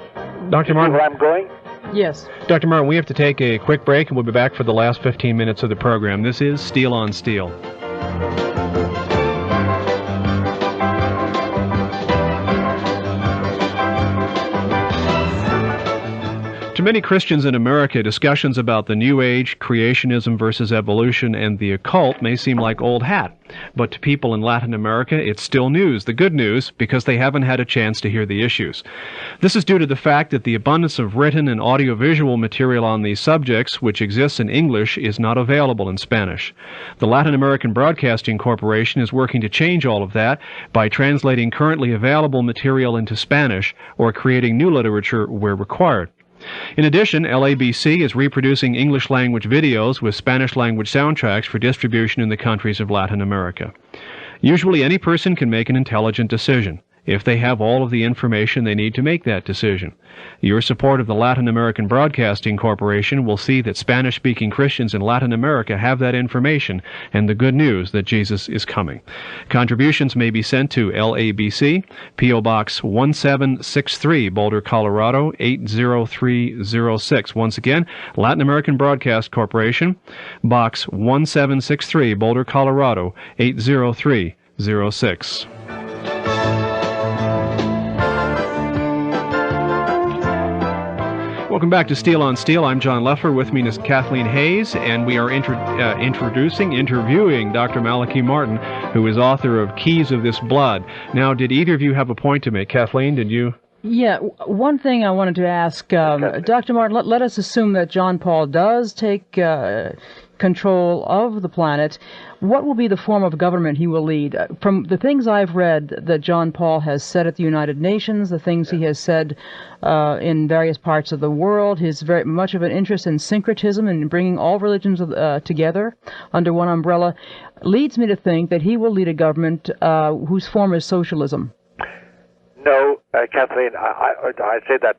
Dr. Martin, where I'm going? Yes. Dr. Martin, we have to take a quick break, and we'll be back for the last 15 minutes of the program. This is Steel on Steel. To many Christians in America, discussions about the New Age, creationism versus evolution, and the occult may seem like old hat. But to people in Latin America, it's still news, the good news, because they haven't had a chance to hear the issues. This is due to the fact that the abundance of written and audiovisual material on these subjects, which exists in English, is not available in Spanish. The Latin American Broadcasting Corporation is working to change all of that by translating currently available material into Spanish or creating new literature where required. In addition, LABC is reproducing English-language videos with Spanish-language soundtracks for distribution in the countries of Latin America. Usually, any person can make an intelligent decision if they have all of the information they need to make that decision. Your support of the Latin American Broadcasting Corporation will see that Spanish-speaking Christians in Latin America have that information and the good news that Jesus is coming. Contributions may be sent to LABC, P.O. Box 1763, Boulder, Colorado 80306. Once again, Latin American Broadcast Corporation, Box 1763, Boulder, Colorado 80306. Welcome back to Steel on Steel. I'm John Leffler. With me is Kathleen Hayes, and we are interviewing Dr. Malachi Martin, who is author of Keys of This Blood. Now, did either of you have a point to make? Kathleen, did you? Yeah, one thing I wanted to ask, Dr. Martin, let us assume that John Paul does take control of the planet. What will be the form of government he will lead? From the things I've read that John Paul has said at the United Nations, the things he has said in various parts of the world, his very much of an interest in syncretism and bringing all religions together under one umbrella, leads me to think that he will lead a government whose form is socialism. No, Kathleen, I say that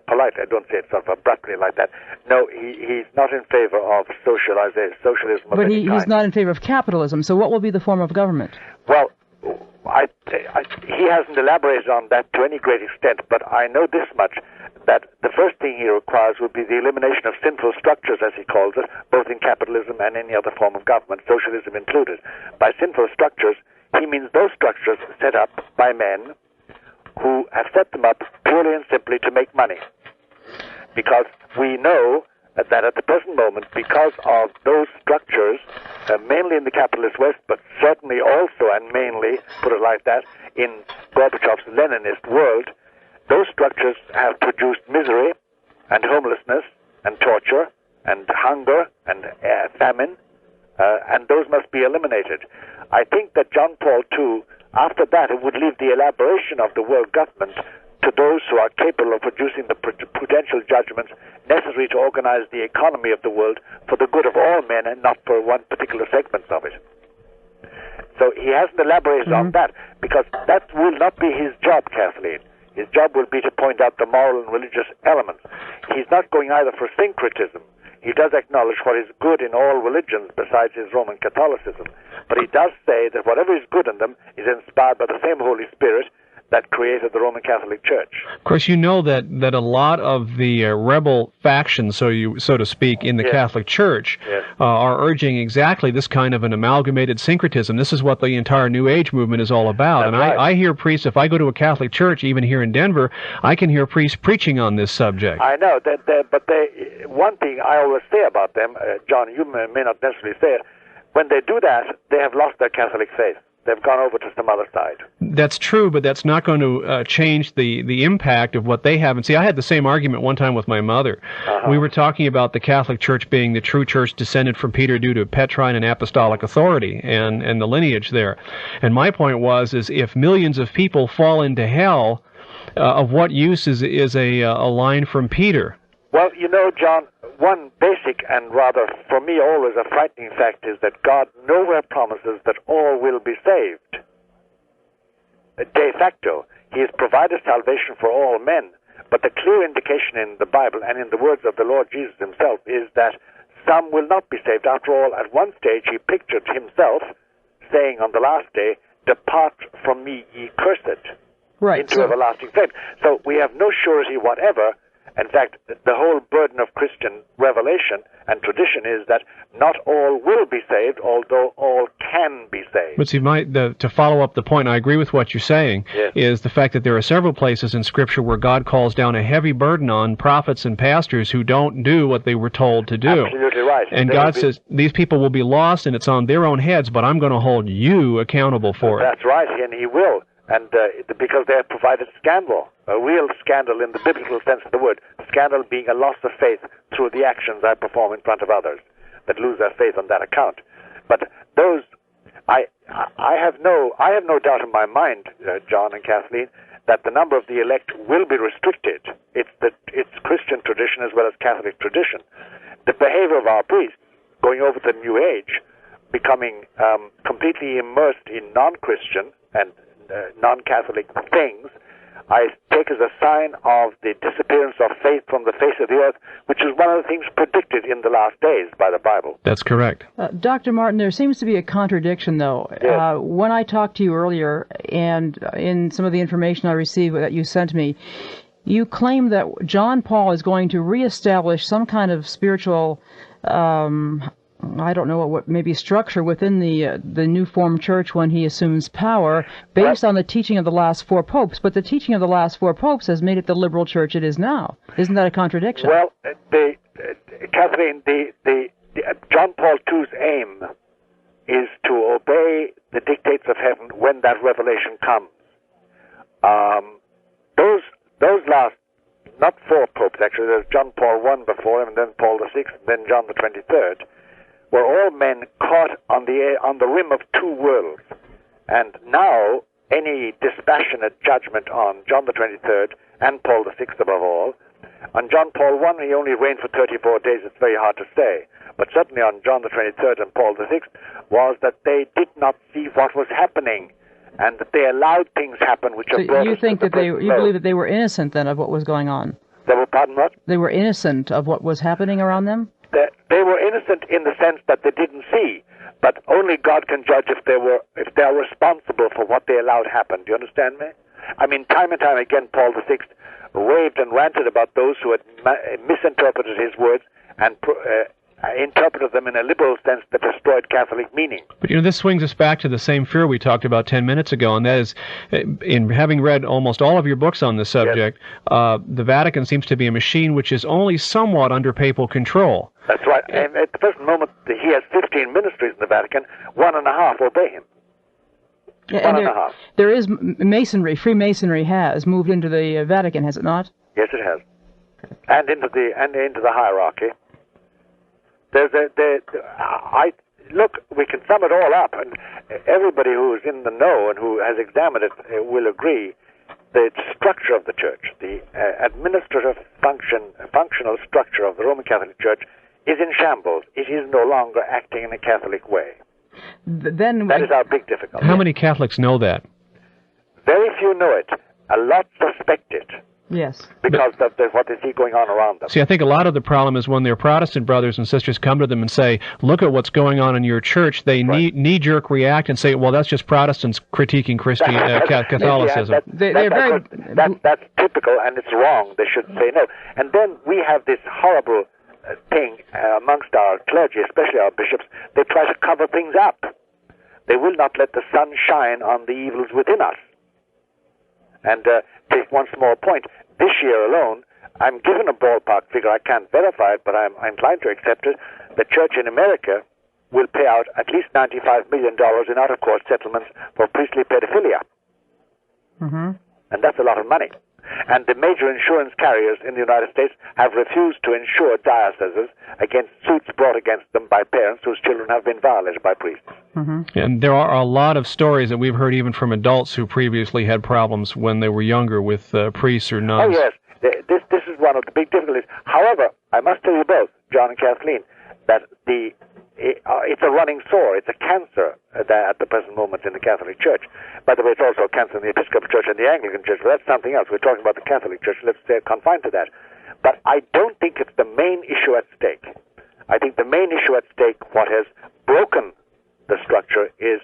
politely. I don't say it sort of abruptly like that. No, he's not in favor of socialism of any kind. But he's not in favor of capitalism. So what will be the form of government? Well, he hasn't elaborated on that to any great extent, but I know this much, that the first thing he requires would be the elimination of sinful structures, as he calls it, both in capitalism and any other form of government, socialism included. By sinful structures, he means those structures set up by men who have set them up purely and simply to make money. Because we know that at the present moment, because of those structures, mainly in the capitalist West, but certainly also and mainly, put it like that, in Gorbachev's Leninist world, those structures have produced misery and homelessness and torture and hunger and famine, and those must be eliminated. I think that John Paul II, after that, it would leave the elaboration of the world government to those who are capable of producing the prudential judgments necessary to organize the economy of the world for the good of all men and not for one particular segment of it. So he hasn't elaborated on that, because that will not be his job, Kathleen. His job will be to point out the moral and religious elements. He's not going either for syncretism. He does acknowledge what is good in all religions besides his Roman Catholicism. But he does say that whatever is good in them is inspired by the same Holy Spirit that created the Roman Catholic Church. Of course, you know that a lot of the rebel factions, so to speak, in the Catholic Church are urging exactly this kind of an amalgamated syncretism. This is what the entire New Age movement is all about. That's and I hear priests, if I go to a Catholic church, even here in Denver, I can hear priests preaching on this subject. I know, but one thing I always say about them, John, you may not necessarily say it, when they do that, they have lost their Catholic faith. They've gone over to some other side. That's true, but that's not going to change the impact of what they have. And see, I had the same argument one time with my mother. We were talking about the Catholic Church being the true church descended from Peter due to Petrine and apostolic authority and the lineage there. And my point was, is if millions of people fall into hell, of what use is a line from Peter? Well, you know, John, one basic and rather, for me, always a frightening fact is that God nowhere promises that all will be saved. De facto, he has provided salvation for all men, but the clear indication in the Bible and in the words of the Lord Jesus himself is that some will not be saved. After all, at one stage he pictured himself saying on the last day, "Depart from me, ye cursed," into everlasting flame. So we have no surety whatever. In fact, the whole burden of Christian revelation and tradition is that not all will be saved, although all can be saved. But see, to follow up the point, I agree with what you're saying, is the fact that there are several places in Scripture where God calls down a heavy burden on prophets and pastors who don't do what they were told to do. Absolutely right. And God says, these people will be lost and it's on their own heads, but I'm going to hold you accountable for it. That's right, and he will. And because they have provided scandal, a real scandal in the biblical sense of the word, scandal being a loss of faith through the actions I perform in front of others, that lose their faith on that account. But those, I have no doubt in my mind, John and Kathleen, that the number of the elect will be restricted. It's Christian tradition as well as Catholic tradition. The behavior of our priests, going over to the New Age, becoming completely immersed in non-Christian and non-Catholic things, I take as a sign of the disappearance of faith from the face of the earth, which is one of the things predicted in the last days by the Bible. That's correct. Dr. Martin, there seems to be a contradiction, though. Yes. When I talked to you earlier, and in some of the information I received that you sent me, you claim that John Paul is going to reestablish some kind of spiritual I don't know what maybe structure within the new formed church when he assumes power, based on the teaching of the last four popes. But the teaching of the last four popes has made it the liberal church it is now. Isn't that a contradiction? Well, Kathleen, John Paul II's aim is to obey the dictates of heaven when that revelation comes. Those last, not four popes actually. There's John Paul I before him, and then Paul VI, and then John the 23rd. Were all men caught on the rim of two worlds. And now, any dispassionate judgment on John the 23rd and Paul VI above all, on John Paul I, he only reigned for 34 days, it's very hard to say. But certainly on John the 23rd and Paul VI, was that they did not see what was happening, and that they allowed things happen which have brought us to the present you believe that they were innocent then of what was going on? They were, pardon what? They were innocent of what was happening around them? They were innocent in the sense that they didn't see, but only God can judge if they are responsible for what they allowed happen. Do you understand me? I mean, time and time again, Paul VI raved and ranted about those who had misinterpreted his words and interpreted them in a liberal sense that destroyed Catholic meaning. But this swings us back to the same fear we talked about 10 minutes ago, and that is, in having read almost all of your books on this subject, the Vatican seems to be a machine which is only somewhat under papal control. That's right. And at the present moment, he has 15 ministries in the Vatican. 1.5 obey him. Yeah, and there is Masonry. Freemasonry has moved into the Vatican, has it not? Yes, it has, and into the hierarchy. Look, we can sum it all up, and everybody who is in the know and who has examined it will agree. the structure of the church, the administrative functional structure of the Roman Catholic Church is in shambles. It is no longer acting in a Catholic way. Then that is our big difficulty. How many Catholics know that? Very few know it. A lot suspect it. Yes. Because of what they see going on around them. See, I think a lot of the problem is when their Protestant brothers and sisters come to them and say, look at what's going on in your church, they knee-jerk react and say, well, that's just Protestants critiquing Catholicism. That's typical, and it's wrong. They should say no. And then we have this horrible thing amongst our clergy, especially our bishops. They try to cover things up. They will not let the sun shine on the evils within us. And take one small point. This year alone, I'm given a ballpark figure. I can't verify it, but I'm inclined to accept it. The church in America will pay out at least $95 million in out-of-court settlements for priestly pedophilia. Mm-hmm. And that's a lot of money. And the major insurance carriers in the United States have refused to insure dioceses against suits brought against them by parents whose children have been violated by priests. Mm-hmm. And there are a lot of stories that we've heard even from adults who previously had problems when they were younger with priests or nuns. Oh, yes. This is one of the big difficulties. However, I must tell you both, John and Kathleen, that it's a running sore. It's a cancer at the present moment in the Catholic Church. By the way, it's also a cancer in the Episcopal Church and the Anglican Church, but that's something else. We're talking about the Catholic Church. Let's stay confined to that. But I don't think it's the main issue at stake. I think the main issue at stake, what has broken the structure, is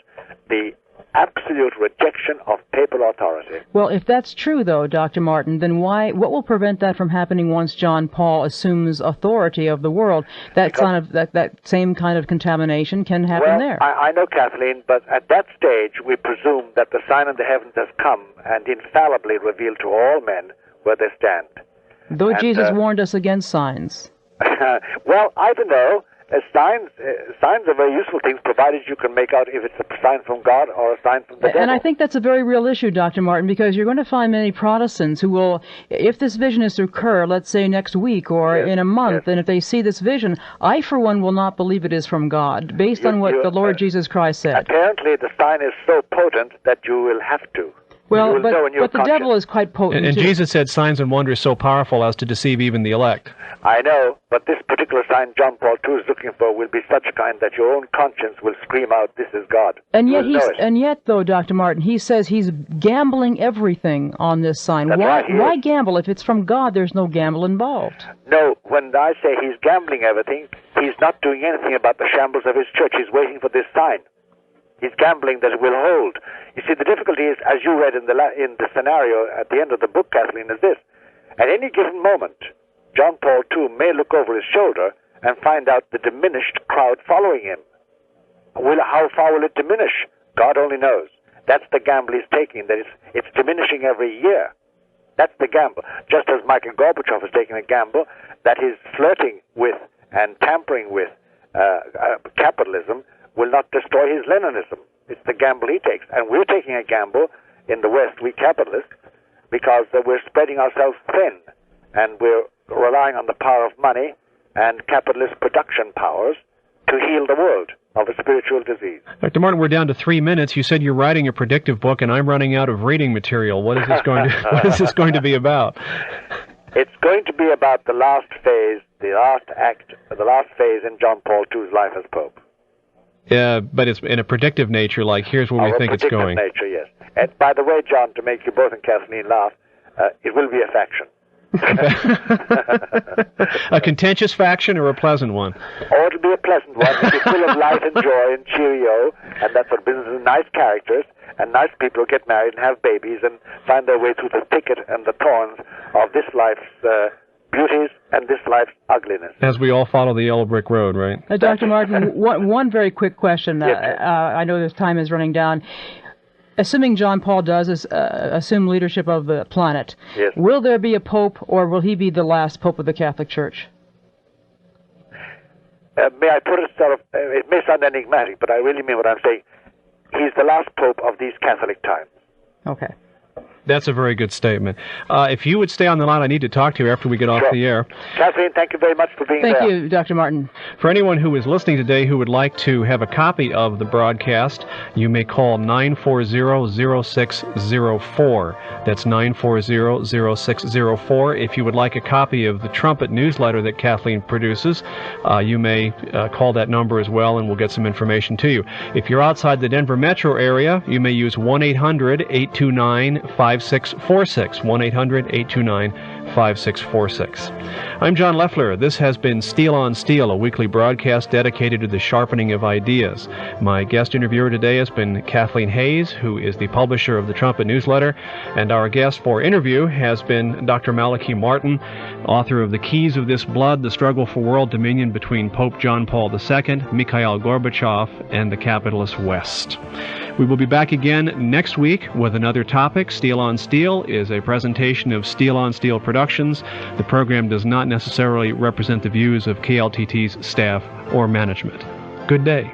the absolute rejection of papal authority. Well, if that's true, though, Dr. Martin, then what will prevent that from happening once John Paul assumes authority of the world? That same kind of contamination can happen there. I know, Kathleen, but at that stage we presume that the sign of the heavens has come and infallibly revealed to all men where they stand. Though Jesus warned us against signs. Well, I don't know. Signs are very useful things, provided you can make out if it's a sign from God or a sign from the devil. And I think that's a very real issue, Dr. Martin, because you're going to find many Protestants who will, if this vision is to occur, let's say next week or in a month, and if they see this vision, I, for one, will not believe it is from God, based on what the Lord Jesus Christ said. Apparently, the sign is so potent that you will have to. Well, but the devil is quite potent, and too. Jesus said signs and wonders so powerful as to deceive even the elect. I know, but this particular sign John Paul II is looking for will be such a kind that your own conscience will scream out, this is God. And yet, though, Dr. Martin, he says he's gambling everything on this sign. Why gamble? If it's from God, there's no gamble involved. No, when I say he's gambling everything, he's not doing anything about the shambles of his church. He's waiting for this sign. He's gambling that it will hold. You see, the difficulty is, as you read in the scenario at the end of the book, Kathleen, is this. At any given moment, John Paul II may look over his shoulder and find out the diminished crowd following him. How far will it diminish? God only knows. That's the gamble he's taking, that it's diminishing every year. That's the gamble. Just as Michael Gorbachev is taking a gamble that he's flirting with and tampering with capitalism will not destroy his Leninism. It's the gamble he takes. And we're taking a gamble in the West, we capitalists, because we're spreading ourselves thin. And we're relying on the power of money and capitalist production powers to heal the world of a spiritual disease. Dr. Martin, we're down to 3 minutes. You said you're writing a predictive book, and I'm running out of reading material. What is this going to be about? It's going to be about the last phase, the last act, the last phase in John Paul II's life as Pope. But it's in a predictive nature, like here's where we think it's going. Nature, yes. And by the way, John, to make you both and Kathleen laugh, it will be a faction. A contentious faction or a pleasant one? Oh, it'll be a pleasant one. It'll be full of light and joy and cheerio, and that's what business is. Nice characters and nice people who get married and have babies and find their way through the thicket and the thorns of this life's beauties and this life's ugliness. As we all follow the yellow brick road, right? Dr. Martin, one very quick question. Yes, I know this time is running down. Assuming John Paul does assume leadership of the planet, yes, will there be a pope, or will he be the last pope of the Catholic Church? May I put it it may sound enigmatic, but I really mean what I'm saying. He's the last pope of these Catholic times. Okay. That's a very good statement. If you would stay on the line, I need to talk to you after we get off the air. Kathleen, thank you very much for being there. Thank you, Dr. Martin. For anyone who is listening today who would like to have a copy of the broadcast, you may call 940-0604. That's 940-0604. If you would like a copy of the Trumpet newsletter that Kathleen produces, you may call that number as well, and we'll get some information to you. If you're outside the Denver metro area, you may use 1-800-829-5646. 1-800-829-5646. I'm John Leffler. This has been Steel on Steel, a weekly broadcast dedicated to the sharpening of ideas. My guest interviewer today has been Kathleen Hayes, who is the publisher of the Trumpet newsletter, and our guest for interview has been Dr. Malachi Martin, author of The Keys of This Blood, The Struggle for World Dominion Between Pope John Paul II, Mikhail Gorbachev, and the Capitalist West. We will be back again next week with another topic. Steel on Steel is a presentation of Steel on Steel Productions. The program does not necessarily represent the views of KLTT's staff or management. Good day.